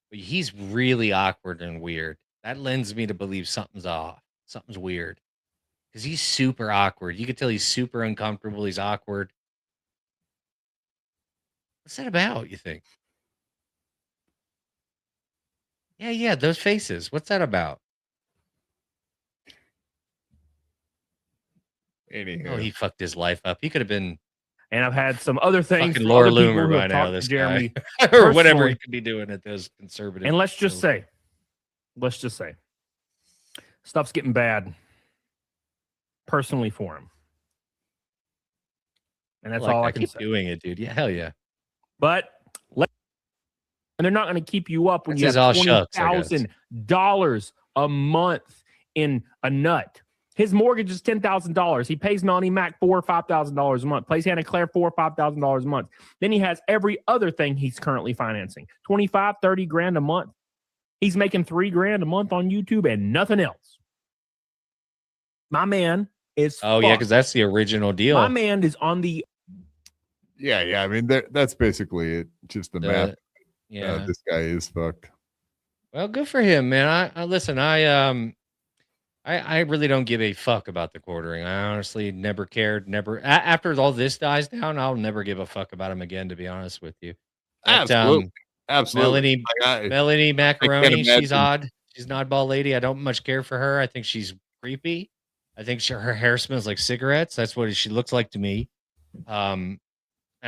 But he's really awkward and weird. That lends me to believe something's off. Something's weird. Because he's super awkward. You can tell he's super uncomfortable. He's awkward. What's that about, you think? Yeah, those faces. What's that about? Anyhow. Oh, he fucked his life up. He could have been. And I've had some other things. Fucking Laura Loomer by now, this Jeremy or whatever he could be doing at those conservative. And let's just say, stuff's getting bad personally for him. And that's all I can keep say. Doing it, dude. Yeah, hell yeah. But and they're not going to keep you up when you have $20,000 a month in a nut. His mortgage is $10,000. He pays Melonie Mac $4,000 or $5,000 a month. Pays Hannah Claire $4,000 or $5,000 a month. Then he has every other thing he's currently financing. 25, 30 grand a month. He's making $3,000 a month on YouTube and nothing else. My man is. Oh, yeah, because that's the original deal. My man is on the. Yeah. I mean, that's basically it. Just the map. Yeah. This guy is fucked. Well, good for him, man. I listen, I really don't give a fuck about the quartering. I honestly never cared. Never. After all this dies down, I'll never give a fuck about him again, to be honest with you. But, Absolutely. Melonie Macaroni, she's odd. She's an oddball lady. I don't much care for her. I think she's creepy. I think her hair smells like cigarettes. That's what she looks like to me. And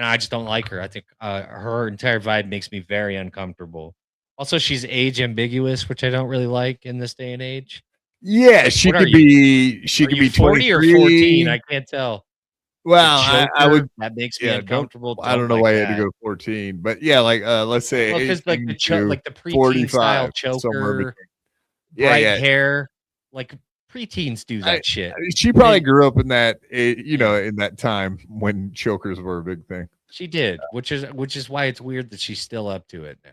I just don't like her. I think her entire vibe makes me very uncomfortable. Also, she's age ambiguous, which I don't really like in this day and age. Yeah, she could be 40 or 14. I can't tell. Well, I would. That makes me uncomfortable. I don't know why you had to go 14, but yeah, like let's say because like the preteen style choker, bright hair, like preteens do that shit. She probably grew up in that, in that time when chokers were a big thing. She did, which is why it's weird that she's still up to it now.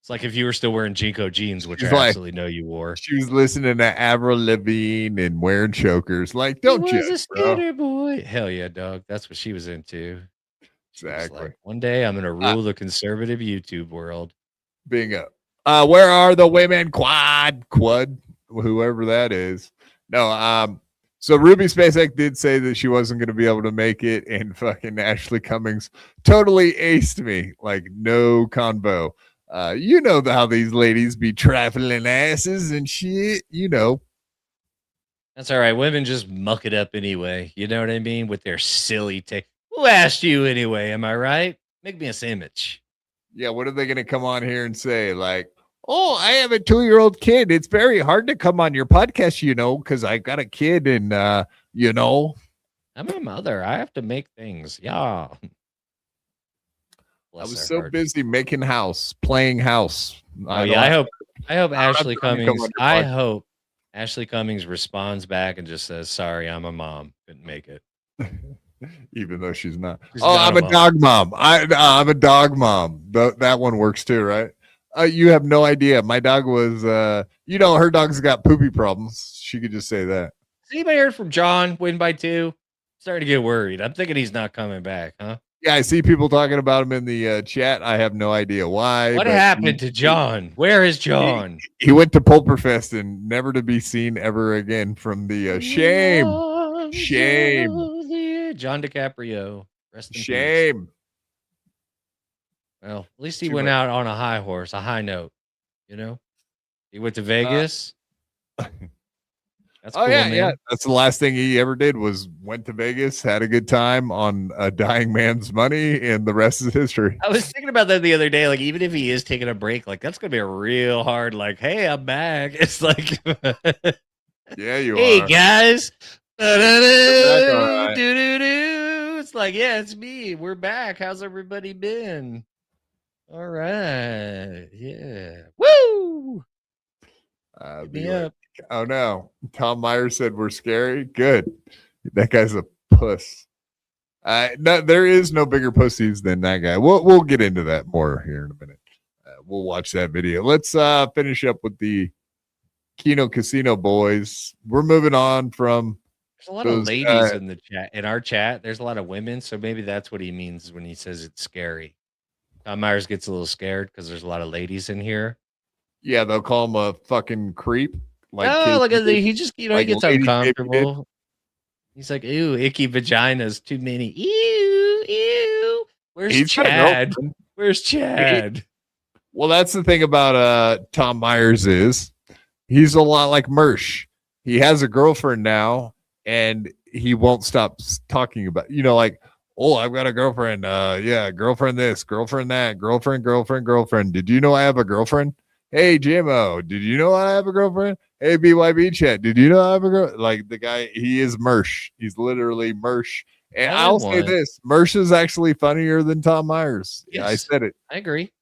It's like if you were still wearing Jinko jeans, which She's I like- absolutely know you wore. She was listening to Avril Lavigne and wearing chokers. Like, don't He was judge, a skater boy. Hell yeah, dog. That's what she was into. She was Exactly. like, one day I'm gonna rule the conservative YouTube world. Bingo. Where are the women? Quad, whoever that is. No, so Ruby Spacek did say that she wasn't going to be able to make it, and fucking Ashley Cummings totally aced me. Like, no convo. You know how these ladies be trifling asses and shit, you know. That's all right. Women just muck it up anyway. You know what I mean? With their silly take. Who asked you anyway? Am I right? Make me a sandwich. Yeah, what are they going to come on here and say? Like, oh, I have a 2-year-old kid. It's very hard to come on your podcast, you know, because I got a kid and, you know. I'm a mother. I have to make things. Yeah. I was so busy making house, playing house. I hope Ashley Cummings. I hope Ashley Cummings responds back and just says, "Sorry, I'm a mom. Couldn't make it." Even though she's not. She's I'm a dog mom. I'm a dog mom. That one works too, right? You have no idea. My dog was, her dog's got poopy problems. She could just say that. Has anybody heard from John? Win by 2. Starting to get worried. I'm thinking he's not coming back, huh? Yeah, I see people talking about him in the chat. I have no idea why. What happened to John? Where is John? He went to Pulperfest and never to be seen ever again from the shame. John DiCaprio. Rest in shame. Peace. Well, at least he went out on a high horse, a high note. You know, he went to Vegas. That's cool, man. Yeah. That's the last thing he ever did was went to Vegas, had a good time on a dying man's money, and the rest is history. I was thinking about that the other day. Like, even if he is taking a break, like that's gonna be a real hard. Like, hey, I'm back. It's like, yeah, you hey, are. Hey guys. Right. It's like, yeah, it's me. We're back. How's everybody been? All right. Yeah. Woo. Me up. Oh no. Tom Myers said we're scary. Good. That guy's a puss. No, there is no bigger pussies than that guy. We'll get into that more here in a minute. We'll watch that video. Let's finish up with the Keno Casino boys. We're moving on from. There's a lot of ladies in the chat. In our chat, there's a lot of women, so maybe that's what he means when he says it's scary. Tom Myers gets a little scared because there's a lot of ladies in here. Yeah, they'll call him a fucking creep. He just, he gets uncomfortable. He's like, ew, icky vaginas, too many. Ew. Where's Chad? Where's Chad? Well, that's the thing about Tom Myers is he's a lot like Mersh. He has a girlfriend now, and he won't stop talking about, like, oh, I've got a girlfriend. Girlfriend this, girlfriend that, girlfriend. Did you know I have a girlfriend? Hey, GMO, did you know I have a girlfriend? Hey, BYB chat, did you know I have a girl? Like, the guy, he is Mersh. He's literally Mersh. And I'll say this, Mersh is actually funnier than Tom Myers. Yes. I said it. I agree.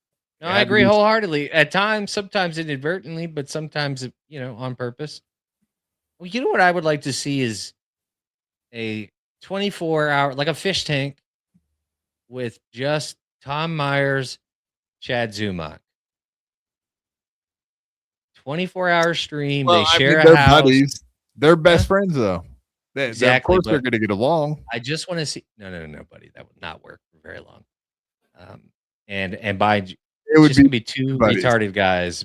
No, I agree wholeheartedly. At times, sometimes inadvertently, but sometimes, on purpose. Well, you know what I would like to see is a 24-hour, like a fish tank with just Tom Myers, Chad Zumock. 24-hour stream. Well, they share a house. Buddies. They're best friends, though. Exactly. Of course, they're going to get along. I just want to see. No, buddy. That would not work for very long. And by it would just be two buddies. Retarded guys.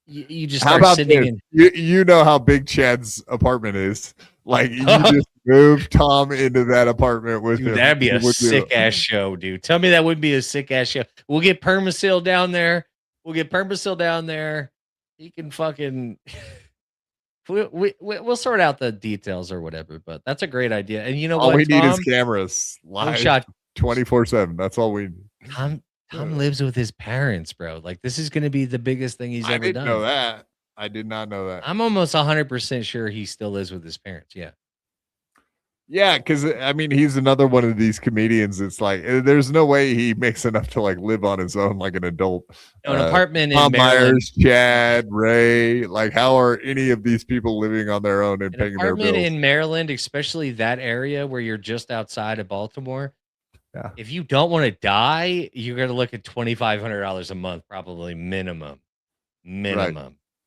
You just start sitting in. You know how big Chad's apartment is. Like, you just move Tom into that apartment with him. That'd be a sick ass show, dude. Tell me that would be a sick ass show. We'll get Permasil down there. He can fucking. We'll sort out the details or whatever, but that's a great idea. And you know all we need is cameras live shot 24/7. That's all we need. Tom lives with his parents, bro. Like, this is going to be the biggest thing he's ever done. I did not know that. I'm almost 100% sure he still lives with his parents. Yeah. Yeah, because I mean, he's another one of these comedians. It's like there's no way he makes enough to like live on his own like an adult. An apartment Tom in Maryland. Myers, Chad, Ray. Like, how are any of these people living on their own and paying their bills? In Maryland, especially that area where you're just outside of Baltimore, Yeah. If you don't want to die, you're going to look at $2,500 a month, probably minimum. Right.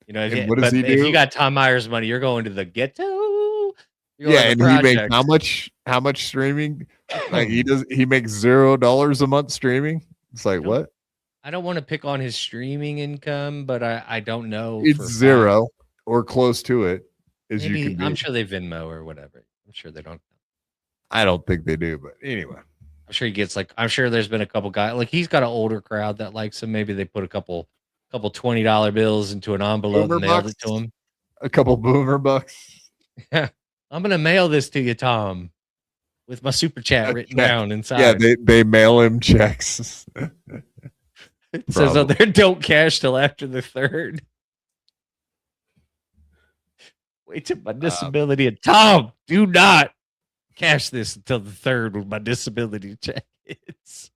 You know, What does he do? If you got Tom Myers money, you're going to the ghetto. Yeah, and he makes how much streaming? Like he makes $0 a month streaming. It's like what? I don't want to pick on his streaming income, but I don't know. It's zero or close to it. Maybe, you can I'm sure they Venmo or whatever. I'm sure they don't. I don't think they do, but anyway. I'm sure he gets I'm sure there's been a couple guys he's got an older crowd that likes him. Maybe they put a couple $20 bills into an envelope and mailed it to him. A couple boomer bucks. Yeah. I'm gonna mail this to you, Tom, with my super chat written down inside. Yeah, they mail him checks. It says on there, don't cash till after the 3rd. Wait till my disability. Tom, do not cash this until the 3rd when my disability check hits.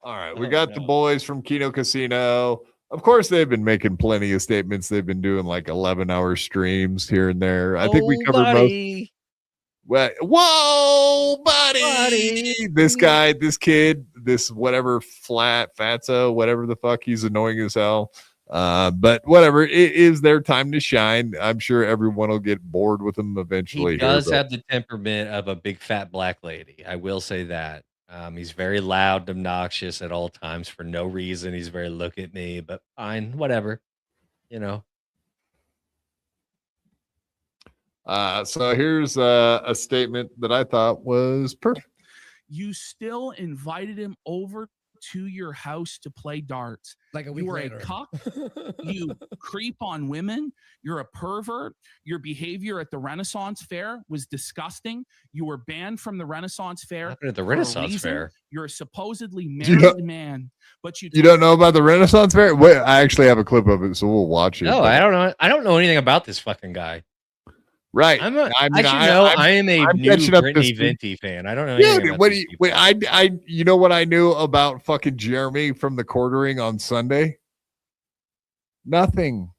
All right, we got the boys from Kino Casino. Of course, they've been making plenty of statements. They've been doing like 11-hour streams here and there. I think we covered most. Well, whoa, buddy! This guy, this kid, this whatever fatso, whatever the fuck, he's annoying as hell. But whatever, it is their time to shine. I'm sure everyone will get bored with him eventually. He does have the temperament of a big fat black lady. I will say that. He's very loud, obnoxious at all times for no reason. He's very look at me, but fine, whatever. You know. So here's a statement that I thought was perfect. You still invited him over to your house to play darts. Like a week you were later. A cuck. You creep on women. You're a pervert. Your behavior at the Renaissance Fair was disgusting. You were banned from the Renaissance Fair. At the Renaissance Fair. You're a supposedly married man, but you don't know about the Renaissance Fair? Wait, I actually have a clip of it, so we'll watch it. No, I don't know. I don't know anything about this fucking guy. Right. I am a new Brittany Venti fan. I don't know anything about you know what I knew about fucking Jeremy from the quartering on Sunday? Nothing.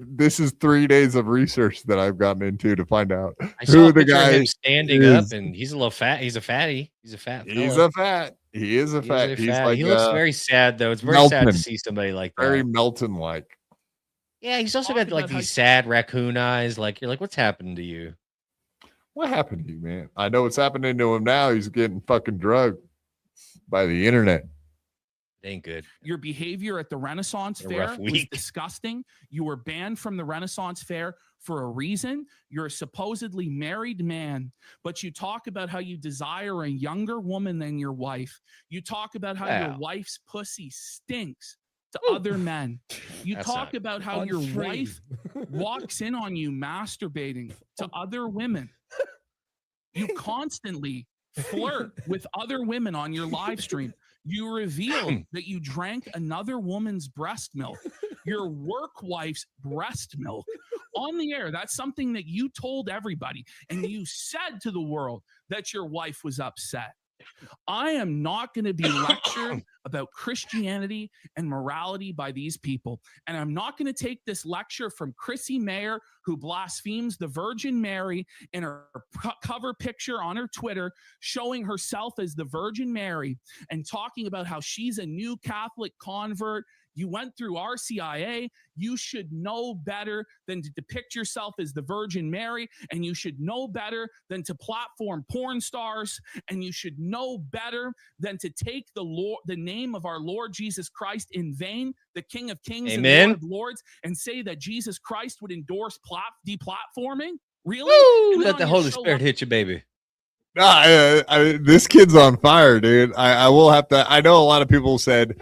This is 3 days of research that I've gotten into to find out who the guy is standing up, and he's a little fat. He's a fatty. He's a fat. He is a fat. He's like, he looks very sad though. It's very sad to see somebody like that. Very Melton like. Yeah, he's also got like these sad raccoon eyes. Like you're like, what's happened to you? What happened to you, man? I know what's happening to him now. He's getting fucking drugged by the internet. It ain't good. Your behavior at the Renaissance Fair was disgusting. You were banned from the Renaissance Fair for a reason. You're a supposedly married man, but you talk about how you desire a younger woman than your wife. You talk about how your wife's pussy stinks to other men. You talk about how your wife walks in on you masturbating to other women. You constantly flirt with other women on your live stream. You revealed that you drank another woman's breast milk, your work wife's breast milk on the air. That's something that you told everybody. And you said to the world that your wife was upset. I am not going to be lectured about Christianity and morality by these people. And I'm not going to take this lecture from Chrissie Mayr, who blasphemes the Virgin Mary in her cover picture on her Twitter, showing herself as the Virgin Mary and talking about how she's a new Catholic convert. You went through RCIA. You should know better than to depict yourself as the Virgin Mary, and you should know better than to platform porn stars, and you should know better than to take the name of our Lord Jesus Christ in vain, the King of Kings and Lord of Lords, and say that Jesus Christ would endorse deplatforming. Really? Let the Holy Spirit hit you, baby. This kid's on fire, dude. I will have to. I know a lot of people said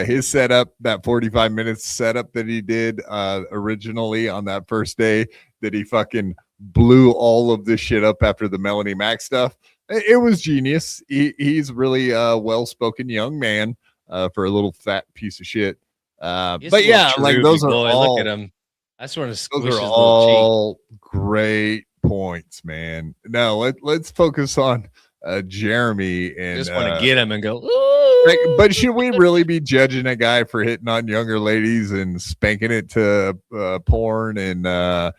his setup, that 45 minutes setup that he did originally on that first day, that he fucking blew all of this shit up after the Melonie Mac stuff. It was genius. He's really a well-spoken young man for a little fat piece of shit. But yeah, like those are all. Look at him. I just want to squish those are his all little cheek. Great points, man. No, let's focus on Jeremy and just want to get him and go. Ooh. But should we really be judging a guy for hitting on younger ladies and spanking it to porn and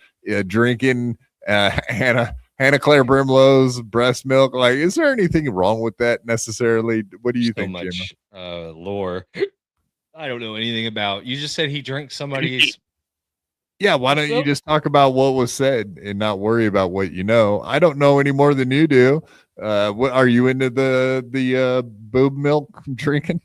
drinking Hannah Claire Brimlow's breast milk. Like, is there anything wrong with that necessarily? What do you think, much lore I don't know anything about. You just said he drank somebody's. Yeah, why don't you just talk about what was said and not worry about what you know? I don't know any more than you do. What are you into the boob milk drinking?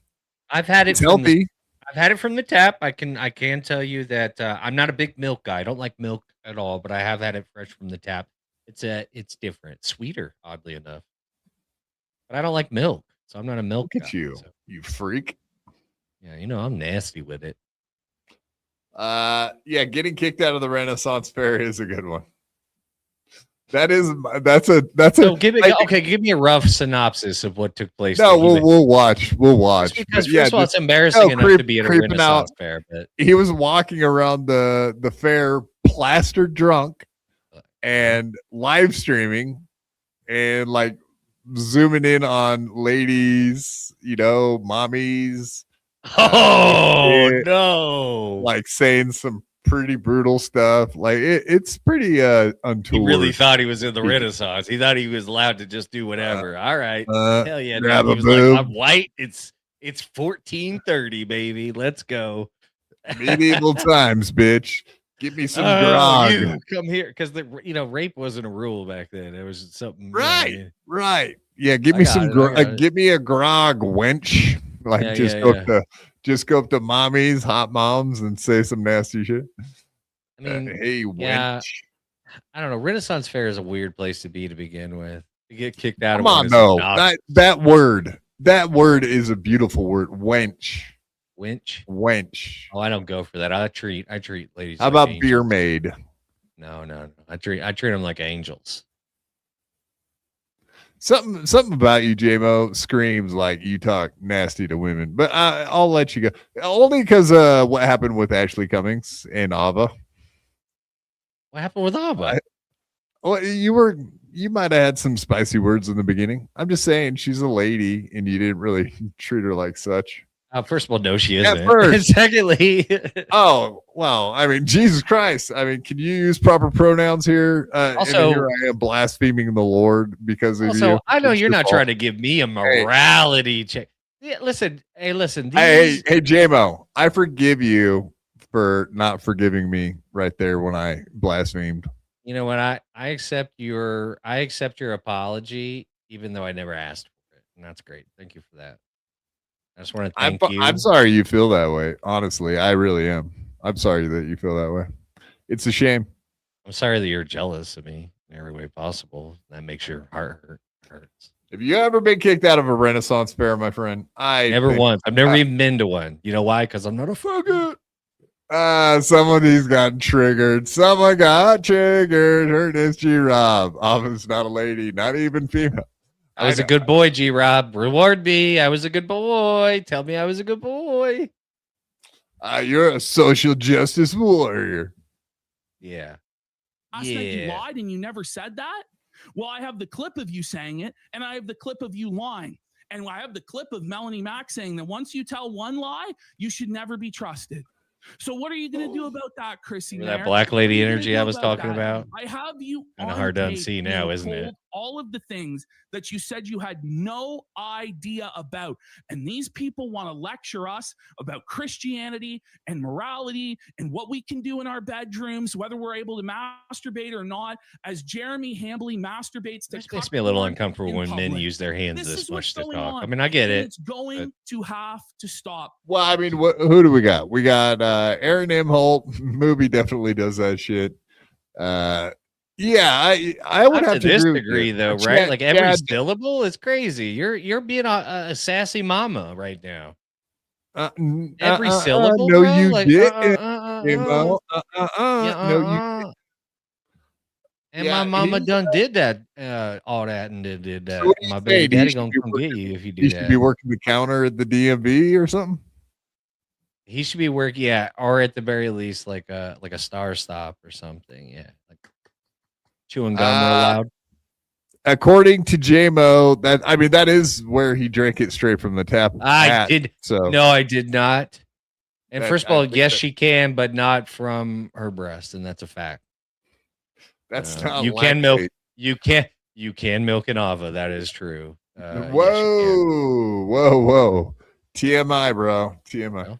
I've had it. It's healthy. I've had it from the tap. I can tell you that I'm not a big milk guy. I don't like milk at all, but I have had it fresh from the tap. It's different, sweeter, oddly enough. But I don't like milk, so I'm not a milk Look guy. at you, So. you freak. Yeah, I'm nasty with it. Yeah, getting kicked out of the Renaissance Fair is a good one. That's so give me a rough synopsis of what took place. No, we'll watch. Just because first of all, it's embarrassing enough to be at a Renaissance Fair, but he was walking around the fair plastered drunk and live streaming and like zooming in on ladies, mommies. No, like saying some pretty brutal stuff. Like it's pretty untoward. He really thought he was in the Renaissance. He thought he was allowed to just do whatever. All right, hell yeah. He was like, I'm white. It's 1430, baby. Let's go. Medieval times, bitch. Give me some grog. Come here, because rape wasn't a rule back then. It was something. Right. Yeah, give me some grog. Give me a grog, wench. Like just go up to mommies, hot moms, and say some nasty shit. I mean, hey, wench. I don't know. Renaissance Fair is a weird place to be to begin with. To get kicked out Come on, no. That word is a beautiful word. Wench. Wench. Oh, I don't go for that. I treat ladies. How about beer maid? No. I treat them like angels. Something about you, J-Mo, screams like you talk nasty to women, but I'll let you go. Only because what happened with Ashley Cummings and Ava. What happened with Ava? Well, you might have had some spicy words in the beginning. I'm just saying she's a lady, and you didn't really treat her like such. First of all, no, she isn't. And secondly, oh well, I mean, Jesus Christ! I mean, can you use proper pronouns here? Also, here I am blaspheming the Lord because of you. I know you're not trying to give me a morality check. Yeah, listen. Hey, J-Mo, I forgive you for not forgiving me right there when I blasphemed. You know what? I accept your apology, even though I never asked for it, and that's great. Thank you for that. I just want to thank you. I'm sorry you feel that way. Honestly, I really am. I'm sorry that you feel that way. It's a shame. I'm sorry that you're jealous of me in every way possible. That makes your heart hurts. Have you ever been kicked out of a Renaissance Fair, my friend? Never once. I've never even been to one. You know why? Because I'm not a fucker. Somebody's gotten triggered. Someone got triggered. Her name's G-Rob. Obviously not a lady, not even female. I was a good boy, G-Rob. Reward me. I was a good boy. Tell me I was a good boy. You're a social justice warrior. Yeah. That you lied and you never said that? Well, I have the clip of you saying it, and I have the clip of you lying. And I have the clip of Melonie Mac saying that once you tell one lie, you should never be trusted. So what are you going to do about that, Chrissie Mayr? That black lady energy I was talking about? I have you kind of hard to unsee now, isn't it? All of the things that you said you had no idea about. And these people want to lecture us about Christianity and morality and what we can do in our bedrooms, whether we're able to masturbate or not. As Jeremy Hambly masturbates to It makes me a little uncomfortable when men use their hands this much to talk. I mean, I get it. It's going to have to stop. Well, I mean, who do we got? We got Aaron M. Holt. Movie definitely does that shit. Yeah, I would have to disagree though, right? Like every syllable is crazy. You're being a sassy mama right now. Every syllable. No, bro? you like, didn't. No, you didn't. And my mama done did that, all that, and did that. So my baby daddy gonna come get you if you do that. He should be working the counter at the DMV or something. He should be working, yeah, or at the very least, like a Star Stop or something, yeah. Like chewing gum real loud. According to J-Mo, that is where he drank it straight from the tap. No, I did not. And first of all, yes, she can, but not from her breast, and that's a fact. That's not. You can milk. You can milk an ava. That is true. Whoa. TMI, bro. TMI. Well,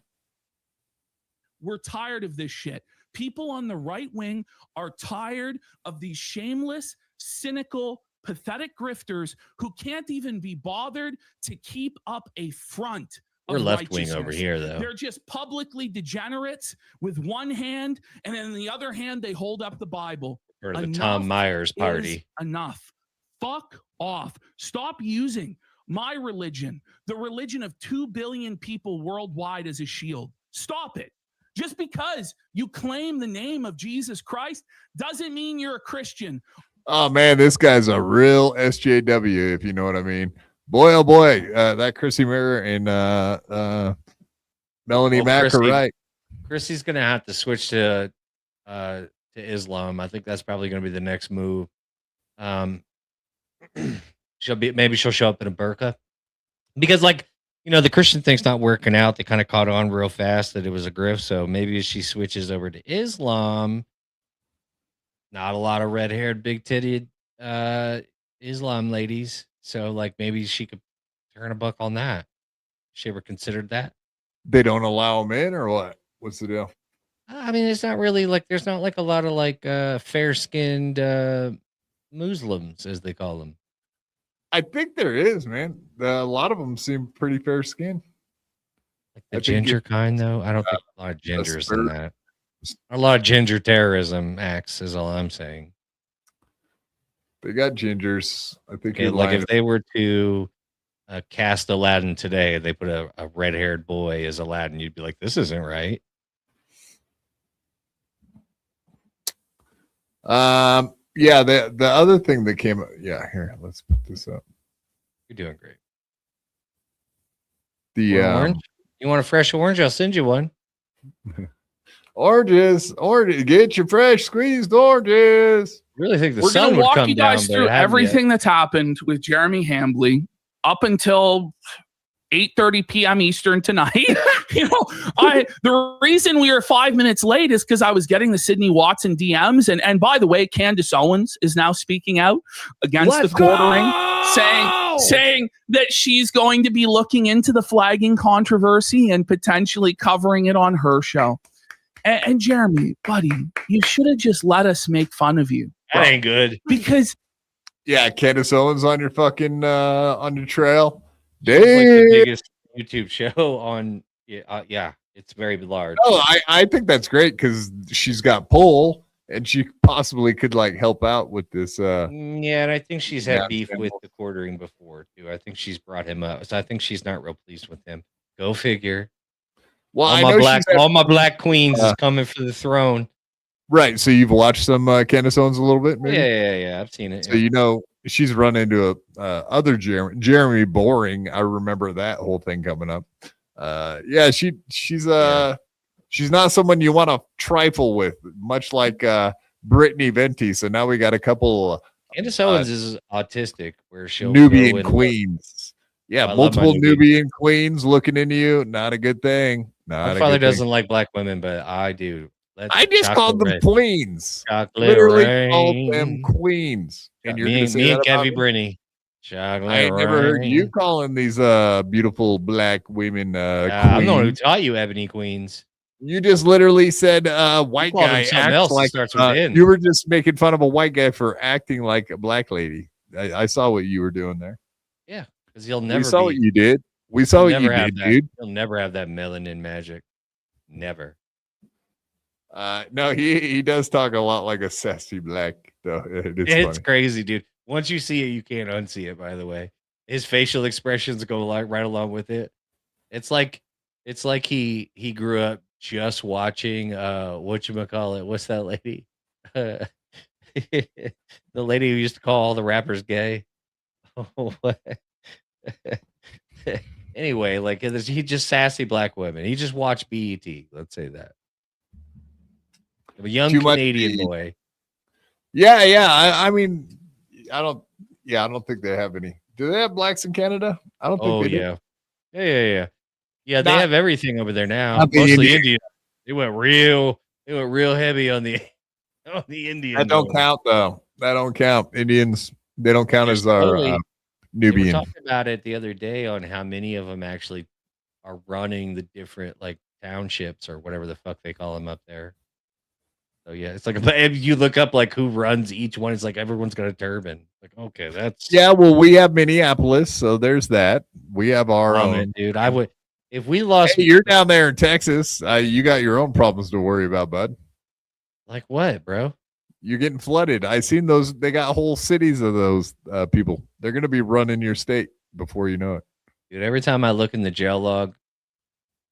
we're tired of this shit. People on the right wing are tired of these shameless, cynical, pathetic grifters who can't even be bothered to keep up a front. We're left wing over here, though. They're just publicly degenerates with one hand, and then in the other hand, they hold up the Bible. Or the Tom Myers party. Enough. Fuck off. Stop using my religion, the religion of 2 billion people worldwide, as a shield. Stop it. Just because you claim the name of Jesus Christ doesn't mean you're a Christian. Oh, man, this guy's a real SJW, if you know what I mean. Boy, oh boy, that Chrissie Mayr and Melonie Mac are right. Chrissie's going to have to switch to Islam. I think that's probably going to be the next move. Maybe she'll show up in a burqa, because the Christian thing's not working out. They kind of caught on real fast that it was a grift. So maybe if she switches over to Islam, not a lot of red-haired, big-titted Islam ladies. So maybe she could turn a buck on that. She ever considered that? They don't allow them in, or what? What's the deal? I mean, it's not really there's not a lot of fair-skinned Muslims, as they call them. I think there is, man. A lot of them seem pretty fair-skinned. Like the ginger kind, though? I don't think a lot of gingers in that. A lot of ginger terrorism acts is all I'm saying. They got gingers. I think if they were to cast Aladdin today, they put a red-haired boy as Aladdin, you'd be like, this isn't right. Yeah, the other thing that came, here, let's put this up. You're doing great. Orange? You want a fresh orange? I'll send you one. Oranges, get your fresh squeezed oranges. Really think the sun would come down. We're going to walk you guys through everything that's happened with Jeremy Hambly up until 8:30 p.m. Eastern tonight. The reason we are 5 minutes late is because I was getting the Sydney Watson DMs, and by the way, Candace Owens is now speaking out against the quartering, saying that she's going to be looking into the flagging controversy and potentially covering it on her show. And Jeremy, buddy, you should have just let us make fun of you. That ain't good. Because Candace Owens on your fucking on your trail. It's the biggest YouTube show on. It's very large. Oh, I think that's great because she's got pull and she possibly could help out with this. And I think she's had beef with the quartering before too. I think she's brought him up, so I think she's not real pleased with him. Go figure. Well, all my black queens is coming for the throne. Right. So you've watched some Candace Owens a little bit, maybe? Yeah. I've seen it. So she's run into other Jeremy Boring. I remember that whole thing coming up. She's not someone you want to trifle with, much like Brittany Venti. So now we got a couple. Candace Owens is autistic, where she'll Nubian queens. Multiple Nubian queens looking into you. Not a good thing. My father doesn't like black women, but I do. I just called them queens. Literally called them queens. And me and Gabby Brittany. I ain't never heard you calling these beautiful black women queens. I'm the one who taught you ebony queens. You just literally said white guy acts like you were just making fun of a white guy for acting like a black lady. I saw what you were doing there. Yeah, because he'll never. We saw what you did. We saw what you did, dude. He'll never have that melanin magic. Never. No, he does talk a lot like a sassy black though. It's crazy, dude. Once you see it, you can't unsee it. By the way, his facial expressions go right along with it. It's like he grew up just watching whatchamacallit. What's that lady? The lady who used to call all the rappers gay. Anyway, he just sassy black women. He just watched BET. Let's say that. A young Canadian boy. Yeah. I mean, I don't think they have any. Do they have blacks in Canada? I don't think they do. Yeah. Yeah, they have everything over there now. Mostly Indian. They went real heavy on the Oh, the Indian. That don't count though. That don't count. Indians, they don't count as our We Nubian. were talking about it the other day on how many of them actually are running the different like townships or whatever the fuck they call them up there. So yeah, it's like if you look up like who runs each one, it's like everyone's got a turban. Like, okay, that's Well, we have Minneapolis, so there's that. We have our own. Dude, I would if we lost. Hey, you're down there in Texas. You got your own problems to worry about, bud. Like what, bro? You're getting flooded. I seen those. They got whole cities of those people. They're gonna be running your state before you know it. Dude, every time I look in the jail log,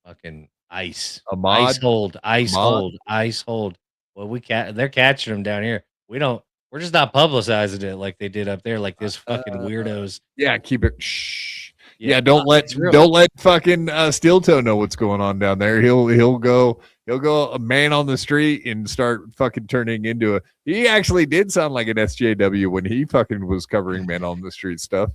fucking ice, Ahmad? ice hold, ice Ahmad? hold, ice hold. Well, they're catching them down here. We're just not publicizing it like they did up there, like this fucking weirdos. Yeah, keep it. Shh. Yeah, don't let fucking Steel Toe know what's going on down there. He'll go a man on the street and start fucking turning into he actually did sound like an SJW when he fucking was covering man on the street stuff.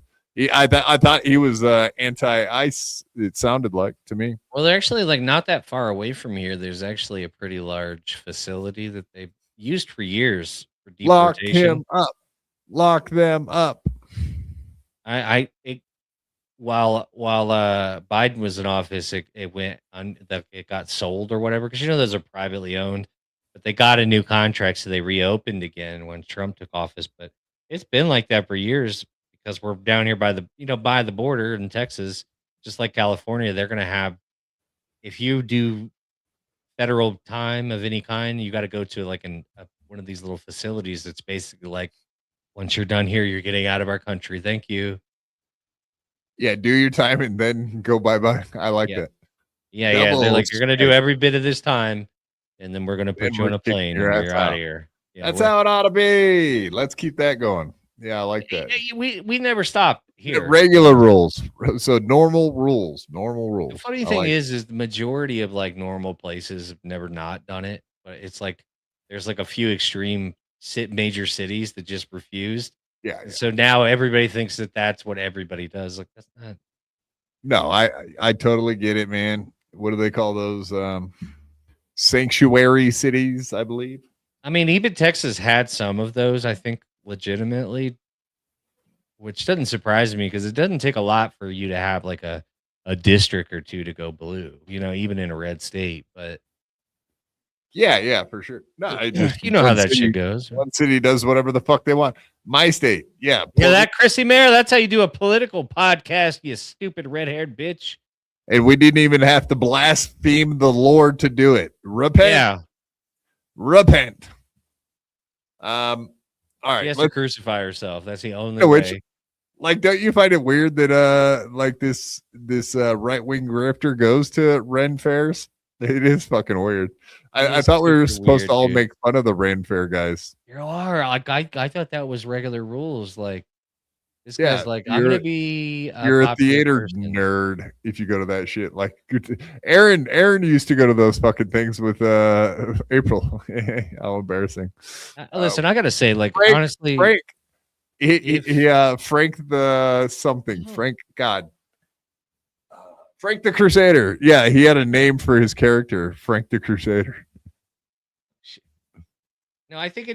I thought he was anti-ice. It sounded like to me. Well, they're actually like not that far away from here. There's actually a pretty large facility that they've used for years for deportation. Lock them up. While Biden was in office, it got sold or whatever because those are privately owned. But they got a new contract, so they reopened again when Trump took office. But it's been like that for years. Because we're down here by the border in Texas, just like California, they're going to have, if you do federal time of any kind, you got to go to like one of these little facilities. That's basically like, once you're done here, you're getting out of our country. Thank you. Yeah, do your time and then go bye-bye. I like that. Yeah, they're like, you're going to do every bit of this time, and then we're going to put you on a plane and you're out of here. Yeah, that's how it ought to be. Let's keep that going. Yeah, I like that. We never stop here. Regular rules. So normal rules. The funny thing is the majority of like normal places have never not done it. But it's like there's like a few extreme major cities that just refused. Yeah. So now everybody thinks that that's what everybody does. Like that's not. No, I totally get it, man. What do they call those? Sanctuary cities, I believe. I mean, even Texas had some of those, I think. Legitimately, which doesn't surprise me because it doesn't take a lot for you to have like a district or two to go blue, even in a red state. But yeah, for sure. No, how that shit goes. One city does whatever the fuck they want. My state, yeah. That Chrissie Mayr, that's how you do a political podcast, you stupid red-haired bitch. And we didn't even have to blaspheme the Lord to do it. Repent. Yeah. Repent. All right, she has to crucify herself. That's the only way. Like, don't you find it weird that like this right-wing grifter goes to Ren fairs? It is fucking weird. I thought we were supposed to all make fun of the Ren fair guys. You are. Like, I thought that was regular rules. Like this guy's like, I'm gonna be you're a theater nerd if you go to that shit. Like Aaron used to go to those fucking things with April. How embarrassing. Listen, I gotta say, like, honestly, Frank the something. Frank the Crusader. Yeah, he had a name for his character, Frank the Crusader. No, I think I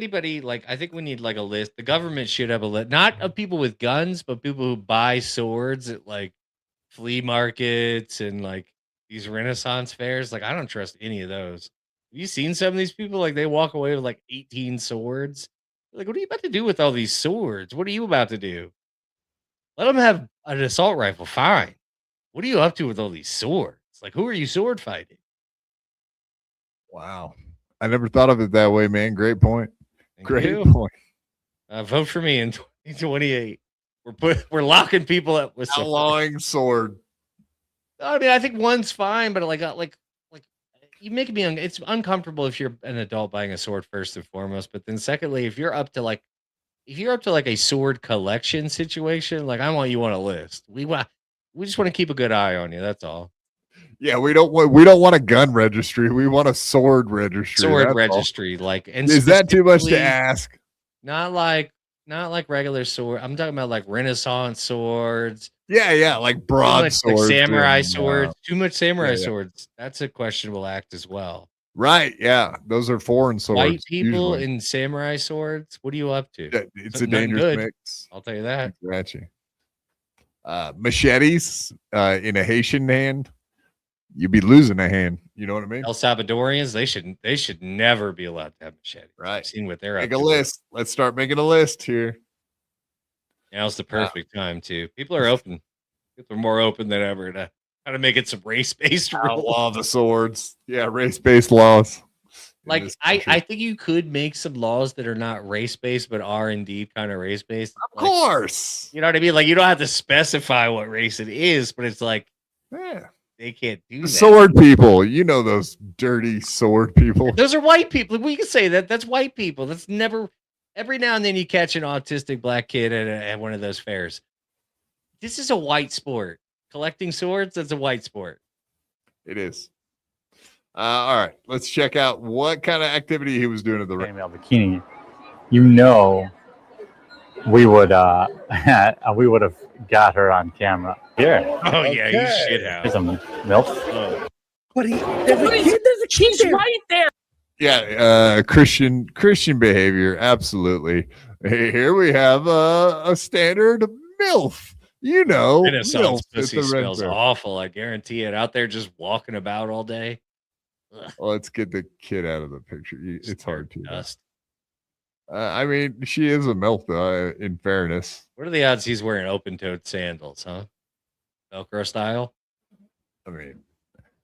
think we need like a list. The government should have a list, not of people with guns, but people who buy swords at like flea markets and like these Renaissance fairs. Like, I don't trust any of those. Have you seen some of these people? Like, they walk away with like 18 swords. Like, what are you about to do with all these swords? What are you about to do? Let them have an assault rifle. Fine. What are you up to with all these swords? Like, who are you sword fighting? Wow. I never thought of it that way, man. Great point. Great point. Vote for me in 2028. We're locking people up with outlawing sword. I mean, I think one's fine, but like you make me it's uncomfortable if you're an adult buying a sword first and foremost. But then secondly, if you're up to like a sword collection situation, like I want you on a list. We just want to keep a good eye on you. That's all. Yeah, we don't want a gun registry. We want a sword registry. Sword registry, like, and is that too much to ask? Not like regular sword. I'm talking about like Renaissance swords. Yeah, like broadswords, like samurai swords. Too much samurai swords. That's a questionable act as well. Right. Yeah. Those are foreign swords. White people usually. in samurai swords. What are you up to? Yeah, it's a dangerous mix. I'll tell you that. Gotcha. Machetes in a Haitian hand, you'd be losing a hand. You know what I mean? El Salvadorians, they should never be allowed to have machetes. Right. I've seen what they're Make up a to. list. Let's start making a list here. Now's the perfect time too. People are open. People are more open than ever to how to make it some race-based rules. Outlaw the swords. Yeah, race-based laws. Like I think you could make some laws that are not race-based but are indeed kind of race-based. Of course. You know what I mean? Like you don't have to specify what race it is, but it's like they can't do that. Sword people. You know those dirty sword people. Those are white people. We can say that. That's white people. That's never every now and then you catch an autistic black kid at one of those fairs. This is a white sport. Collecting swords, that's a white sport. It is. All right, let's check out what kind of activity he was doing at the female bikini. You know, we would have got her on camera. Here. Oh yeah, you shit house. Here's some milk. Oh. There's a kid right there. Yeah, Christian behavior. Absolutely. Here we have a standard MILF. You know, Renaissance pussy smells awful. I guarantee it. Out there just walking about all day. Well, let's get the kid out of the picture. It's hard to. Dust. I mean, she is a MILF, though, in fairness. What are the odds he's wearing open-toed sandals, huh? Velcro style? I mean,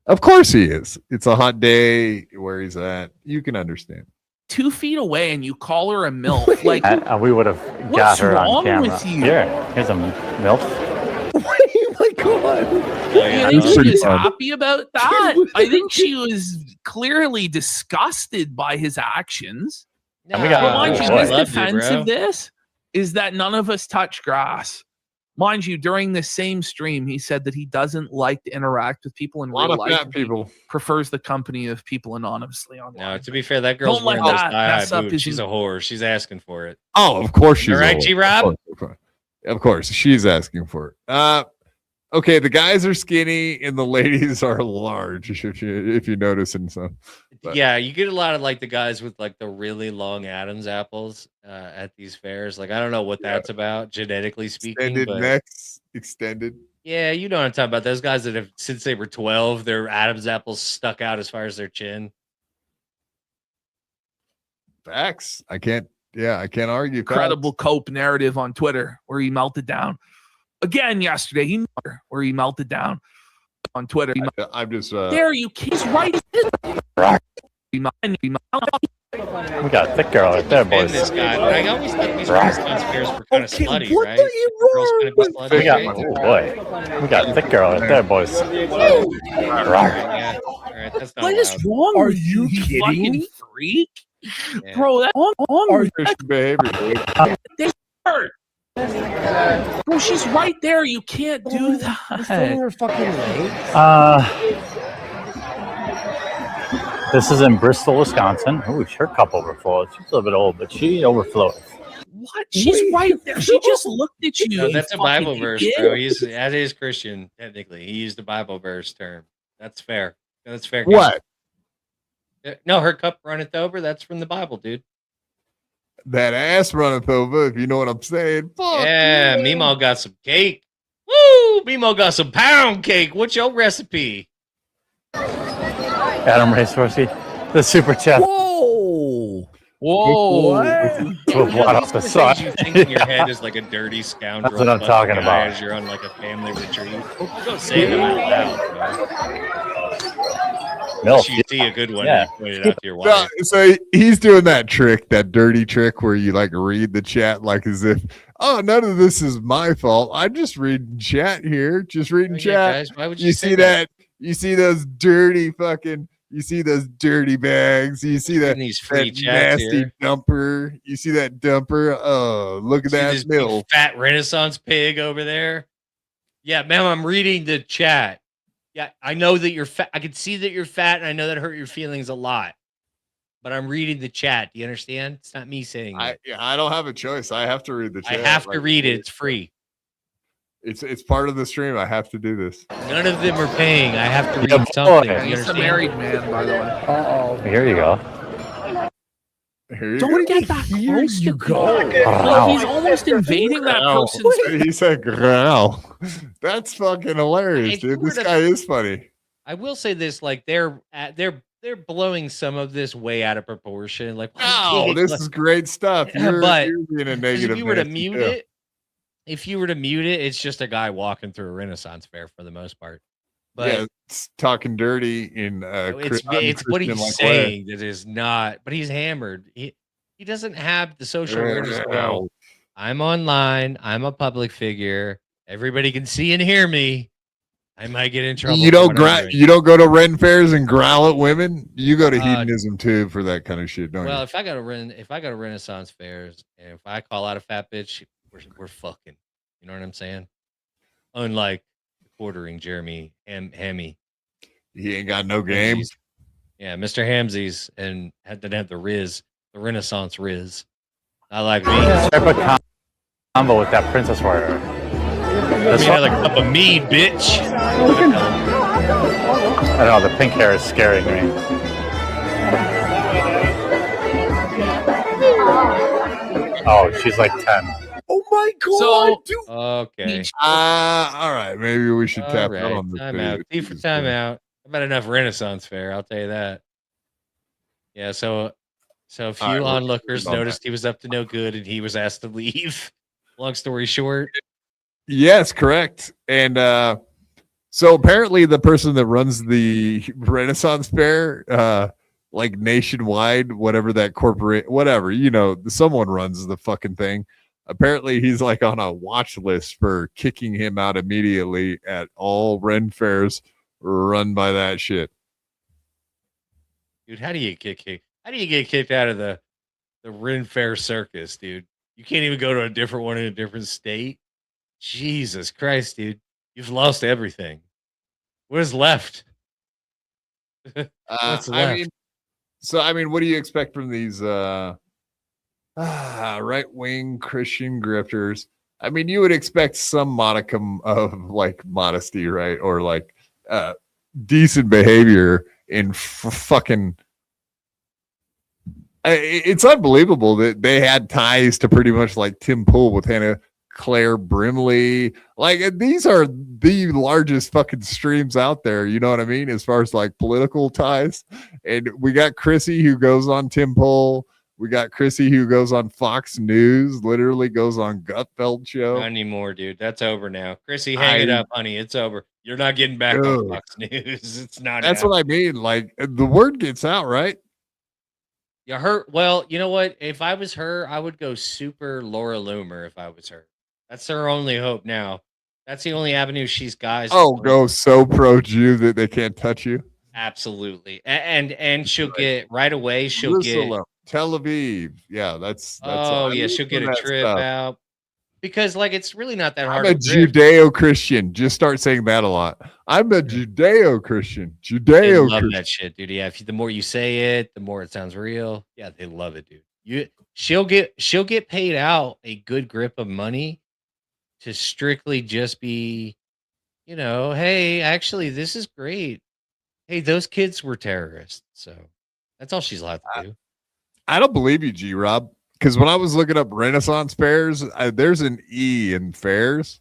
of course he is. It's a hot day where he's at. You can understand. 2 feet away and you call her a MILF. Like we would have got her on camera. With you? Here's a MILF. Oh my god! I think she was happy about that. I think she was clearly disgusted by his actions. Nah, mind you, his defense of this is that none of us touch grass. Mind you, during the same stream, he said that he doesn't like to interact with people in real life. People prefers the company of people annonomously online. No, to be fair, that girl's wearing those thigh-high boots. She's a whore. She's asking for it. Oh, of course she's all right, G-Rob? Of course, she's asking for it. Okay, the guys are skinny and the ladies are large. If you notice, and so. But. Yeah, you get a lot of like the guys with like the really long Adam's apples at these fairs. Like I don't know what that's about, genetically speaking. Extended necks, extended. Yeah, you know what I'm talking about. Those guys that have since they were 12, their Adam's apples stuck out as far as their chin. Facts. I can't argue. Incredible Cope narrative on Twitter where he melted down. Again yesterday, where he melted down on Twitter. I'm just there you kids right. We got a thick girl right there, boys. This guy, but I always think these Renaissance fairs were kind of slutty, what right? Are you wrong with? We got a thick girl right there, boys. Yeah. All right, that's not what is wrong? Are you kidding me? Freak, yeah. Bro. That's on behavior. They hurt. Bro, she's right there. You can't do that. Her fucking legs. This is in Bristol, Wisconsin. Ooh, her cup overflows. She's a little bit old, but she overflows. What? She's right there. She just looked at you. No, that's a Bible verse, bro. He's as is Christian, technically. He used a Bible verse term. That's fair. That's fair. What? No, her cup runneth over. That's from the Bible, dude. That ass runneth over, if you know what I'm saying. Fuck yeah, Mimo got some cake. Woo! Mimo got some pound cake. What's your recipe? Adam Racehorsey, the super chat. Whoa! What? Off the side. You think in your head is like a dirty scoundrel. That's what I'm talking about. As you're on like a family retreat. Don't say them out loud, bro. You see a good one, you point it out to your wife. So he's doing that trick, that dirty trick where you like read the chat like as if, oh, none of this is my fault. I'm just reading chat here. Just reading chat. Guys, why would you see that? You see those dirty fucking, you see those dirty bags. You see that, that nasty dumper. You see that dumper. Oh, look at that mill. Fat Renaissance pig over there. Yeah, ma'am, I'm reading the chat. Yeah, I know that you're fat. I can see that you're fat, and I know that hurt your feelings a lot. But I'm reading the chat. Do you understand? It's not me saying it. I don't have a choice. I have to read the chat. I have to read it. It's free. It's part of the stream. I have to do this. None of them are paying. I have to read something. You He's a married man, by the way. Uh-oh. Here you go. Don't get that close. You go. Like, he's almost invading that person's. He said, "Growl." That's fucking hilarious, If dude. you were This to- guy is funny. I will say this: like they're blowing some of this way out of proportion. Like, Oh, this is great stuff. You're being a negative. if you were to Nancy, mute too. it, it's just a guy walking through a Renaissance fair for the most part. But yeah, it's talking dirty in it's what he's saying that is not. But he's hammered. He doesn't have the social awareness. Well, I'm online. I'm a public figure. Everybody can see and hear me. I might get in trouble. You don't you don't go to Ren fairs and growl at women. You go to hedonism too for that kind of shit, don't you? Well, if I go to Renaissance fairs and if I call out a fat bitch, we're fucking. You know what I'm saying? Unlike quartering Jeremy Hammy. He ain't got no game. Yeah, Mr. Hamsies and didn't have the Riz, the Renaissance Riz. I like me. Separate combo with that princess warrior. That's had a cup of mead, bitch. I don't know. The pink hair is scaring me. Oh, she's like 10. Oh my god! So, dude. Okay. All right. Maybe we should tap out on this. Time out. T for time out. About enough Renaissance fair, I'll tell you that. Yeah, so a few onlookers noticed he was up to no good and he was asked to leave. Long story short. Yes, correct. And so apparently the person that runs the Renaissance fair, like nationwide, whatever that corporate, whatever, someone runs the fucking thing. Apparently he's like on a watch list for kicking him out immediately at all Ren fairs run by that shit. Dude, how do you get kicked out of the Ren Fair circus, dude? You can't even go to a different one in a different state. Jesus Christ, dude. You've lost everything. What is left? What's left? I mean, what do you expect from these right-wing Christian grifters? I mean, you would expect some modicum of like modesty, right? Or like decent behavior in fucking. It's unbelievable that they had ties to pretty much like Tim Pool with Hannah Claire Brimley. Like, these are the largest fucking streams out there. You know what I mean? As far as like political ties. And we got Chrissie who goes on Tim Pool. We got Chrissie who goes on Fox News, literally goes on Gutfeld show. Not anymore, dude. That's over now. Chrissie, hang it up, honey. It's over. You're not getting back on Fox News. It's not. That's what I mean. Like, the word gets out, right? You hurt. Well, you know what? If I was her, I would go super Laura Loomer if I was her. That's her only hope now. That's the only avenue she's got. Go so pro-Jew that they can't touch you. Absolutely. And she'll get right away. She'll get Tel Aviv. Yeah, that's she'll get a trip out. Because like it's really not that hard. I'm a Judeo-Christian. Just start saying that a lot. I'm a Judeo-Christian. They love that shit, dude. Yeah, the more you say it, the more it sounds real. Yeah, they love it, dude. She'll get paid out a good grip of money to strictly just be, hey, actually, this is great. Hey, those kids were terrorists. So that's all she's allowed to do. I don't believe you, G-Rob. Because when I was looking up Renaissance fairs, there's an E in fairs.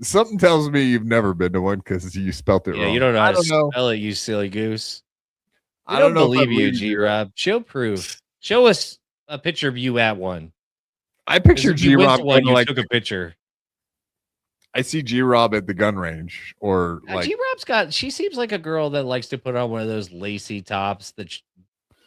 Something tells me you've never been to one because you spelt it wrong. You don't know how to spell it, you silly goose. I don't believe you, G-Rob. Show proof. Show us a picture of you at one. I picture G-Rob when you took a picture. I see G-Rob at the gun range or like G-Rob's she seems like a girl that likes to put on one of those lacy tops that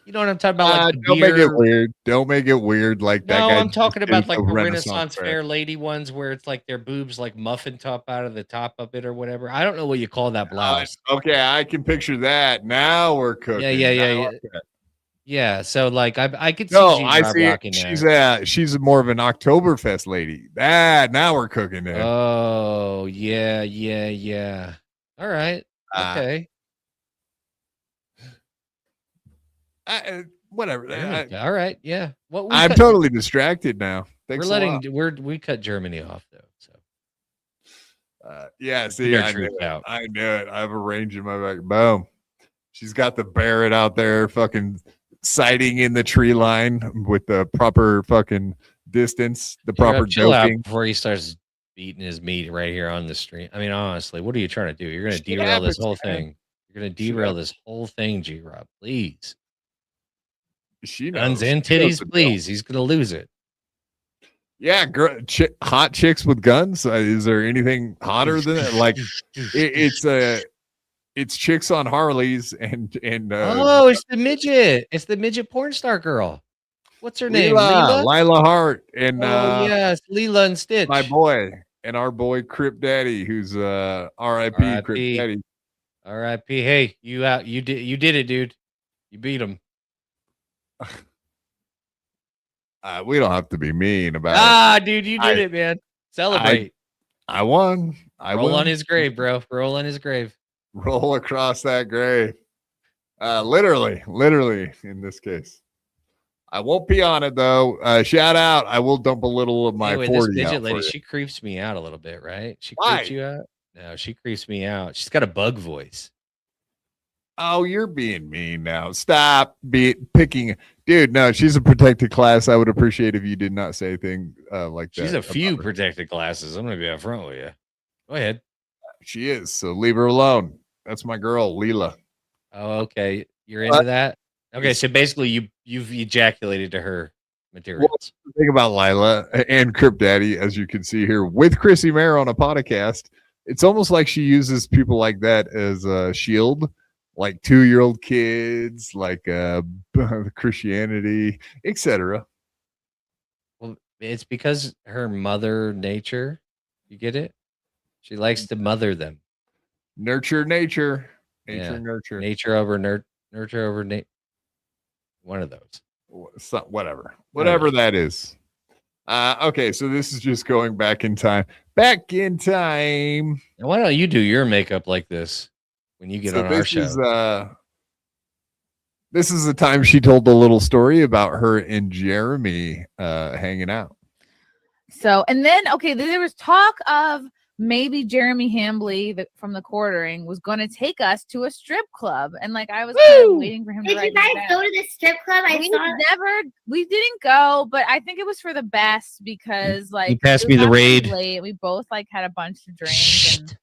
you know what I'm talking about? Like don't make it weird. Don't make it weird like that. No, guy I'm talking about like the Renaissance fair lady ones where it's like their boobs like muffin top out of the top of it or whatever. I don't know what you call that blouse. Okay, I can picture that. Now we're cooking. Yeah. Yeah, so like I could see I see it. She's more of an Oktoberfest lady. Now we're cooking it. Oh, yeah. All right. Okay. Whatever. All right. Yeah. I'm totally distracted now. Thanks we cut Germany off though. So Yeah, see, I knew it. I knew it. I have a range in my back. Boom. She's got the Barrett out there, fucking sighting in the tree line with the proper fucking distance, the proper chill out doping. before he starts beating his meat right here on the stream. I mean, honestly, what are you trying to do? You're going to derail this whole thing. You're going to derail this whole thing, G-Rob. Please. She knows. Guns and titties, please. He's going to lose it. Yeah, hot chicks with guns. Is there anything hotter than that? Like, it's chicks on Harleys and it's the midget. It's the midget porn star girl. What's her name? Lila Hart and yes, Leela and Stitch. My boy and our boy Crip Daddy, who's R.I.P. Crip Daddy. R.I.P. Hey, you out? You did it, dude. You beat him. We don't have to be mean about it. Dude, you did it, man. Celebrate. I won. Roll on his grave, bro. Roll on his grave. Roll across that grave. Literally in this case. I won't pee on it though. Shout out. I will dump a little of my 40 this midget out lady, she creeps me out a little bit, right? She Why? creeps you out? No, she creeps me out. She's got a bug voice. Oh, you're being mean now. Stop picking. Dude, no, she's a protected class. I would appreciate if you did not say anything like that. She's a few protected classes. I'm going to be up front with you. Go ahead. She is. So leave her alone. That's my girl, Leela. Oh, okay. You're into that? Okay, so basically you've ejaculated to her materials. Well, the thing about Lila and Crip Daddy, as you can see here, with Chrissie Mayr on a podcast, it's almost like she uses people like that as a shield, like 2-year-old kids, like Christianity, etc. Well, it's because her mother nature, you get it? She likes to mother them. Nurture. Nurture over nurture over nature. One of those. Whatever that is. Okay, so this is just going back in time. And why don't you do your makeup like this when you get on our show? This is the time she told the little story about her and Jeremy hanging out. So, and then, okay, there was talk of maybe Jeremy Hambly from the quartering was going to take us to a strip club, and like I was kind of waiting for him to. Did you guys go to the strip club? We didn't go, but I think it was for the best because like you passed me the raid. Late. We both like had a bunch to drink, and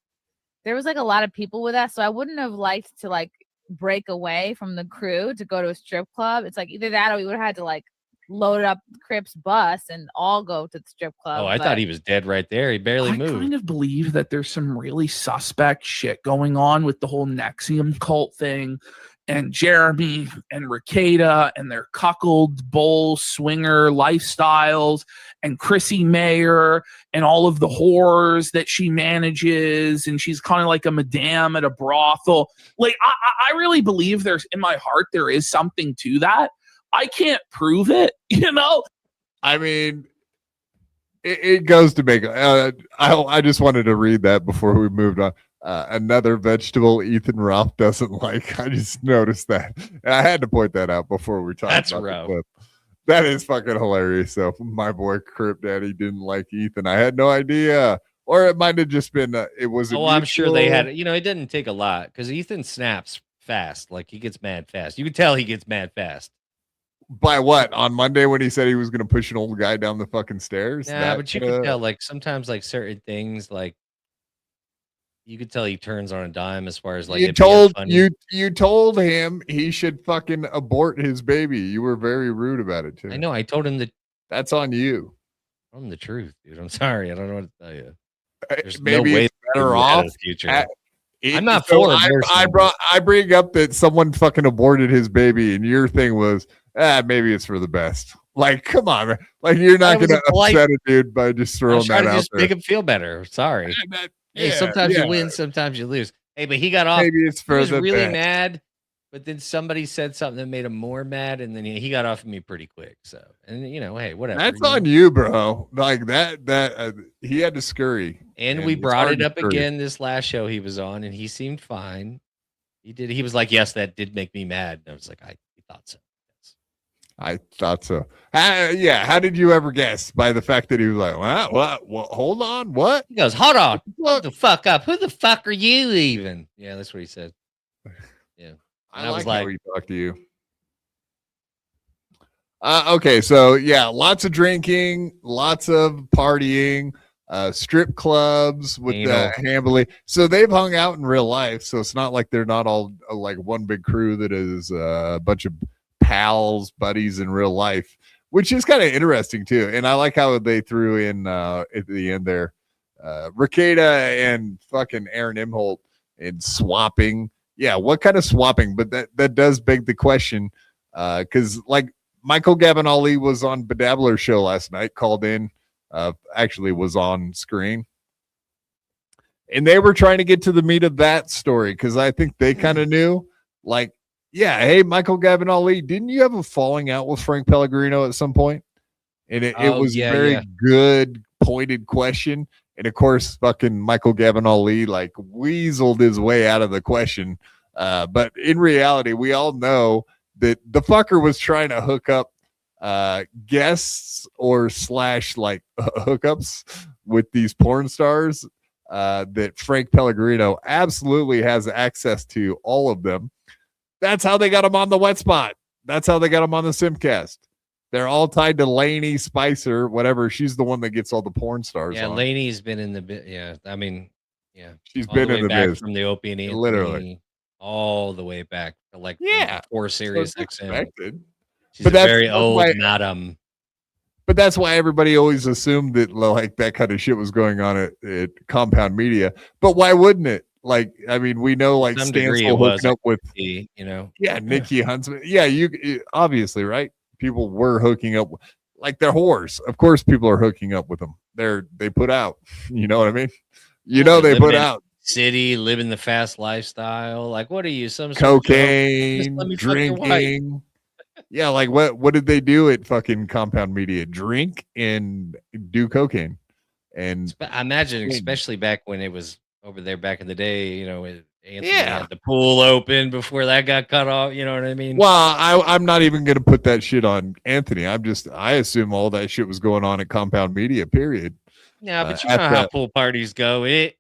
there was like a lot of people with us, so I wouldn't have liked to like break away from the crew to go to a strip club. It's like either that or we would have had to like load up Crip's bus and all go to the strip club. Oh, I thought he was dead right there. He barely moved. I kind of believe that there's some really suspect shit going on with the whole Nexium cult thing and Jeremy and Rakeda and their cuckold bowl swinger lifestyles and Chrissie Mayr and all of the whores that she manages. And she's kind of like a madame at a brothel. Like, I really believe there's, in my heart, there is something to that. I can't prove it, you know? I mean, it goes to make, I just wanted to read that before we moved on. Another vegetable Ethan Ralph doesn't like. I just noticed that. And I had to point that out before we talked about the clip. That is fucking hilarious. So my boy Crip Daddy didn't like Ethan. I had no idea. Or it might have just been, it was. Oh, I'm sure they had, you know, it didn't take a lot because Ethan snaps fast. Like he gets mad fast. You can tell he gets mad fast. By what? On Monday when he said he was going to push an old guy down the fucking stairs? Yeah, but you can tell, like, sometimes, like, certain things, like, you could tell he turns on a dime as far as, like, you told him he should fucking abort his baby. You were very rude about it, too. I know. I told him that. That's on you. I'm the truth, dude. I'm sorry. I don't know what to tell you. There's maybe no way it's better off. I'm not for abortion. I bring up that someone fucking aborted his baby, and your thing was, maybe it's for the best. Like, come on, man. Like, you're not going to upset a dude by just throwing that out just there. Make him feel better. Sorry. Hey, sometimes you win, sometimes you lose. Hey, but he got off. Maybe it's for he was really mad, but then somebody said something that made him more mad, and then he got off of me pretty quick. So, and you know, hey, whatever. That's on you, bro. Like that he had to scurry. And we brought it up again this last show he was on, and he seemed fine. He did. He was like, "Yes, that did make me mad." And I was like, "I thought so." I thought so. Yeah. How did you ever guess by the fact that he was like, what? Hold on. What? He goes, hold on. What the fuck up? Who the fuck are you even? Yeah, that's what he said. Yeah. I like how he talked to you. Okay. So yeah, lots of drinking, lots of partying, strip clubs with the Hambly. So they've hung out in real life. So it's not like they're not all like one big crew that is a bunch of pals, buddies in real life, which is kind of interesting too. And I like how they threw in at the end there, Ricada and fucking Aaron Imholt and swapping. Yeah, what kind of swapping? But that does beg the question, because like Michael Gavin Ali was on Bedabbler's show last night, called in, actually was on screen. And they were trying to get to the meat of that story because I think they kind of knew, like, yeah, hey, Michael Gavin Ali, didn't you have a falling out with Frank Pellegrino at some point? And it was a very good, pointed question. And of course, fucking Michael Gavin Ali like weaseled his way out of the question. But in reality, we all know that the fucker was trying to hook up guests or / like hookups with these porn stars that Frank Pellegrino absolutely has access to all of them. That's how they got him on the wet spot. That's how they got him on the Simcast. They're all tied to Lainey Spicer, whatever. She's the one that gets all the porn stars. Yeah, on. Lainey's been in the bit. Yeah, I mean, yeah, she's been in the biz from the Opie and Anthony, literally all the way back to like for Sirius XM. She's but a very old madam. But that's why everybody always assumed that like that kind of shit was going on at Compound Media. But why wouldn't it? Like, I mean, we know like Stansel hooking up with, Nikki Huntsman. Yeah, you obviously, right? People were hooking up, like they're whores. Of course, people are hooking up with them. They put out. You know what I mean? They put out. City, living the fast lifestyle. Like, what are you? Some cocaine, drinking. Yeah, like what did they do at fucking Compound Media? Drink and do cocaine. And I imagine, especially back when it was over there back in the day, Anthony had the pool open before that got cut off. You know what I mean? Well, I'm not even going to put that shit on Anthony. I assume all that shit was going on at Compound Media, period. Yeah, but you know how pool parties go. Okay.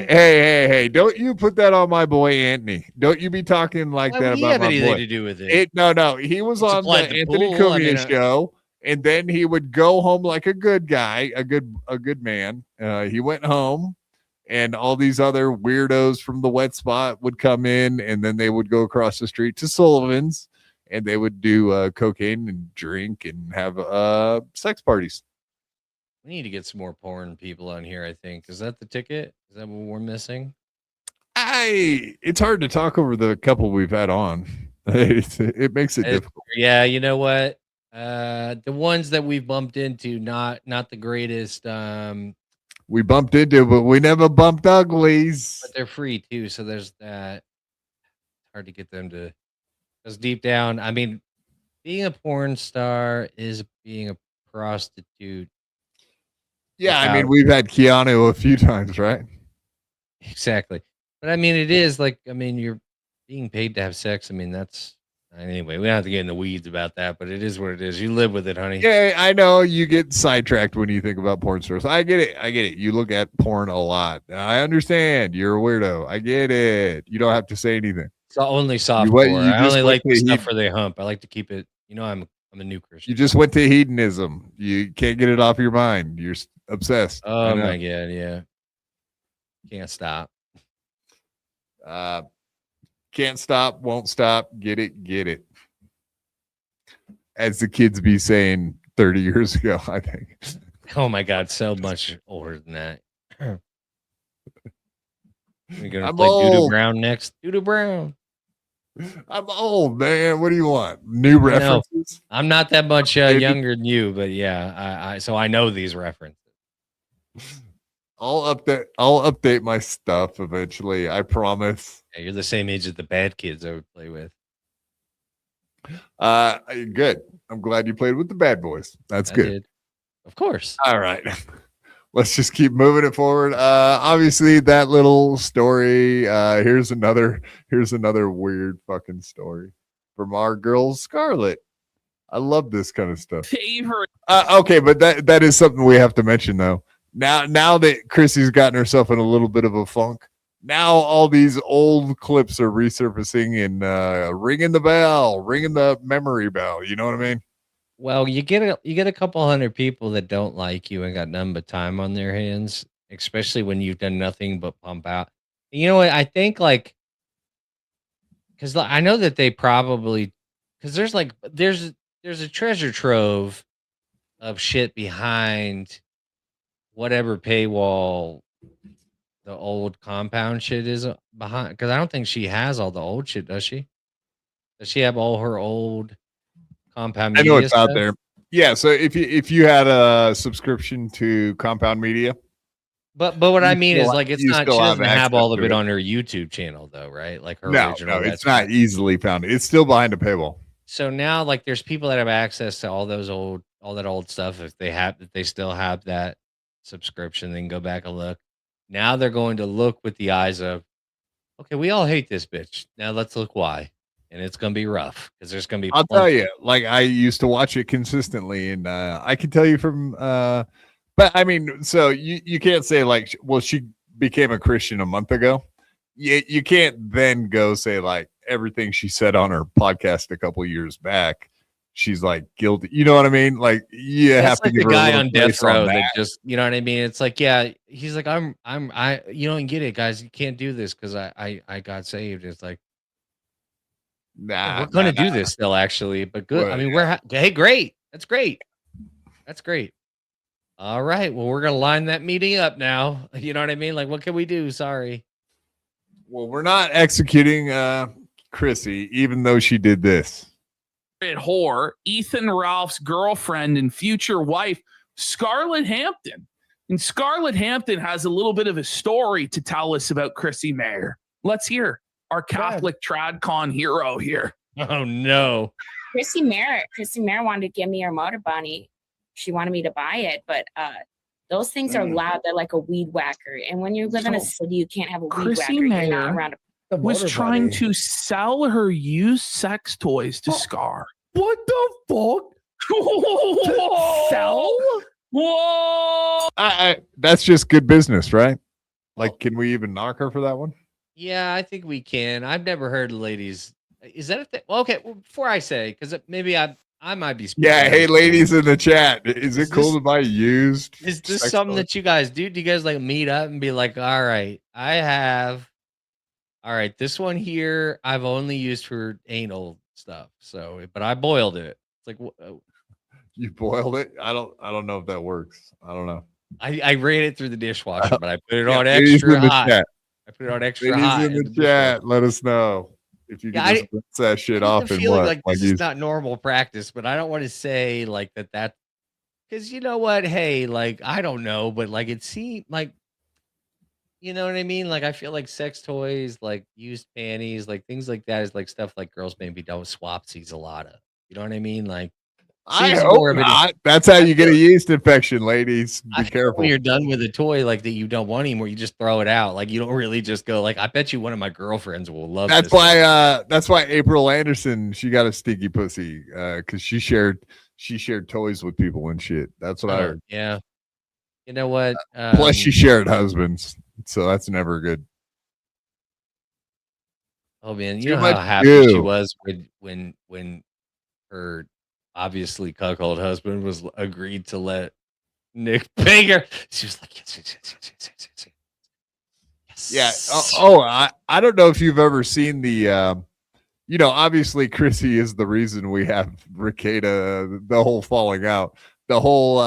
Hey. Don't you put that on my boy, Anthony. Don't you be talking like that about my boy. To do with it? No. He was on the Anthony Cumia show, and then he would go home like a good guy, a good man. He went home, and all these other weirdos from the wet spot would come in, and then they would go across the street to Sullivan's, and they would do cocaine and drink and have sex parties. We need to get some more porn people on here, I think. Is that the ticket? Is that what we're missing? It's hard to talk over the couple we've had on. It makes it difficult. Yeah, you know what? The ones that we've bumped into, not the greatest. We bumped into, but we never bumped uglies. But they're free too, so there's that. It's hard to get them to. Because deep down, I mean, being a porn star is being a prostitute. Yeah, I mean, we've had Keanu a few times, right? Exactly. But I mean, it is like, I mean, you're being paid to have sex. I mean, that's anyway, we don't have to get in the weeds about that, but it is what it is. You live with it, honey. Yeah, I know you get sidetracked when you think about porn stars. I get it. You look at porn a lot. I understand. You're a weirdo. I get it. You don't have to say anything. It's only softcore. I only like the stuff where they hump. I like to keep it. I'm a new Christian. You just went to hedonism. You can't get it off your mind. You're obsessed. Oh my god, yeah. Can't stop. Can't stop, won't stop. Get it. As the kids be saying 30 years ago, I think. Oh my god, so much older than that. We're gonna play Doodoo Brown next. Doodoo Brown. I'm old, man. What do you want? New references? I'm not that much younger than you, but yeah, so I know these references. I'll update my stuff eventually. I promise. Yeah, you're the same age as the bad kids I would play with. Good. I'm glad you played with the bad boys. That's good. Did. Of course. All right. Let's just keep moving it forward. Obviously that little story. Here's another weird fucking story from our girl Scarlett. I love this kind of stuff. Favorite. Okay, but that is something we have to mention though. Now that Chrissy's gotten herself in a little bit of a funk, now all these old clips are resurfacing and ringing the memory bell. You know what I mean? Well, you get a couple hundred people that don't like you and got none but time on their hands, especially when you've done nothing but pump out. And you know what? I think like, because I know that they probably, because there's a treasure trove of shit behind whatever paywall the old compound shit is behind. Because I don't think she has all the old shit, does she? Does she have all her old Compound Media? I know it's stuff? out there. Yeah, so if you had a subscription to Compound Media, but what I mean is like it's not. She doesn't have access all of to it on her YouTube channel though, right? Like her no, original. it's not easily found. It's still behind a paywall. So now, like, there's people that have access to all that old stuff. If they still have that subscription, they can go back and look. Now they're going to look with the eyes of, okay, we all hate this bitch. Now let's look why. And it's going to be rough because there's going to be. I'll tell you, like I used to watch it consistently, and I can tell you from. But I mean, so you can't say like, well, she became a Christian a month ago. You can't then go say like everything she said on her podcast a couple years back. She's like guilty. You know what I mean? Like you have to like give the her guy on death row that just, you know what I mean? It's like, yeah, he's like, you don't get it, guys. You can't do this because I got saved. It's like, we're going to do this still, actually, but good. Well, I mean, hey, great. That's great. That's great. All right. Well, we're going to line that meeting up now. You know what I mean? Like, what can we do? Sorry. Well, we're not executing Chrissy, even though she did this. Whore, Ethan Ralph's girlfriend and future wife, Scarlett Hampton. And Scarlett Hampton has a little bit of a story to tell us about Chrissie Mayr. Let's hear our Catholic TradCon hero here. Oh, no. Chrissie Mayr wanted to give me her motor bunny. She wanted me to buy it, but those things are loud. They're like a weed whacker. And when you live in a city, you can't have a weed Chrissie whacker. Mayr You're not around was trying to sell her used sex toys to Scar. What the fuck? Sell? Whoa! That's just good business, right? Like, can we even knock her for that one? Yeah, I think we can. I've never heard ladies. Is that a thing? Well, okay. Well, before I say, because maybe I might be. Yeah. Hey, ladies in the chat, is it cool to buy used? Is this something that you guys do? Do you guys like meet up and be like, all right, all right, this one here I've only used for anal stuff. So, but I boiled it. It's like, you boiled it? I don't know if that works. I don't know. I ran it through the dishwasher, but I put it on extra hot. I put it on extra hot. In the chat, let us know if you can just rinse that shit off and what. Like this is not normal practice, but I don't want to say like that because you know what? Hey, like I don't know, but like it seemed like. You know what I mean? Like, I feel like sex toys, like used panties, like things like that is like stuff like girls maybe don't swapsies a lot of. You know what I mean? Like, I hope not. That's how you get a yeast infection, ladies. Be careful. When you're done with a toy like that you don't want anymore, you just throw it out. Like, you don't really just go like, I bet you one of my girlfriends will love that's this. That's why April Anderson, she got a stinky pussy because she shared toys with people and shit. That's what I heard. Yeah. You know what? Plus, she shared husbands. So that's never good. Oh man, you know how happy she was when her obviously cuckold husband was agreed to let Nick bang her. She was like, yes. Yeah. I don't know if you've ever seen the obviously Chrissy is the reason we have Ricada, the whole falling out, the whole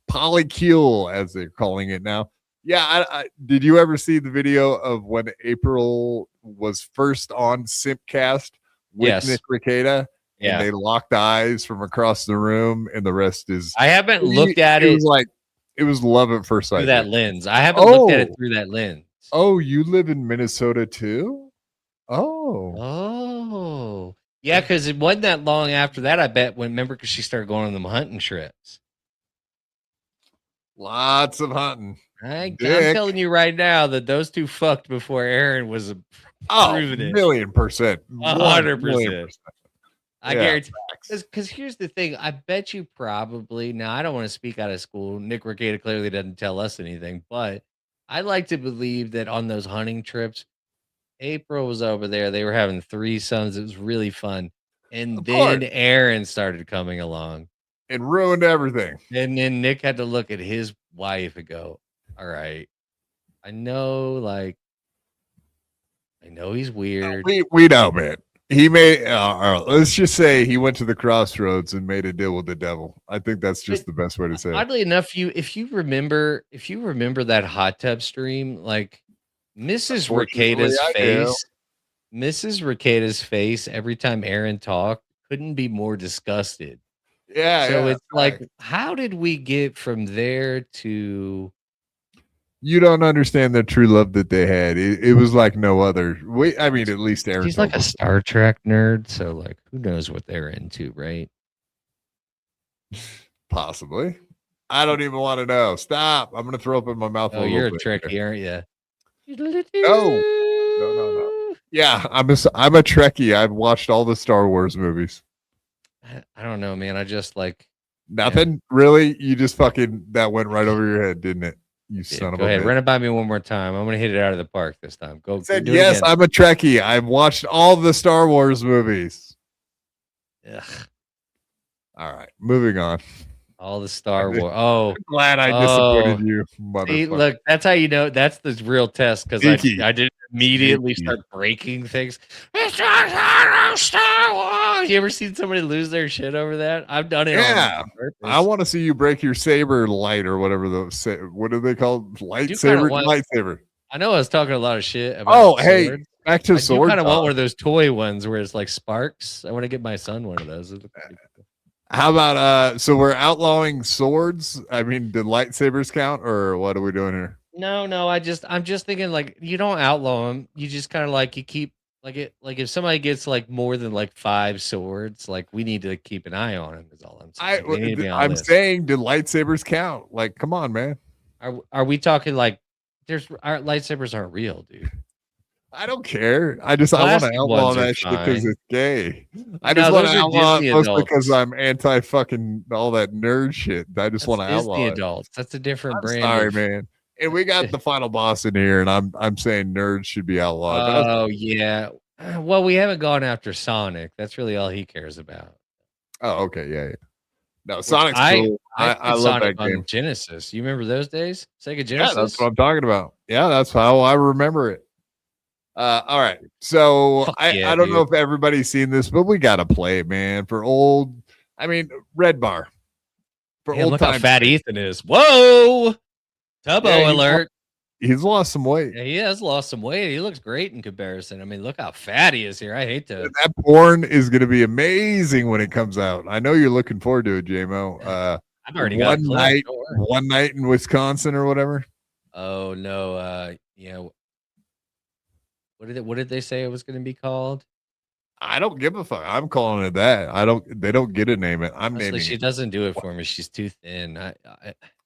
polycule as they're calling it now. Yeah, I did you ever see the video of when April was first on Simpcast with Nick Ricada? Yeah, and they locked eyes from across the room, and the rest is. I haven't looked at it. It was like it was love at first sight through that lens. I haven't looked at it through that lens. Oh, you live in Minnesota too? Oh, yeah, because it wasn't that long after that. I bet remember because she started going on them hunting trips. Lots of hunting. I'm telling you right now that those two fucked before Aaron was proving it. 1,000,000%. 100%. I guarantee. Because here's the thing. I bet you probably, now I don't want to speak out of school. Nick Regatta clearly doesn't tell us anything, but I like to believe that on those hunting trips, April was over there. They were having threesomes. It was really fun. And then Aaron started coming along and ruined everything. And then Nick had to look at his wife and go, all right, I know he's weird. We know, man. He made, let's just say he went to the crossroads and made a deal with the devil. I think that's just the best way to say it. Oddly enough, if you remember that hot tub stream, like Mrs. Regatta's face every time Aaron talked couldn't be more disgusted. Yeah. So it's like, how did we get from there to? You don't understand the true love that they had. It was like no other. I mean, at least Aaron. He's like a Star Trek nerd, so like, who knows what they're into, right? Possibly. I don't even want to know. Stop! I'm gonna throw up in my mouth. Oh, you're a Trekkie, aren't you? No. Yeah, I'm a Trekkie. I've watched all the Star Wars movies. I don't know, man. I just like nothing really. You just fucking that went right over your head, didn't it? You son of a bitch. Run it by me one more time. I'm gonna hit it out of the park this time. Go. Said yes. I'm a Trekkie. I've watched all the Star Wars movies. Ugh. All right, moving on. All the Star Wars. Oh, I'm glad I disappointed you. See, look, that's how you know that's the real test because I didn't immediately start breaking things. It's Star Wars. You ever seen somebody lose their shit over that? I've done it. Yeah, I want to see you break your saber light or whatever what do they call lightsaber? I know I was talking a lot of shit about. Hey, back to swords. I kind of want one of those toy ones where it's like sparks. I want to get my son one of those. How about so we're outlawing swords? I mean, did lightsabers count, or what are we doing here? No. I'm just thinking like you don't outlaw them. You just kind of like you keep like if somebody gets like more than like 5 swords, like we need to keep an eye on them. Is all I'm saying. I'm saying, did lightsabers count? Like, come on, man. Are we talking like our lightsabers aren't real, dude? I don't care. I want to outlaw that shit because it's gay. I just want to outlaw it mostly because I'm anti fucking all that nerd shit. I just want to outlaw it. Adults. That's a different brand. Sorry, man. And we got the final boss in here, and I'm saying nerds should be outlawed. Oh yeah. Well, we haven't gone after Sonic. That's really all he cares about. Oh, okay, yeah. No, Sonic's cool. I love Sonic that game. On Genesis. You remember those days? Sega Genesis. Yeah, that's what I'm talking about. Yeah, that's how I remember it. All right. So I don't know if everybody's seen this, but we gotta play it, man. For old, I mean, Red Bar. For old look how fat Ethan is. Whoa! Tubbo alert. He's lost some weight. Yeah, he has lost some weight. He looks great in comparison. I mean, look how fat he is here. I hate to. That porn is going to be amazing when it comes out. I know you're looking forward to it, JMO. I've already got one night in Wisconsin or whatever. Oh no. Yeah. What did they say it was going to be called? I don't give a fuck. I'm calling it that. They don't get to name it. I'm naming. She doesn't do it for me. She's too thin.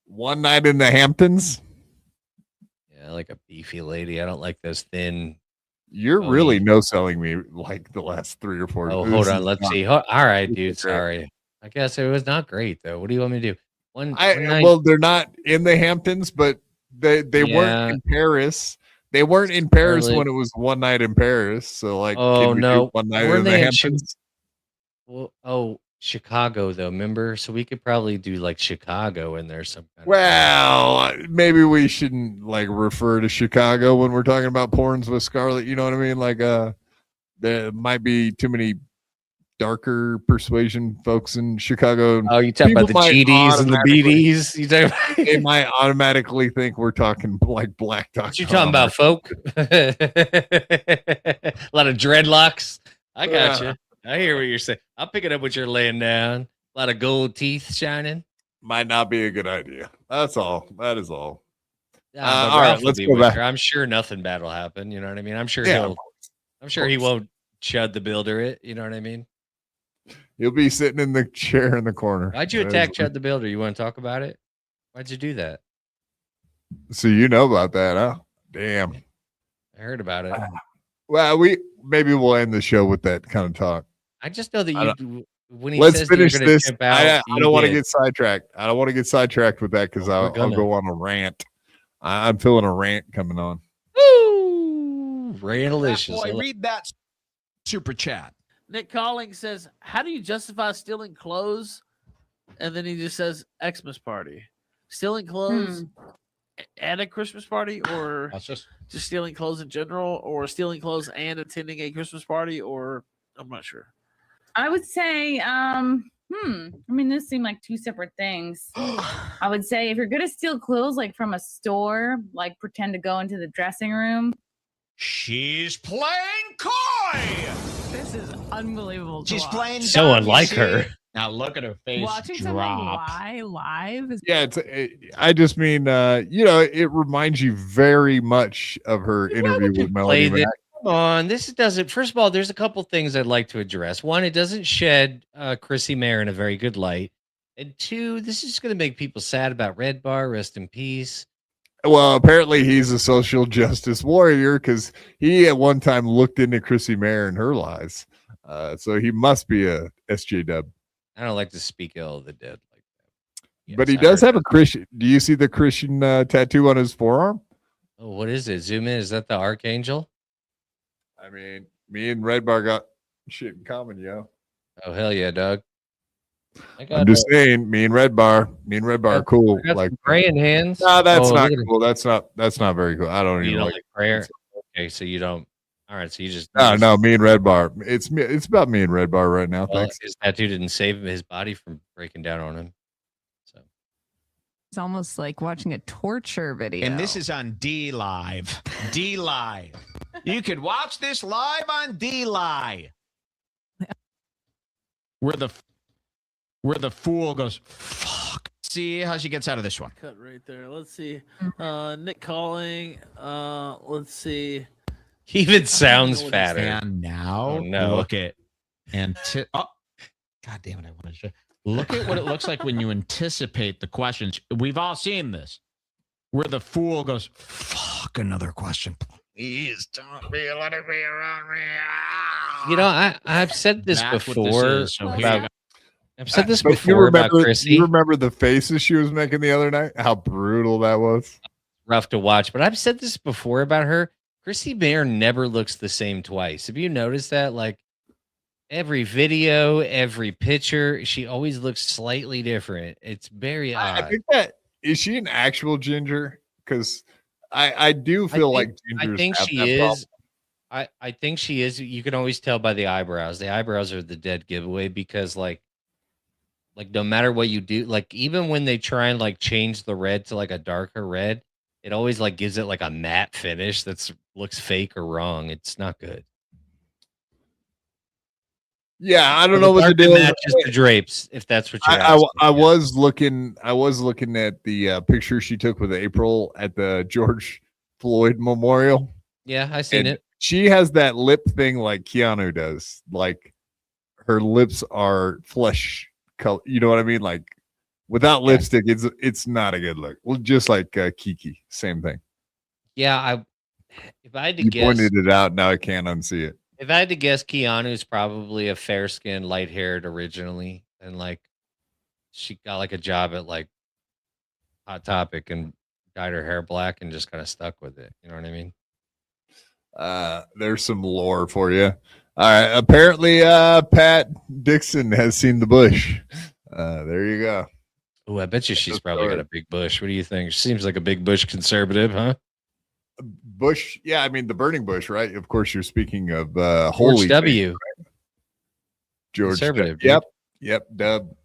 One night in the Hamptons. Yeah, like a beefy lady. I don't like those thin. You're really no-selling me like the last 3 or 4. Oh, hold on. Let's see. All right, dude. Sorry. I guess it was not great though. What do you want me to do? One night. Well, they're not in the Hamptons, but they weren't in Paris. They weren't in Paris when it was one night in Paris. So like, oh no, one night in the Hamptons. Chicago though. Remember, so we could probably do like Chicago in there some kind of maybe we shouldn't like refer to Chicago when we're talking about porns with Scarlett. You know what I mean? Like, there might be too many darker persuasion folks in Chicago. Oh, you talking about the GDs and the BDs? You talking about? They might automatically think we're talking like black. What you talking about, folk? A lot of dreadlocks. I got you. I hear what you're saying. I'm picking up what you're laying down. A lot of gold teeth shining. Might not be a good idea. That's all. That is all. All right, let's go back. I'm sure nothing bad will happen. You know what I mean? I'm sure he won't Chud the Builder it. You know what I mean? He'll be sitting in the chair in the corner. Why'd you attack Chud the Builder? You want to talk about it? Why'd you do that? So you know about that, huh? Damn. I heard about it. Well, maybe we'll end the show with that kind of talk. I just know that when he let's says finish that you're this. Chimp out, I don't want to get sidetracked. I don't want to get sidetracked with that because I'll go on a rant. I'm feeling a rant coming on. Woo! Rantalicious. Boy, read that super chat. Nick Calling says, "How do you justify stealing clothes?" And then he just says, "Xmas party, stealing clothes at a Christmas party, or just stealing clothes in general, or stealing clothes and attending a Christmas party, or I'm not sure." I would say, I mean, this seemed like two separate things. I would say if you're gonna steal clothes like from a store, like pretend to go into the dressing room. She's playing coy. This is unbelievable. She's playing so unlike her. Now look at her face. Watching drop. something lie live is I just mean, it reminds you very much of her interview with Melanie Mac. Come on, this doesn't. First of all, there's a couple things I'd like to address. One, it doesn't shed Chrissie Mayr in a very good light, and two, this is going to make people sad about Red Bar. Rest in peace. Well, apparently he's a social justice warrior because he at one time looked into Chrissie Mayr and her lies. So he must be a SJW. I don't like to speak ill of the dead like that. Yes, But he does have a Christian. Do you see the Christian tattoo on his forearm? Oh, what is it? Zoom in. Is that the Archangel? I mean, me and Red Bar got shit in common, yo. Oh, hell yeah, Doug. I'm just saying, me and Red Bar are cool. Like praying hands. No, that's not cool. That's not very cool. I don't You even don't like like prayer. Okay, so you don't. All right, so you just no. Me and Red Bar. It's about me and Red Bar right now. Well, Thanks. his tattoo didn't save his body from breaking down on him. So it's almost like watching a torture video. And this is on D Live. D Live. You could watch this live on D Live. Where the fool goes, fuck. See how she gets out of this one. Cut right there. Let's see. Nick Calling. Let's see. He even sounds fatter. And now look at God damn it! I wanted to look at what it looks like when you anticipate the questions. We've all seen this, where the fool goes, "Fuck, another question, please don't be letting me around me." You know, I've said this That's what before. this is. So here I've said this But before about Chrissie. You remember the faces she was making the other night? How brutal that was. Rough to watch, but I've said this before about her. Chrissie Mayr never looks the same twice. Have you noticed that? Like every video, every picture, she always looks slightly different. It's very odd. I think that is she an actual ginger? Because I do feel like gingers. I think have she that is. problem. I think she is. You can always tell by the eyebrows. The eyebrows are the dead giveaway because like no matter what you do, like even when they try and like change the red to like a darker red, it always like gives it like a matte finish that's looks fake or wrong. It's not good. Yeah, I don't know what to do. Matches the drapes, if that's what you're asking. I was looking at the picture she took with April at the George Floyd Memorial. Yeah, I seen it. She has that lip thing like Keanu does. Like her lips are flesh color. You know what I mean? Like without lipstick, it's not a good look. Well, just like Kiki, same thing. Yeah, if I had to You guess, pointed it out. Now I can't unsee it. if I had to guess, Keanu's probably a fair skinned, light haired originally, and like she got like a job at like Hot Topic and dyed her hair black and just kind of stuck with it. You know what I mean? There's some lore for you. All right. Apparently, Pat Dixon has seen the bush. There you go. Oh, I bet you she's probably got a big bush. What do you think? She seems like a big bush conservative, huh? Bush, yeah. I mean, the burning bush, right? Of course, you're speaking of George Holy W. Faith, right? George Conservative. W. dude. Yep. Dub.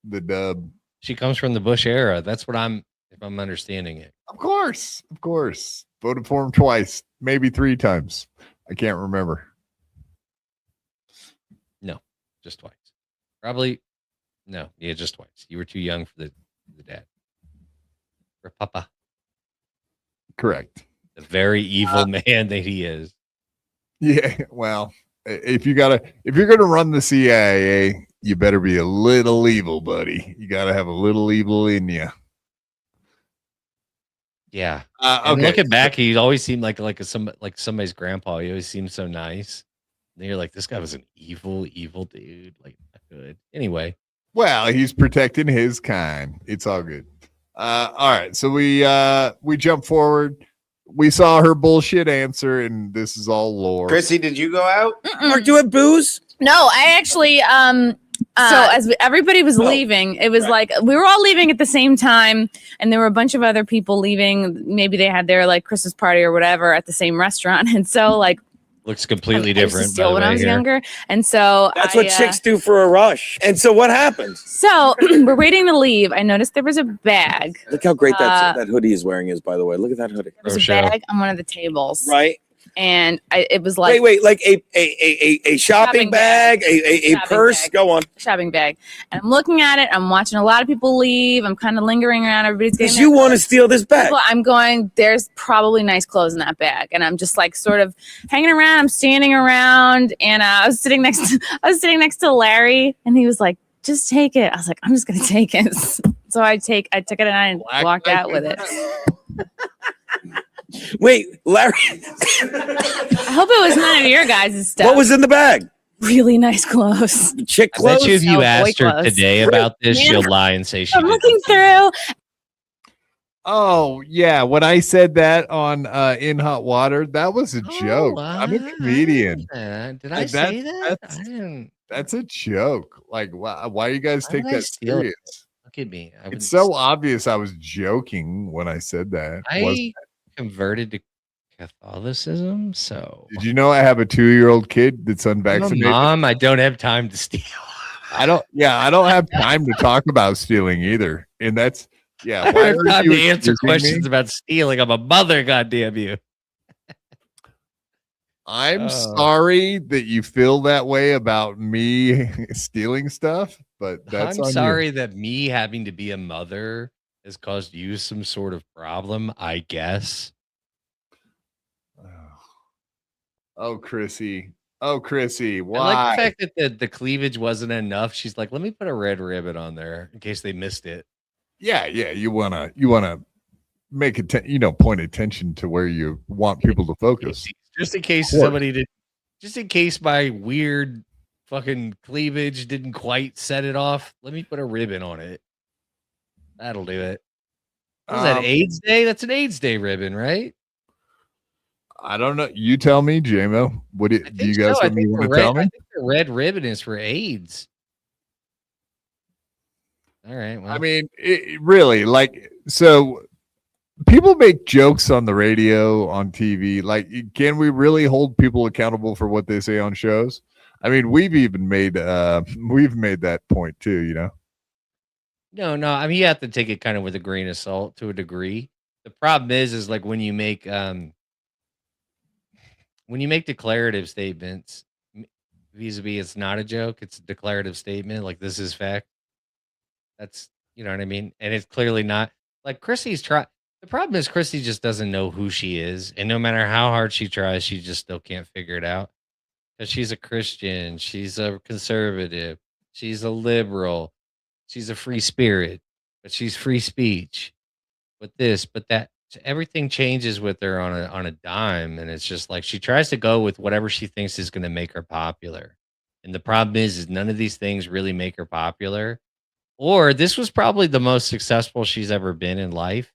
The dub. She comes from the Bush era. That's what if I'm understanding it. Of course. Voted for him twice, maybe 3 times. I can't remember. No, just twice. Probably. No, yeah, just twice. You were too young for the dad. For Papa. Correct. The very evil man that he is. Yeah. Well, if you're gonna run the CIA, you better be a little evil, buddy. You got to have a little evil in you. Yeah. Okay. And looking back, he always seemed like somebody's grandpa. He always seemed so nice. And you're like, this guy was an evil dude. Like, good. Anyway. Well, he's protecting his kind. It's all good. All right. So we jump forward. We saw her bullshit answer, and this is all lore. Chrissy, did you go out? Mark, do you have booze? No, I actually so as everybody was leaving, it was like we were all leaving at the same time, and there were a bunch of other people leaving. Maybe they had their like Christmas party or whatever at the same restaurant, and so like looks completely different. Still when I was younger, and so that's what chicks do for a rush. And so what happens? So we're waiting to leave. I noticed there was a bag. Look how great that hoodie he's wearing is, by the way. Look at that hoodie. There was a bag on one of the tables, right? And it was like wait, like a shopping bag, a purse. Bag. Go on. Shopping bag. And I'm looking at it. I'm watching a lot of people leave. I'm kind of lingering around. Everybody's getting. Because you want to steal this bag. Well, I'm going. There's probably nice clothes in that bag, and I'm just like sort of hanging around. I'm standing around, and I was sitting next to Larry, and he was like, "Just take it." I was like, "I'm just gonna take it." So I took it and I walked out with it. Wait, Larry. I hope it was none of your guys' stuff. What was in the bag? Really nice clothes. Chick I bet clothes? you if you No, asked boy her clothes. today about this, she'll lie and say she I'm did. looking through. Oh, yeah. When I said that on In Hot Water, that was a joke. I'm a comedian. Did I say that? I didn't. That's a joke. Like, why you guys take that serious? Look at me. It's so obvious I was joking when I said that. I converted to Catholicism, so did you know I have a 2-year-old kid that's unvaccinated? Mom, I don't have time to steal. I don't have time to talk about stealing either. And that's I don't have time to answer questions about stealing. I'm a mother, goddamn you. I'm sorry that you feel that way about me stealing stuff, but that's I'm on sorry you. that me having to be a mother has caused you some sort of problem, I guess. Oh, Chrissy. Why? I like the fact that the cleavage wasn't enough. She's like, let me put a red ribbon on there in case they missed it. Yeah. You wanna make it, point attention to where you want people to focus. Just in case somebody did. Just in case my weird fucking cleavage didn't quite set it off. Let me put a ribbon on it. That'll do it. Was that AIDS Day? That's an AIDS Day ribbon, right? I don't know. You tell me, JMO. What do you guys want to tell me? I think the red ribbon is for AIDS. All right. Well, I mean, really, like, so people make jokes on the radio, on TV. Like, can we really hold people accountable for what they say on shows? I mean, we've even made that point too, No. I mean, you have to take it kind of with a grain of salt to a degree. The problem is like when you make declarative statements vis-a-vis, it's not a joke, it's a declarative statement. Like, this is fact. That's, you know what I mean? And it's clearly not like Chrissy's try. The problem is Chrissy just doesn't know who she is. And no matter how hard she tries, she just still can't figure it out. Because she's a Christian, she's a conservative, she's a liberal, she's a free spirit, but she's free speech. But this, but that, everything changes with her on a dime. And it's just like she tries to go with whatever she thinks is going to make her popular. And the problem is none of these things really make her popular. Or this was probably the most successful she's ever been in life,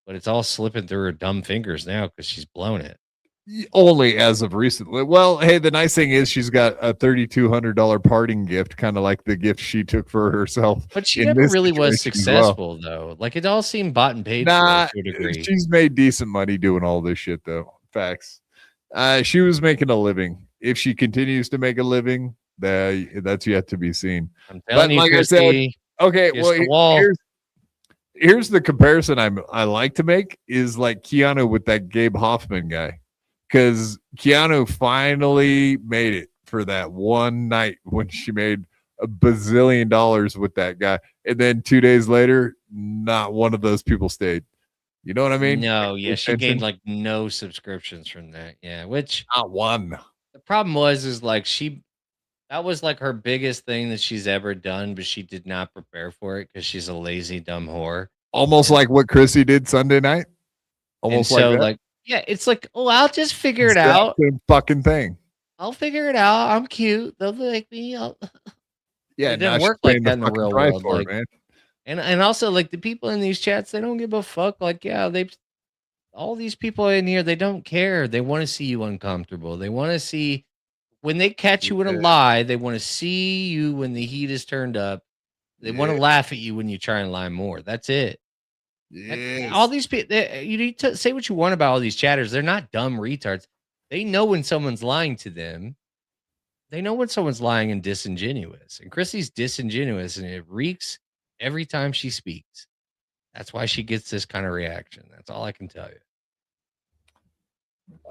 but it's all slipping through her dumb fingers now because she's blown it. Only as of recently. Well, hey, the nice thing is she's got a $3,200 parting gift, kind of like the gift she took for herself. But she never really was successful, though. Like, it all seemed bought and paid for to a degree. She's made decent money doing all this shit, though. Facts. She was making a living. If she continues to make a living, that's yet to be seen. I'm telling you, Christy, okay, well, here's the comparison I like to make is like Keanu with that Gabe Hoffman guy. Because Keanu finally made it for that one night when she made $1 bazillion with that guy. And then 2 days later, not one of those people stayed. You know what I mean? No, yeah, she gained like no subscriptions from that. Yeah, which not one. The problem is like that was like her biggest thing that she's ever done, but she did not prepare for it because she's a lazy, dumb whore. Almost like what Chrissy did Sunday night. Almost like that. Yeah, it's like, oh, I'll just figure it out. Same fucking thing. I'll figure it out. I'm cute. They'll like me. Yeah, it doesn't work like that in the real world. Like, man. And also like the people in these chats, they don't give a fuck. Like, yeah, all these people in here, they don't care. They want to see you uncomfortable. They want to see when they catch you in a lie, they want to see you when the heat is turned up. They want to laugh at you when you try and lie more. That's it. Yes. All these people, you need to say what you want about all these chatters. They're not dumb retards. They know when someone's lying to them. They know when someone's lying and disingenuous. And Chrissie's disingenuous, and it reeks every time she speaks. That's why she gets this kind of reaction. That's all I can tell you.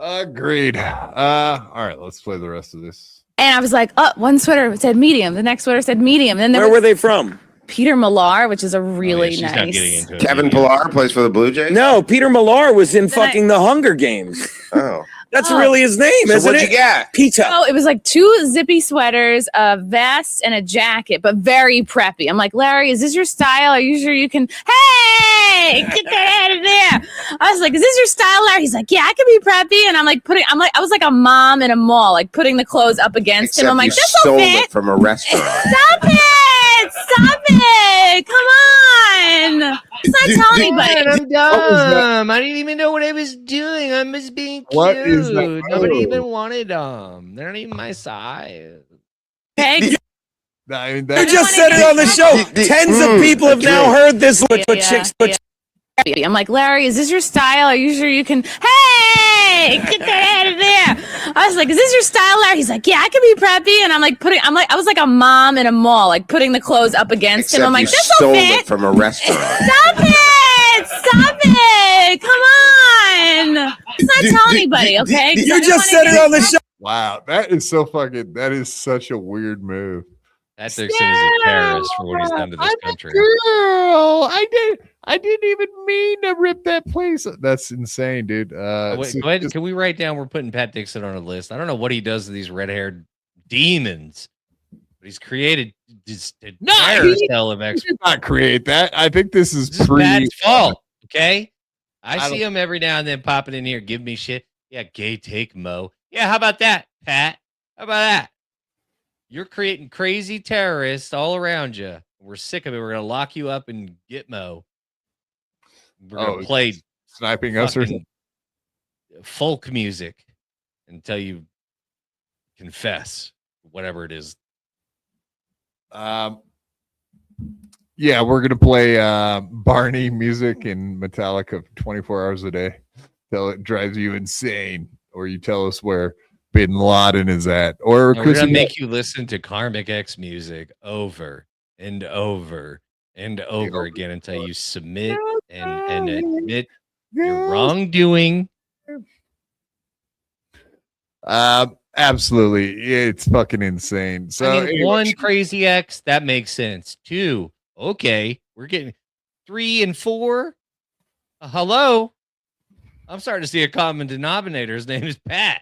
Agreed. All right, let's play the rest of this. And I was like, oh, one sweater said medium. The next sweater said medium. And then where were they from? Peter Millar, which is a really nice. Kevin Pillar plays for the Blue Jays? No, Peter Millar was in fucking The Hunger Games. Oh. That's really his name, So isn't what'd it? you get? Peter. Oh, it was like 2 zippy sweaters, a vest, and a jacket, but very preppy. I'm like, Larry, is this your style? Are you sure you can? Hey, get that out of there! I was like, is this your style, Larry? He's like, yeah, I can be preppy. And I was like a mom in a mall, like putting the clothes up against him. I'm like, you this stole will fit. it from a restaurant. Stop it! Stop it! Come on! Let's not tell anybody. I'm dumb. I didn't even know what I was doing. I'm just being cute. What is that? Nobody even wanted them. They're not even my size. Hey, I mean, You that, just said it on the show. Tens of people have now heard this. I'm like, Larry, is this your style? Are you sure you can? Hey, get that out of there! I was like, is this your style, Larry? He's like, yeah, I can be preppy. And I was like a mom in a mall, like putting the clothes up against him. I'm like, you this will stole fit. it from a restaurant. Stop it! Stop it! Come on! Let's not tell anybody, okay? You just said it on the show. wow, that is so fucking. That is such a weird move. That Dixon is a terrorist for what he's done to this country. Girl, I didn't even mean to rip that place. That's insane, dude. Wait, go ahead. Can we write down? We're putting Pat Dixon on a list. I don't know what he does to these red-haired demons, but he's created this terrorist cell of He did not create that. I think this is Pat's fault. Okay, I see him every now and then popping in here, give me shit. Yeah, gay take Mo. Yeah, how about that, Pat? How about that? You're creating crazy terrorists all around you. We're sick of it. We're gonna lock you up and get Mo. We're gonna play sniping us or something? Folk music until you confess whatever it is. Yeah, we're gonna play Barney music and Metallica 24 hours a day till it drives you insane, or you tell us where Bin Laden is at, or we're gonna make you listen to Karmic X music over and over and over again until you submit and admit your wrongdoing. Absolutely, it's fucking insane. So I mean, 1, crazy X, that makes sense. 2, okay, we're getting 3 and 4. Hello, I'm starting to see a common denominator. His name is Pat.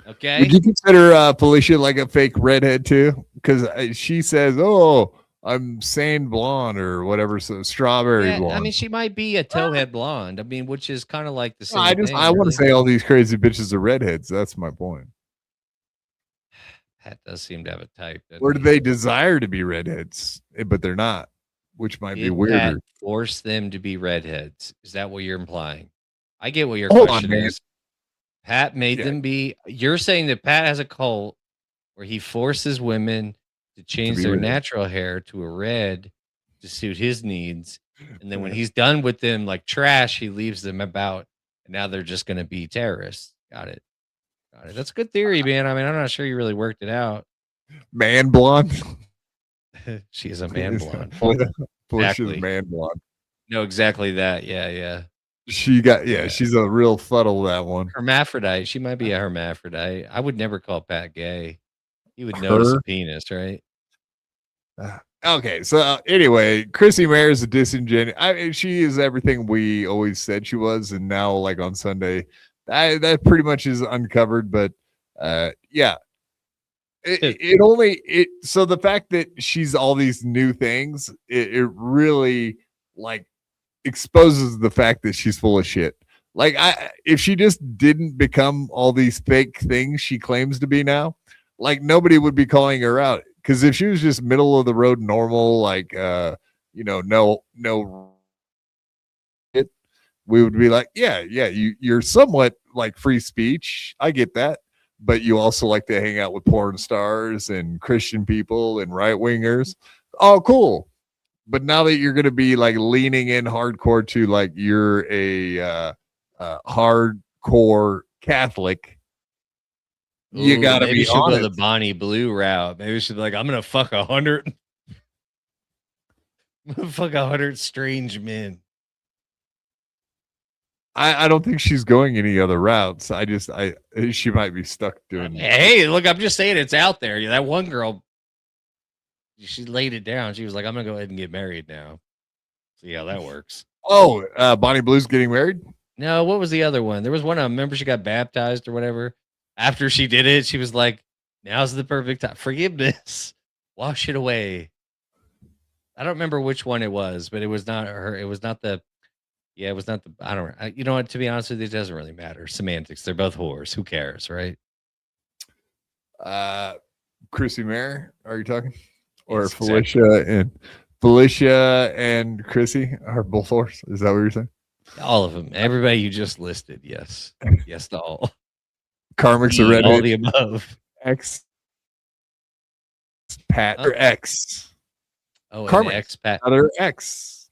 Okay. Would you consider Felicia like a fake redhead too? Because she says, "Oh, I'm sand blonde or whatever, so strawberry blonde." I mean, she might be a towhead blonde. I mean, which is kind of like the same. I want to say all these crazy bitches are redheads. That's my point. Pat does seem to have a type. Or do they desire to be redheads, but they're not? Which might be weirder. Pat force them to be redheads. Is that what you're implying? I get what your question is. Pat made them be. You're saying that Pat has a cult where he forces women to change their natural hair to a red to suit his needs, and then when he's done with them like trash, he leaves them about, and now they're just going to be terrorists. Got it. That's a good theory, man. I mean, I'm not sure you really worked it out. Man blonde. She is a man blonde. Exactly. Man blonde. No, exactly that. Yeah. She's a real fuddle, that one. Hermaphrodite. She might be a hermaphrodite. I would never call Pat gay. He would notice a penis, right? Okay, so anyway, Chrissie Mayr is a disingenuous. I mean, she is everything we always said she was, and now, like on Sunday, that pretty much is uncovered. But yeah, so the fact that she's all these new things, it really like exposes the fact that she's full of shit. Like, if she just didn't become all these fake things she claims to be now, like nobody would be calling her out. Because if she was just middle of the road, normal, like no it, we would be like, yeah, you're somewhat like free speech. I get that, but you also like to hang out with porn stars and Christian people and right wingers. Oh, cool. But now that you're going to be like leaning in hardcore to like you're a hardcore Catholic, you got to be she'll honest. go the Bonnie Blue route. Maybe she'll be like, I'm going to fuck 100. I'm going to fuck 100 strange men. I don't think she's going any other routes. She might be stuck doing. Hey, look, I'm just saying it's out there. That one girl, she laid it down. She was like, I'm going to go ahead and get married now. See how that works. Oh, Bonnie Blue's getting married? No, what was the other one? There was one, I remember she got baptized or whatever. After she did it, she was like, now's the perfect time. Forgiveness. Wash it away. I don't remember which one it was, but it was not her. It was not the, yeah, it was not the, you know what, to be honest with you, it doesn't really matter. Semantics. They're both whores. Who cares, right? Chrissie Mayr, are you talking? Or Yes, Felicia and Chrissy are both whores? Is that what you're saying? All of them. Everybody you just listed. Yes. Yes to all. Karmic's a redhead. All the above. X. Pat or X. Oh, Karmic. X Pat. Other X.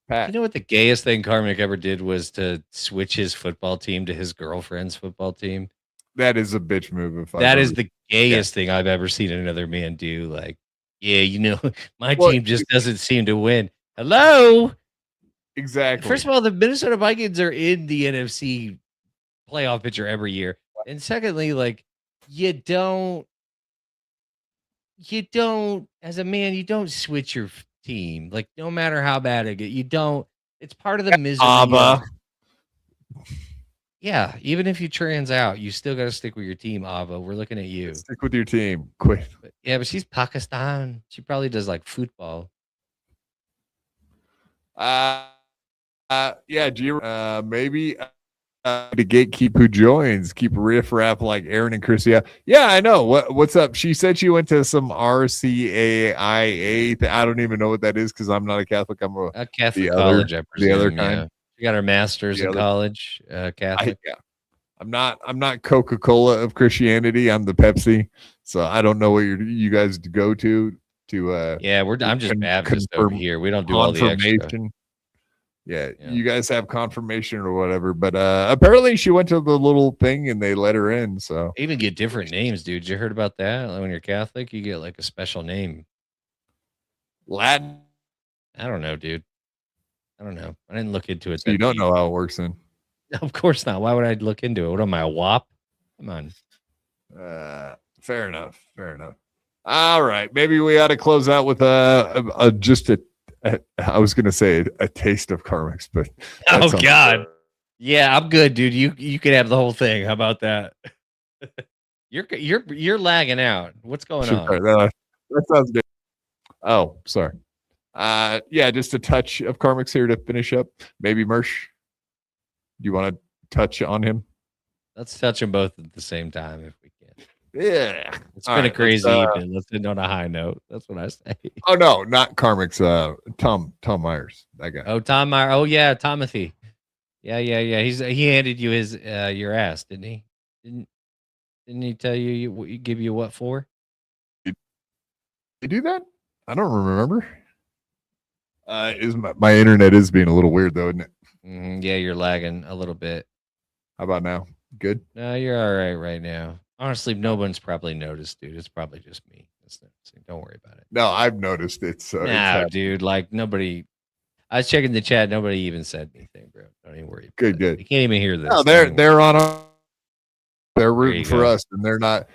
Pat. You know what the gayest thing Karmic ever did was to switch his football team to his girlfriend's football team. That is a bitch move. That is the gayest thing I've ever seen another man do. Like, yeah, you know, my team just doesn't seem to win. Hello. Exactly. First of all, the Minnesota Vikings are in the NFC playoff picture every year. And secondly, like, you don't, as a man, you don't switch your team. Like, no matter how bad it gets, you don't. It's part of the misery. Yeah, even if you trans out, you still got to stick with your team, Ava. We're looking at you. Stick with your team. Quick. Yeah, but she's Pakistan. She probably does like football. Yeah, maybe to gatekeep who joins, keep riff rap like Aaron and Chrissy. Yeah, I know. What's up? She said she went to some RCAIA. I don't even know what that is because I'm not a Catholic. I'm a Catholic college. I presume, the other kind. Yeah. She got her master's in college. Catholic. I'm not Coca-Cola of Christianity. I'm the Pepsi. So I don't know what you guys go to. I'm just Baptist over here. We don't do all the extra. Yeah, you guys have confirmation or whatever, but apparently she went to the little thing and they let her in. So they even get different names, dude. You heard about that? Like when you're Catholic, you get like a special name. Latin? I don't know, dude. I don't know. I didn't look into it. So you don't know how it works then? Of course not. Why would I look into it? What am I, a WAP? Come on. Fair enough. All right. Maybe we ought to close out with just I was gonna say a taste of Karmics, but oh god, yeah, I'm good, dude. You can have the whole thing. How about that? You're lagging out. What's going on? That sounds good. Oh, sorry. Yeah, just a touch of Karmics here to finish up. Maybe Mersh. Do you want to touch on him? Let's touch them both at the same time if we can. Yeah, it's been a crazy evening. Let's end on a high note. That's what I say. Oh no, not Karmics. Tom Myers, that guy. Oh, Tom Myers. Oh yeah, Timothy. Yeah. He handed you his your ass, didn't he? Didn't he tell you give you what for? Did he do that? I don't remember. Is my internet is being a little weird though, isn't it? Yeah, you're lagging a little bit. How about now? Good. No, you're all right now. Honestly, no one's probably noticed, dude. It's probably just me. Don't worry about it. No, I've noticed it. So dude, like nobody. I was checking the chat. Nobody even said anything, bro. Don't even worry. Good. You can't even hear this. No, they're on. They're rooting for us, and they're not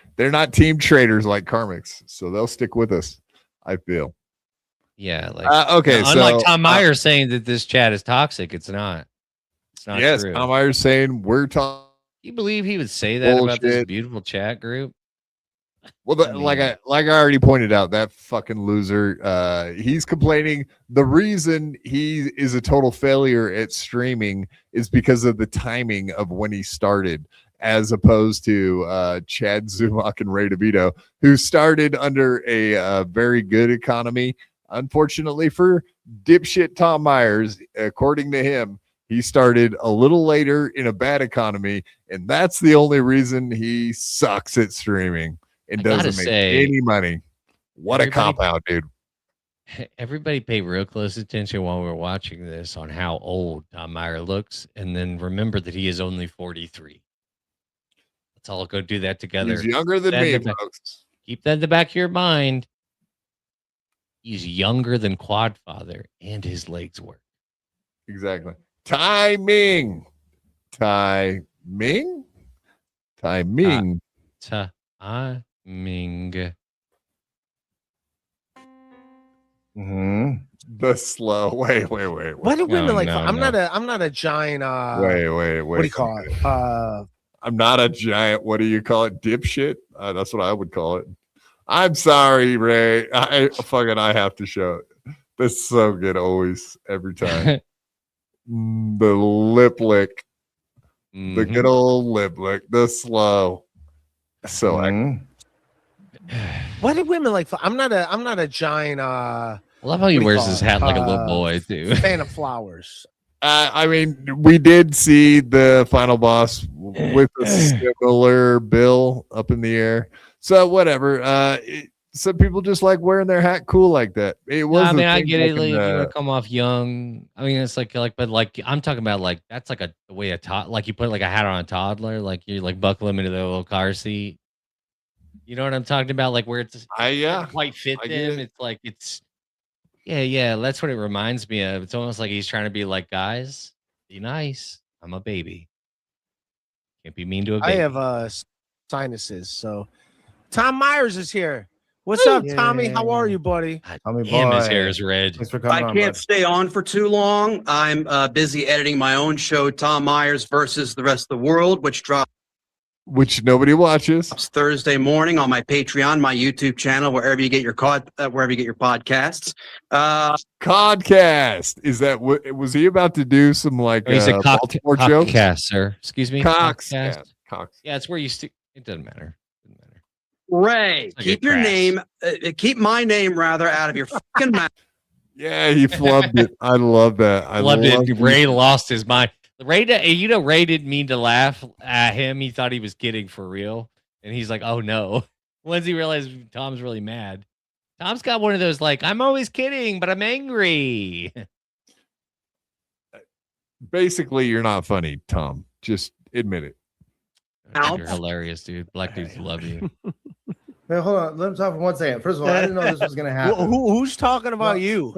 team traders like Karmics, so they'll stick with us. I feel. Yeah. Like okay. Unlike Tom Myers saying that this chat is toxic, it's not. It's not yes, true. Tom Myers saying we're toxic. You believe he would say that about this beautiful chat group? Well, like I already pointed out, that fucking loser, he's complaining. The reason he is a total failure at streaming is because of the timing of when he started. as opposed to Chad Zumock and Ray DeVito, who started under a very good economy. Unfortunately for dipshit Tom Myers, according to him, he started a little later in a bad economy, and that's the only reason he sucks at streaming and doesn't make any money. What a cop-out, dude. Everybody pay real close attention while we're watching this on how old Tom Meyer looks, and then remember that he is only 43. Let's all go do that together. He's younger than me, folks. Keep that in the back of your mind. He's younger than Quadfather, and his legs work. Exactly. Timing. Timing. Timing. The slow. Wait. Why do women I'm not a giant. Wait. What do you call it? I'm not a giant. What do you call it? Dipshit. That's what I would call it. I'm sorry, Ray. I have to show it. That's so good. Always, every time. The lip lick. The good old lip lick. The slow. So why do women like? I'm not a giant. I love how he wears his hat like a little boy too. Fan of flowers. I mean, we did see the final boss with a similar bill up in the air. So whatever. Some people just like wearing their hat cool like that. It was. I mean, I get it. Like, you want to come off young. I mean, it's like, but like I'm talking about like that's like the way like you put like a hat on a toddler, like you like buckle him into the little car seat. You know what I'm talking about? Like where it's quite fit them. It's like yeah. That's what it reminds me of. It's almost like he's trying to be like, guys, be nice. I'm a baby. Can't be mean to a baby. I have sinuses, so Tom Myers is here. What's up, Tommy? How are you, buddy? Tommy, boy. His hair is red. Thanks for coming on, can't stay on for too long. I'm busy editing my own show, Tom Myers versus the Rest of the World, which nobody watches. Thursday morning on my Patreon, my YouTube channel, wherever you get your podcasts. Codcast. Is that what was he about to do? Some like he's a Baltimore joke? Cockcast, sir. Excuse me. Cockcast. Yeah, it's where you stick. It doesn't matter. Ray, keep your name, keep my name rather out of your fucking mouth. Yeah, he flubbed it. I love that. I loved it. Ray lost his mind. Ray didn't mean to laugh at him. He thought he was kidding for real. And he's like, oh no. Once he realized Tom's really mad. Tom's got one of those like, I'm always kidding, but I'm angry. Basically, you're not funny, Tom. Just admit it. You're hilarious, dude. Black dudes love you. Hey, hold on. Let me talk for 1 second. First of all, I didn't know this was going to happen. Who's talking about you?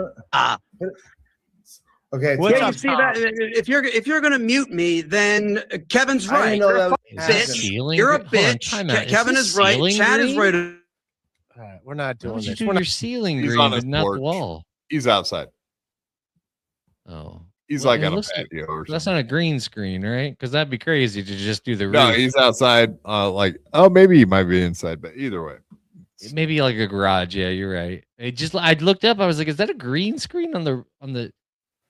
Okay. Yeah, you see that? If you're going to mute me, then Kevin's right. You're a bitch. You're a bitch. Kevin is right. Chad is right. All right, we're not doing this. We're your ceiling green, but not the wall. He's outside. Oh. He's like on a patio or something. That's not a green screen, right? Because that'd be crazy to just do the roof. No, he's outside. Maybe he might be inside, but either way. Maybe like a garage. Yeah, you're right. I looked up. I was like, is that a green screen on the?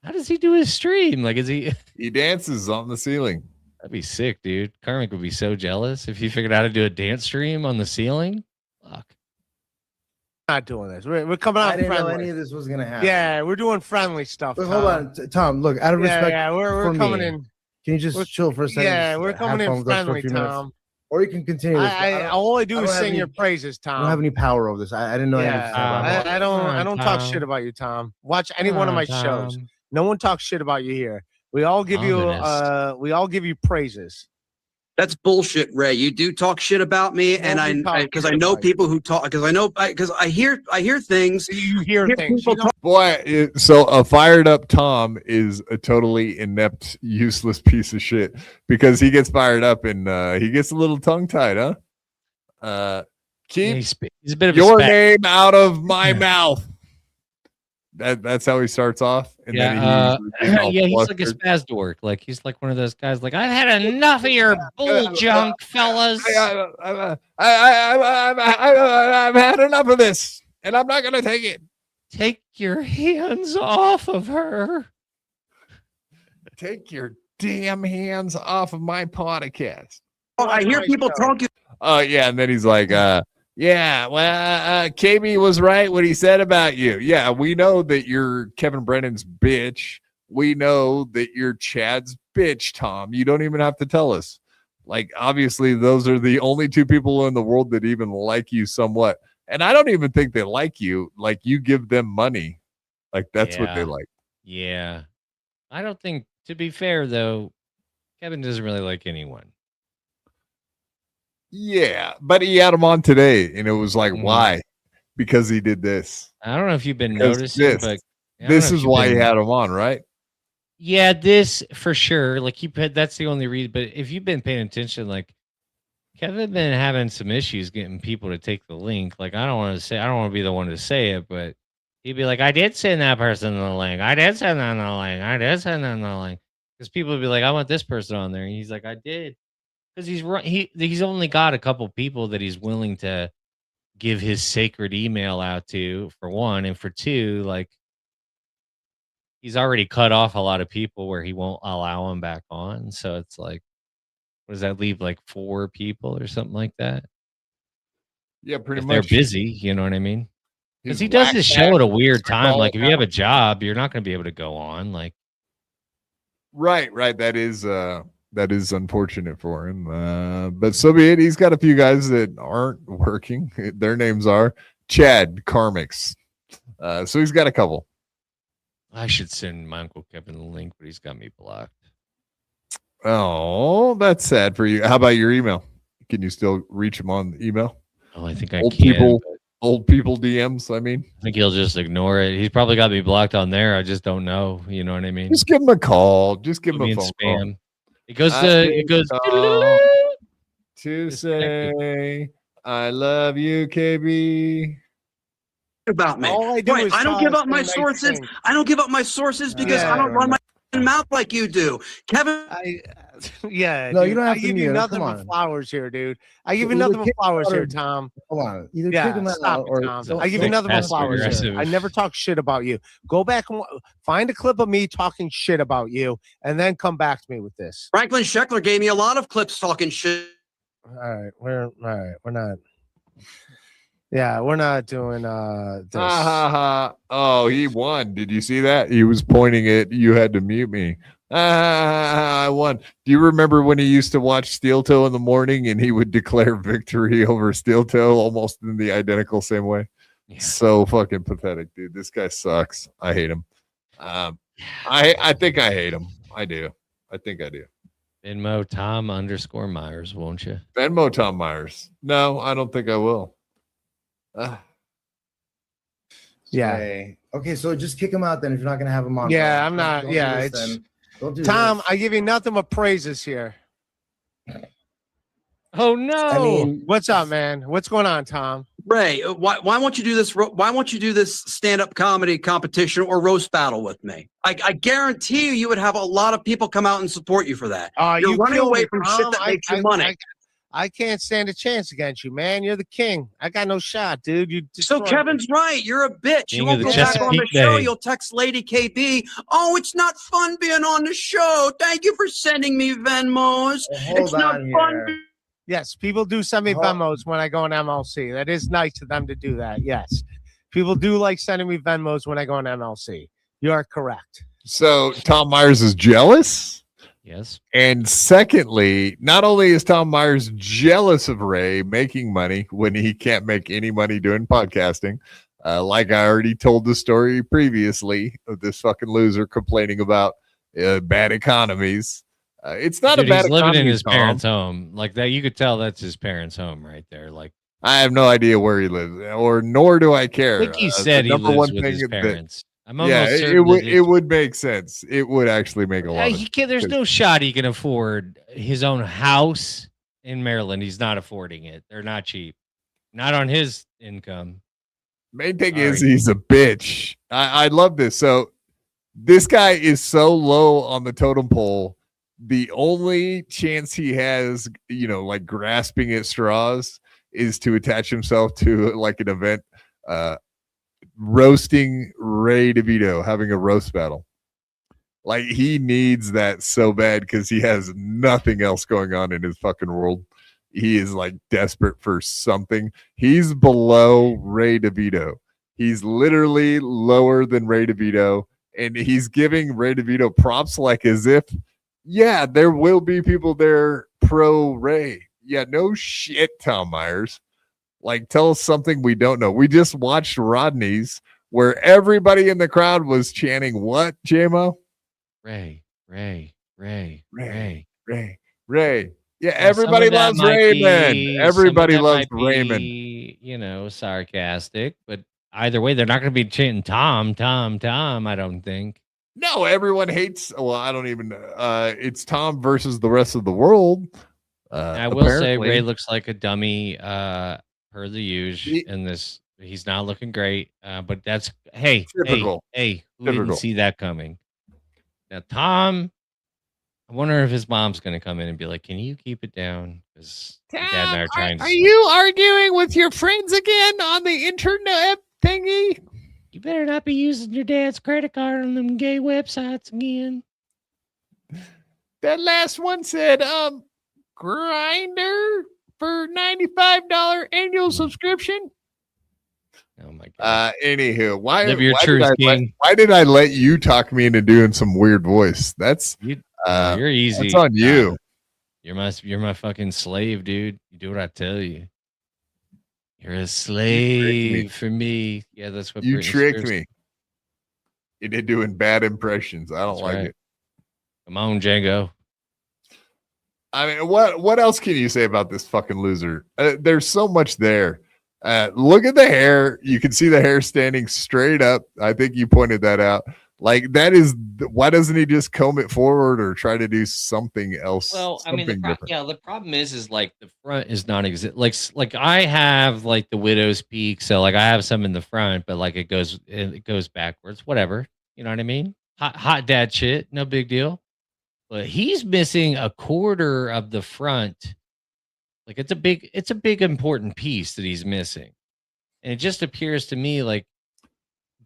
How does he do his stream? Like, is he? He dances on the ceiling. That'd be sick, dude. Karmic would be so jealous if he figured out how to do a dance stream on the ceiling. Fuck. Not doing this. We're coming out. I didn't friendly. know any of this was gonna happen. Yeah, we're doing friendly stuff. Wait, hold on, Tom. Look, out of respect, we're coming in. Can you just chill for a second? Yeah, we're coming in friendly, Tom. Or you can continue. All I do is sing your praises, Tom. I don't have any power over this. I didn't know. I don't talk shit about you, Tom. Watch any one of my shows. No one talks shit about you here. We all give you praises. That's bullshit, Ray. You do talk shit about me, and because I know people who talk. Because I hear things. You hear things. Boy, so a fired up Tom is a totally inept, useless piece of shit because he gets fired up and he gets a little tongue tied, huh? Keep he's a bit of your name out of my mouth. That's how he starts off. And then he's like a spaz dork. Like he's like one of those guys. Like I've had enough of your bull junk, fellas. I've had enough of this, and I'm not gonna take it. Take your hands off of her. Take your damn hands off of my podcast. I hear people talking. Yeah, and then he's like, yeah, well, KB was right what he said about you. Yeah, we know that you're Kevin Brennan's bitch. We know that you're Chad's bitch, Tom. You don't even have to tell us. Like, obviously, those are the only two people in the world that even like you somewhat. And I don't even think they like you. Like, you give them money. Like, that's what they like. Yeah. I don't think, to be fair, though, Kevin doesn't really like anyone. Yeah, but he had him on today, and it was like, why? Because he did this. I don't know if you've been noticing, but this is why he had him on, right? Yeah, this for sure. Like that's the only reason. But if you've been paying attention, like Kevin been having some issues getting people to take the link. Like I don't want to be the one to say it, but he'd be like, I did send that person the link. I did send them the link. I did send them the link. Because people would be like, I want this person on there. And he's like, I did. Because he's only got a couple people that he's willing to give his sacred email out to, for one, and for two, like he's already cut off a lot of people where he won't allow them back on. So it's like, what does that leave? Like 4 people or something like that? Yeah, pretty much. They're busy, you know what I mean? Because he does his show at a weird time. Like if you have a job, you're not going to be able to go on. Like, right. That is unfortunate for him. But so be it. He's got a few guys that aren't working. Their names are Chad Carmix. So he's got a couple. I should send my Uncle Kevin the link, but he's got me blocked. Oh, that's sad for you. How about your email? Can you still reach him on the email? Oh, I think I can. Old people DMs, I mean. I think he'll just ignore it. He's probably got me blocked on there. I just don't know. You know what I mean? Just give him a call. Just give him a phone spam. call. It goes to say I love you, KB. About me. I don't give up my sources. I don't give up my sources because I don't run my mouth like you do, Kevin. No, you don't have to give you nothing but flowers here, dude. I give you nothing but flowers here, Tom. Come on, either kick him out or Tom. I give you nothing but flowers here. I never talk shit about you. Go back and find a clip of me talking shit about you, and then come back to me with this. Franklin Sheckler gave me a lot of clips talking shit. All right, we're not. Yeah, we're not doing this. Oh, he won. Did you see that? He was pointing at you. Had to mute me. I won. Do you remember when he used to watch Steel Toe in the morning and he would declare victory over Steel Toe almost in the identical same way? Yeah. So fucking pathetic, dude. This guy sucks. I hate him. I think I hate him. I do. I think I do. Venmo Tom _Myers, won't you? Venmo Tom Myers. No, I don't think I will. Yeah. Okay, so just kick him out then if you're not gonna have him on. Yeah, I'm not. Yeah, it's Tom. I give you nothing but praises here. Oh no! I mean, what's up, man? What's going on, Tom? Ray, why won't you do this? Why won't you do this stand-up comedy competition or roast battle with me? I guarantee you would have a lot of people come out and support you for that. You're running away from shit that makes you money. I can't stand a chance against you, man. You're the king. I got no shot, dude. So Kevin's right. You're a bitch. You won't go back on the show. You'll text Lady KB. Oh, it's not fun being on the show. Thank you for sending me Venmos. It's not fun. Yes, people do send me Venmos when I go on MLC. That is nice of them to do that. Yes, people do like sending me Venmos when I go on MLC. You are correct. So Tom Myers is jealous? Yes. And secondly, not only is Tom Myers jealous of Ray making money when he can't make any money doing podcasting, like I already told the story previously of this fucking loser complaining about bad economies. It's not a bad he's living economy, in his Tom. parents' home. Like that, you could tell that's his parents' home right there. Like I have no idea where he lives, or nor do I care. I think he said he lives with his parents. I'm almost certain it would make sense. It would actually make a lot of sense. There's no shot he can afford his own house in Maryland. He's not affording it. They're not cheap. Not on his income. Main thing is he's a bitch. I love this. So this guy is so low on the totem pole. The only chance he has, like grasping at straws is to attach himself to like an event, roasting Ray DeVito, having a roast battle. Like he needs that so bad because he has nothing else going on in his fucking world. He is like desperate for something. He's below Ray Devito. He's literally lower than Ray Devito, and he's giving Ray Devito props like as if, yeah, there will be people there pro Ray. Yeah, no shit, Tom Myers. Like, tell us something we don't know. We just watched Rodney's where everybody in the crowd was chanting what, JMO? Ray. Yeah, everybody loves Raymond. Everybody loves Raymond. You know, sarcastic, but either way, they're not going to be chanting Tom. I don't think. No, everyone hates. Well, I don't even. It's Tom versus the rest of the world. I will say Ray looks like a dummy. Per the usual in this, he's not looking great. But that's typical. Hey, who didn't see that coming? Now, Tom. I wonder if his mom's going to come in and be like, "Can you keep it down?" Because Dad and I are trying to. Are you arguing with your friends again on the internet thingy? You better not be using your dad's credit card on them gay websites again. That last one said, Grinder for $95 annual subscription. Oh my god. Anywho, why why did I let you talk me into doing some weird voice? That's you're easy. That's on you. You're my fucking slave, dude. You do what I tell you. You're a slave for me. Yeah, that's what you Britney tricked Spears. me. You did doing bad impressions. I don't like it. Come on, Django. I mean, what else can you say about this fucking loser? There's so much there. Look at the hair. You can see the hair standing straight up. I think you pointed that out. Like that is why doesn't he just comb it forward or try to do something else? Well, I mean, the problem is like the front is not exist. Like I have like the widow's peak, so like I have some in the front, but like it goes backwards. Whatever, you know what I mean? Hot dad shit, no big deal. But he's missing a quarter of the front. Like it's a big important piece that he's missing, and it just appears to me like.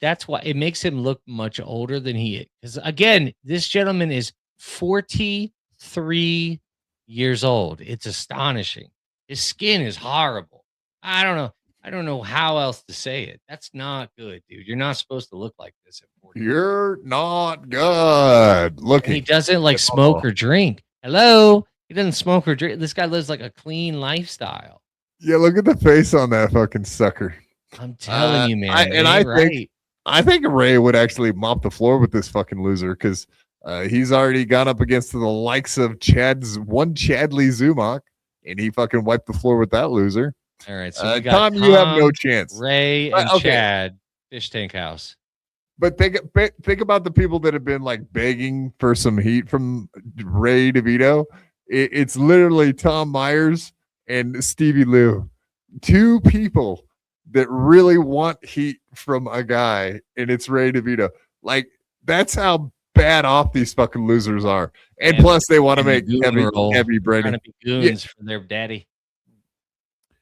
That's why it makes him look much older than he is. Because again, this gentleman is 43 years old. It's astonishing. His skin is horrible. I don't know how else to say it. That's not good, dude. You're not supposed to look like this at 40. You're not good. Look, he doesn't like smoke or drink. Hello, he doesn't smoke or drink. This guy lives like a clean lifestyle. Yeah, look at the face on that fucking sucker. I'm telling you, man. I think Ray would actually mop the floor with this fucking loser because he's already gone up against the likes of Chadley Zumock, and he fucking wiped the floor with that loser. All right, so we got Tom, you have no chance. Ray and Chad, Fish Tank House. But think about the people that have been like begging for some heat from Ray DeVito. It's literally Tom Myers and Stevie Lou, two people that really want heat from a guy, and it's Ray DeVito. Like, that's how bad off these fucking losers are. And plus, they want to make heavy bread. Trying to be goons for their daddy.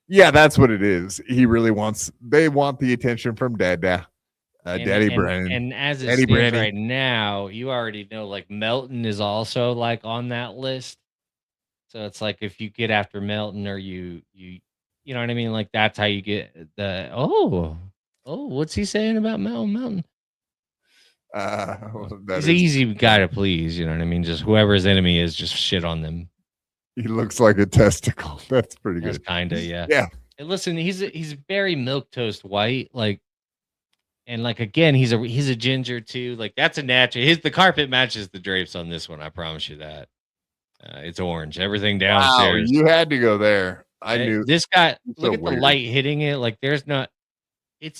Yeah, that's what it is. They want the attention from Daddy Brandon. And as it stands right now, you already know, like, Melton is also, like, on that list. So it's if you get after Melton or you know what I mean? Like, that's how you get the, what's he saying about Melton? He's an easy guy to please, you know what I mean? Just whoever his enemy is, just shit on them. He looks like a testicle. That's pretty good. Kinda, yeah. Yeah. And listen, he's very milquetoast white, and again, he's a ginger too. Like, that's a natural. The carpet matches the drapes on this one. I promise you that. It's orange. Everything downstairs. Wow, you had to go there. I knew this guy. Look at the light hitting it. Like, it's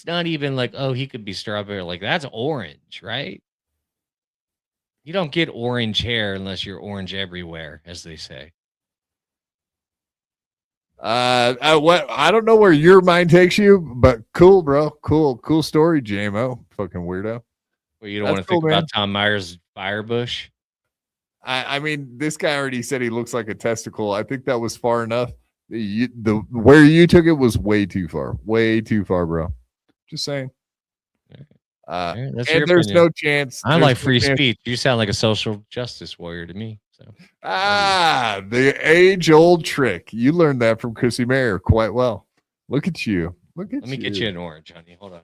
not even like, oh, he could be strawberry. Like, that's orange, right? You don't get orange hair unless you're orange everywhere, as they say. I don't know where your mind takes you, but cool, bro. Cool story, JMO. Fucking weirdo. Well, you don't want to think about Tom Myers' Firebush. I mean, this guy already said he looks like a testicle. I think that was far enough. Where you took it was way too far, bro. Just saying. And there's no chance. I like free speech. You sound like a social justice warrior to me. So the age-old trick. You learned that from Chrissie Mayr quite well. Look at you. Let me get you an orange, honey. Hold on.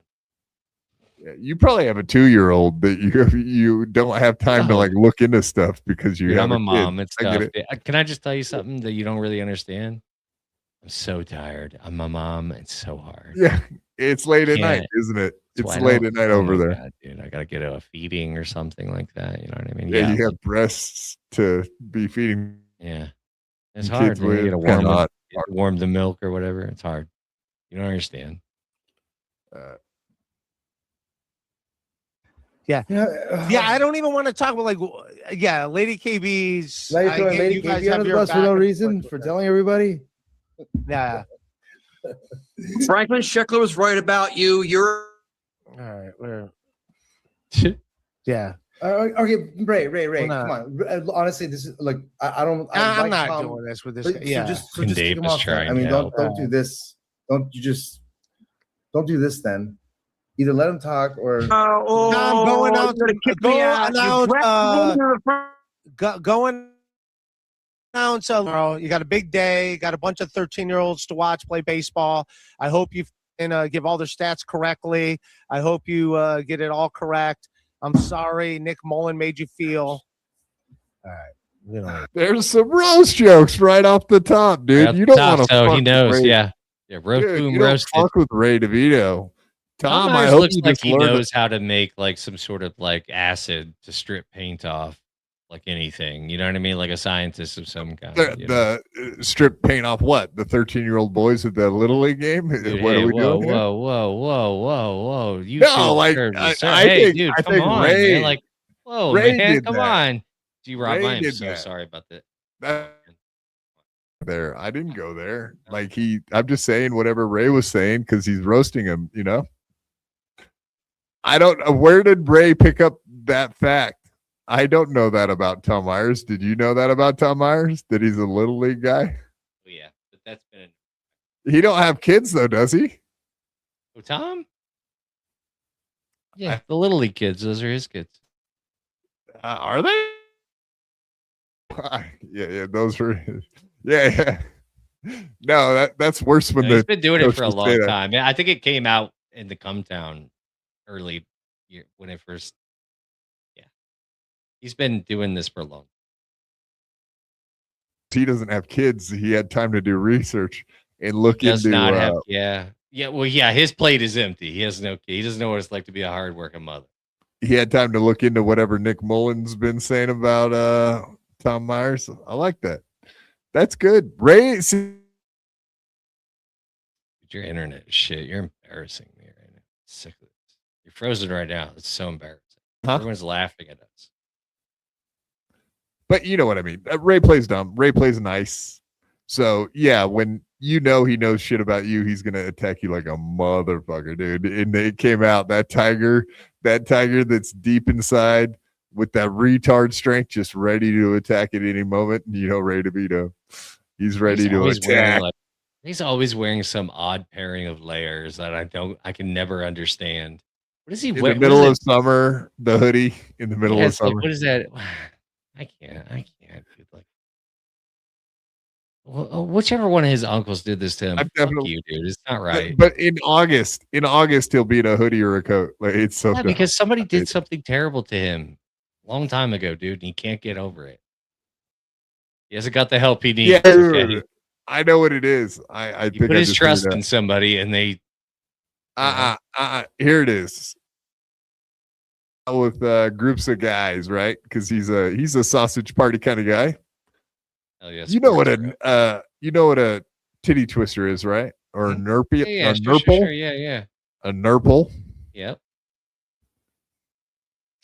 Yeah, you probably have a 2-year-old that you don't have time to like look into stuff because you have I'm a mom. Kid. It's tough. Can I just tell you something that you don't really understand? I'm so tired. I'm a mom. It's so hard. Yeah, it's late at night, isn't it? It's late at night over there. God, dude, I gotta get a feeding or something like that. You know what I mean? Yeah, you have breasts to be feeding. Yeah, it's hard. You gotta warm the milk or whatever. It's hard. You don't understand. Yeah. I don't even want to talk about Lady KB's. Now you're Lady KB under the bus for no reason for telling everybody. Yeah. Franklin Schickler was right about you. You're all right. Where? Yeah. Okay, Ray, come on. Honestly, this is like I'm not doing this with this. So just kick him off. I mean, don't do this. Don't do this then. Either let him talk or going out. So you got a big day. Got a bunch of 13-year-olds to watch play baseball. I hope you give all their stats correctly. I hope you get it all correct. I'm sorry, Nick Mullen made you feel. All right. There's some roast jokes right off the top, dude. Right you don't want to. So he knows, yeah. Roast boom roasted. Fuck with Ray DeVito. Tom, I hope looks you like he knows it. how to make like some sort of like acid to strip paint off, like anything. You know what I mean? Like a scientist of some kind. The strip paint off what? The 13-year-old boys at the Little League game? Dude, what are we doing? Whoa! You no, like I think, dude, I come think on, Ray, man. Like, whoa, Ray man, did come that. on. G-Rob, I am so that. sorry about that. There, I didn't go there. Like I'm just saying whatever Ray was saying because he's roasting him. You know. I don't know. Where did Ray pick up that fact? I don't know that about Tom Myers. Did you know that about Tom Myers? That he's a Little League guy? Oh, yeah, but that's been. He don't have kids though, does he? Oh, Tom? Yeah, the Little League kids. Those are his kids. Are they? Yeah. Those were. Yeah. No, that's worse when he's been doing it for a long time. Yeah, I think it came out in the Cumtown early year when it first. Yeah, he's been doing this for a long. He doesn't have kids. He had time to do research and look Does into. Not have, yeah. Well, yeah. His plate is empty. He has no. He doesn't know what it's like to be a hardworking mother. He had time to look into whatever Nick Mullen's been saying about Tom Myers. I like that. That's good. Ray, your internet is shit. You're embarrassing me right now. Sick of it. You're frozen right now. It's so embarrassing. Everyone's laughing at us. But you know what I mean. Ray plays dumb. Ray plays nice. So yeah, when you know he knows shit about you, he's gonna attack you like a motherfucker, dude. And it came out that tiger that's deep inside with that retard strength, just ready to attack at any moment. You know, Ray DeVito, he's ready to attack. He's always wearing some odd pairing of layers that I can never understand. What is he wearing? In the middle of summer, the hoodie in the middle of summer. Like, what is that? I can't. Dude, like, well, whichever one of his uncles did this to him, fuck you, dude. It's not right. But in August, he'll be in a hoodie or a coat. Like it's so dumb. Because somebody did something terrible to him a long time ago, dude, and he can't get over it. He hasn't got the help he needs. Yeah, okay? I know what it is. I think put his trust in somebody, and they. Here it is. With groups of guys, right? Because he's a sausage party kind of guy. Oh yes. You know what a titty twister is, right? Or a nurple? Yeah, a nurple? Sure, yeah. A nurple. Yep.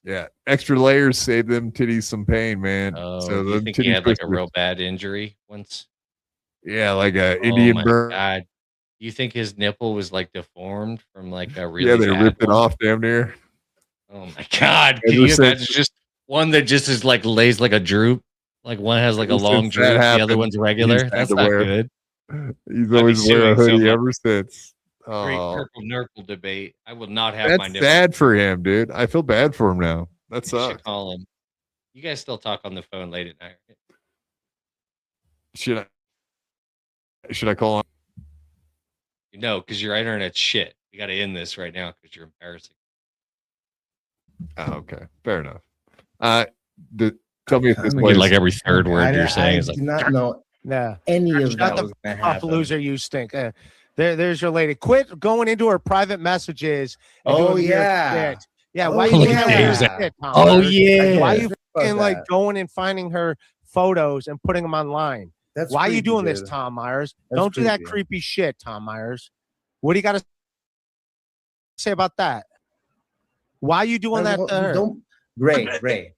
Yeah, extra layers save them titties some pain, man. Oh, so you think he had like a real bad injury once? Yeah, like a Indian burn. God. You think his nipple was like deformed from like a really? Yeah, they ripped it off damn near. Oh my God! Can you imagine just one that just is like lays like a droop? Like one has like a long droop, the other one's regular. That's not good. He's always wearing a hoodie ever since. Great purple nurple debate. I will not have That's my nipple. sad for him, dude. I feel bad for him now. That You sucks. should call him. You guys still talk on the phone late at night. Should I call him? No, because your internet's shit. You got to end this right now because you're embarrassing. Oh, okay, fair enough. Tell me if this was like every third word you're saying is like. I do not know any of that was going to happen. Loser, you stink. There's your lady. Quit going into her private messages. And Oh, doing weird yeah. shit. Yeah. Why are you doing that weird shit, Tom? Oh, yeah. Why are you fucking, like that. going and finding her photos and putting them online? That's why are you creepy, doing this, dude. Tom Myers? That's Don't do that creepy. creepy shit, Tom Myers. What do you got to say about that? Why are you doing that to her? Ray.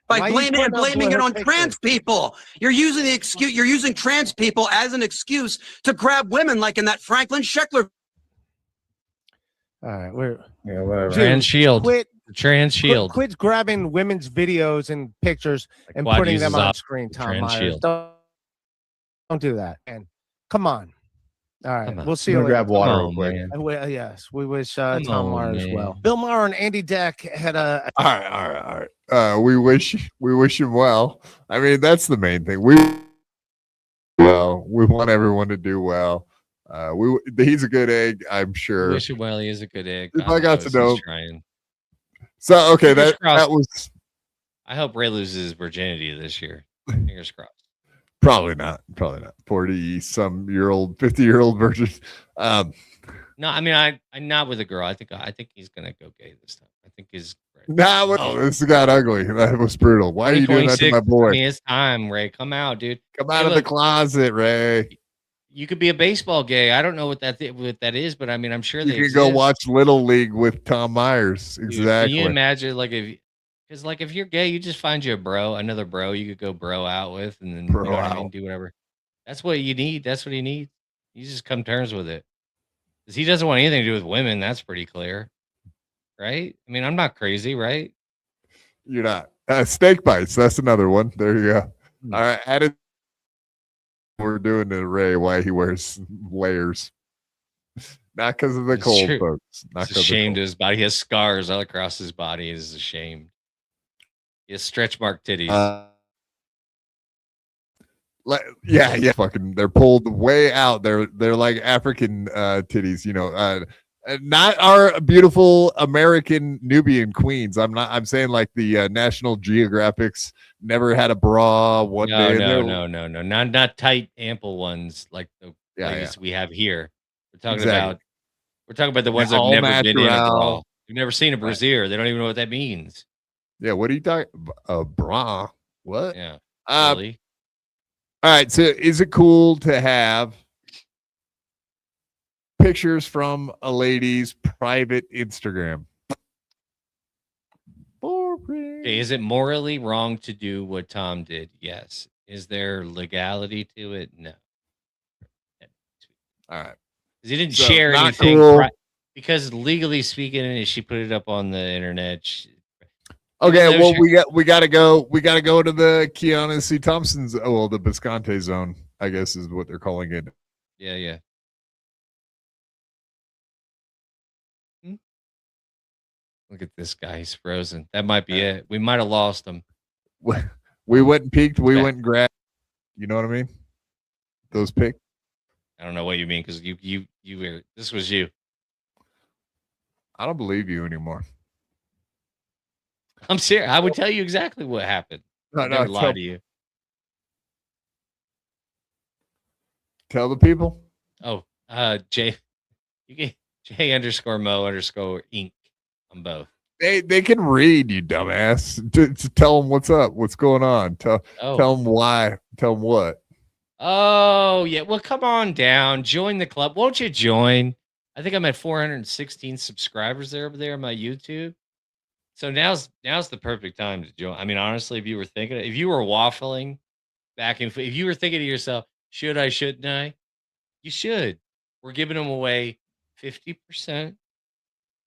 By blaming it on trans people. You're using the excuse. You're using trans people as an excuse to grab women, like in that Franklin Sheckler. All right, we're whatever. Trans shield. Quit grabbing women's videos and pictures and Quad putting them uses on up screen, the Tom trans Myers. shield. Don't do that. And come on. All right, Come on. we'll see I'm you gonna later. grab water Come real on, quick. man. Yes, we wish Come Tom on, Myers man. well. Bill Maher and Andy Deck had a. All right. We wish him well. I mean, that's the main thing. We want everyone to do well. He's a good egg, I'm sure. Wish him well. He is a good egg. If I got to knows know. he's trying. So okay, Fingers that crossed. was I hope Ray loses his virginity this year. Fingers crossed. probably not 40-some-year-old, 50-year-old virgin. No, I mean I'm not with a girl. I think he's gonna go gay this time. I think he's great. This got ugly. That was brutal. Why are you doing that to my boy? I mean, it's time, Ray. Come out, dude. Come out of the closet, Ray. You could be a baseball gay. I don't know what that is, but I mean, I'm sure You they can go exist. watch Little League with Tom Myers. Dude, Exactly. Can you imagine, if you're gay, you just find you another bro you could go bro out with, and then you know what I mean, do whatever. That's what you need. That's what he needs. You just come to terms with it. Because he doesn't want anything to do with women. That's pretty clear, right? I mean, I'm not crazy, right? You're not. Steak bites. That's another one. There you go. All right. Added. We're doing to Ray why he wears layers. Not because of the cold, true. folks. Not He's ashamed of his body. He has scars all across his body. He's ashamed. He has stretch mark titties. Yeah. Fucking, they're pulled way out. They're like African titties. Not our beautiful American Nubian queens. I'm saying like the National Geographics never had a bra one day. No. Not tight, ample ones like the ladies we have here. We're talking about the ones that have never been in a bra. You've never seen a brassiere. They don't even know what that means. Yeah, what are you talking? A bra? What? Yeah. Really? All right. So, is it cool to have pictures from a lady's private Instagram? Okay, is it morally wrong to do what Tom did? Yes. Is there legality to it? No. All right. Because he didn't So, share not anything. cool. Because legally speaking, she put it up on the internet. Okay, well, we got to go to the Keanu C. Thompson's. Oh, well, the Bisconte zone, I guess, is what they're calling it. Yeah. Look at this guy. He's frozen. That might be it. We might have lost him. We went and peeked. We went and grabbed. You know what I mean? Those pics. I don't know what you mean because you were. This was you. I don't believe you anymore. I'm serious. I would tell you exactly what happened. I'd never lie to you. Tell the people. Oh, J. You get J_Mo_Inc. on both. They can read, you dumbass. To tell them what's up, what's going on. Tell them why. Tell them what. Oh yeah. Well, come on down. Join the club. Won't you join? I think I'm at 416 subscribers over there on my YouTube. So now's the perfect time to join. I mean, honestly, if you were waffling back and if you were thinking to yourself, should I, shouldn't I? You should. We're giving them away 50%.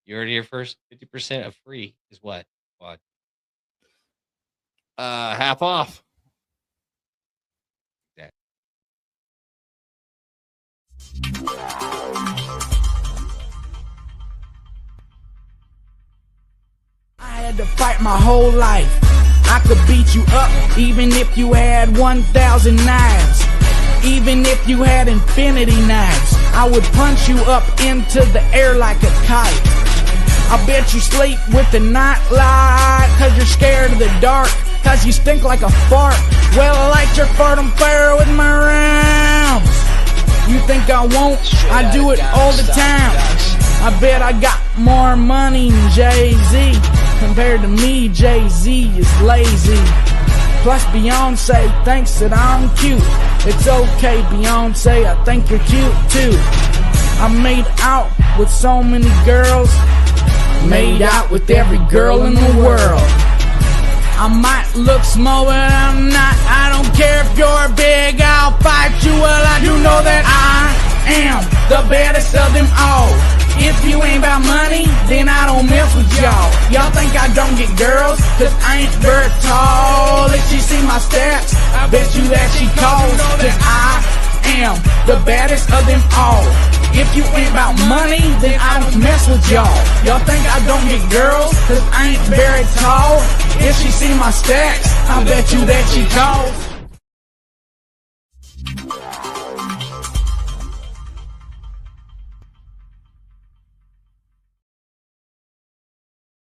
You heard it here first. 50% of free is what? Half off. my whole life. I could beat you up even if you had 1,000 knives. Even if you had infinity knives, I would punch you up into the air like a kite. I bet you sleep with the night light, cause you're scared of the dark, cause you stink like a fart. Well, I like your fart on fire with my rhymes. You think I won't? I do it all the time. I bet I got more money than Jay-Z. Compared to me, Jay-Z is lazy. Plus Beyonce thinks that I'm cute. It's okay, Beyonce, I think you're cute too. I made out with so many girls. Made out with every girl in the world. I might look small, but I'm not. I don't care if you're big, I'll fight you. Well, I do know that I am the baddest of them all. If you ain't about money, then I don't mess with y'all. Y'all think I don't get girls, cause I ain't very tall. If she see my stats, I bet you that she calls. Cause I am the baddest of them all. If you ain't about money, then I don't mess with y'all. Y'all think I don't get girls, cause I ain't very tall. If she see my stats, I bet you that she calls.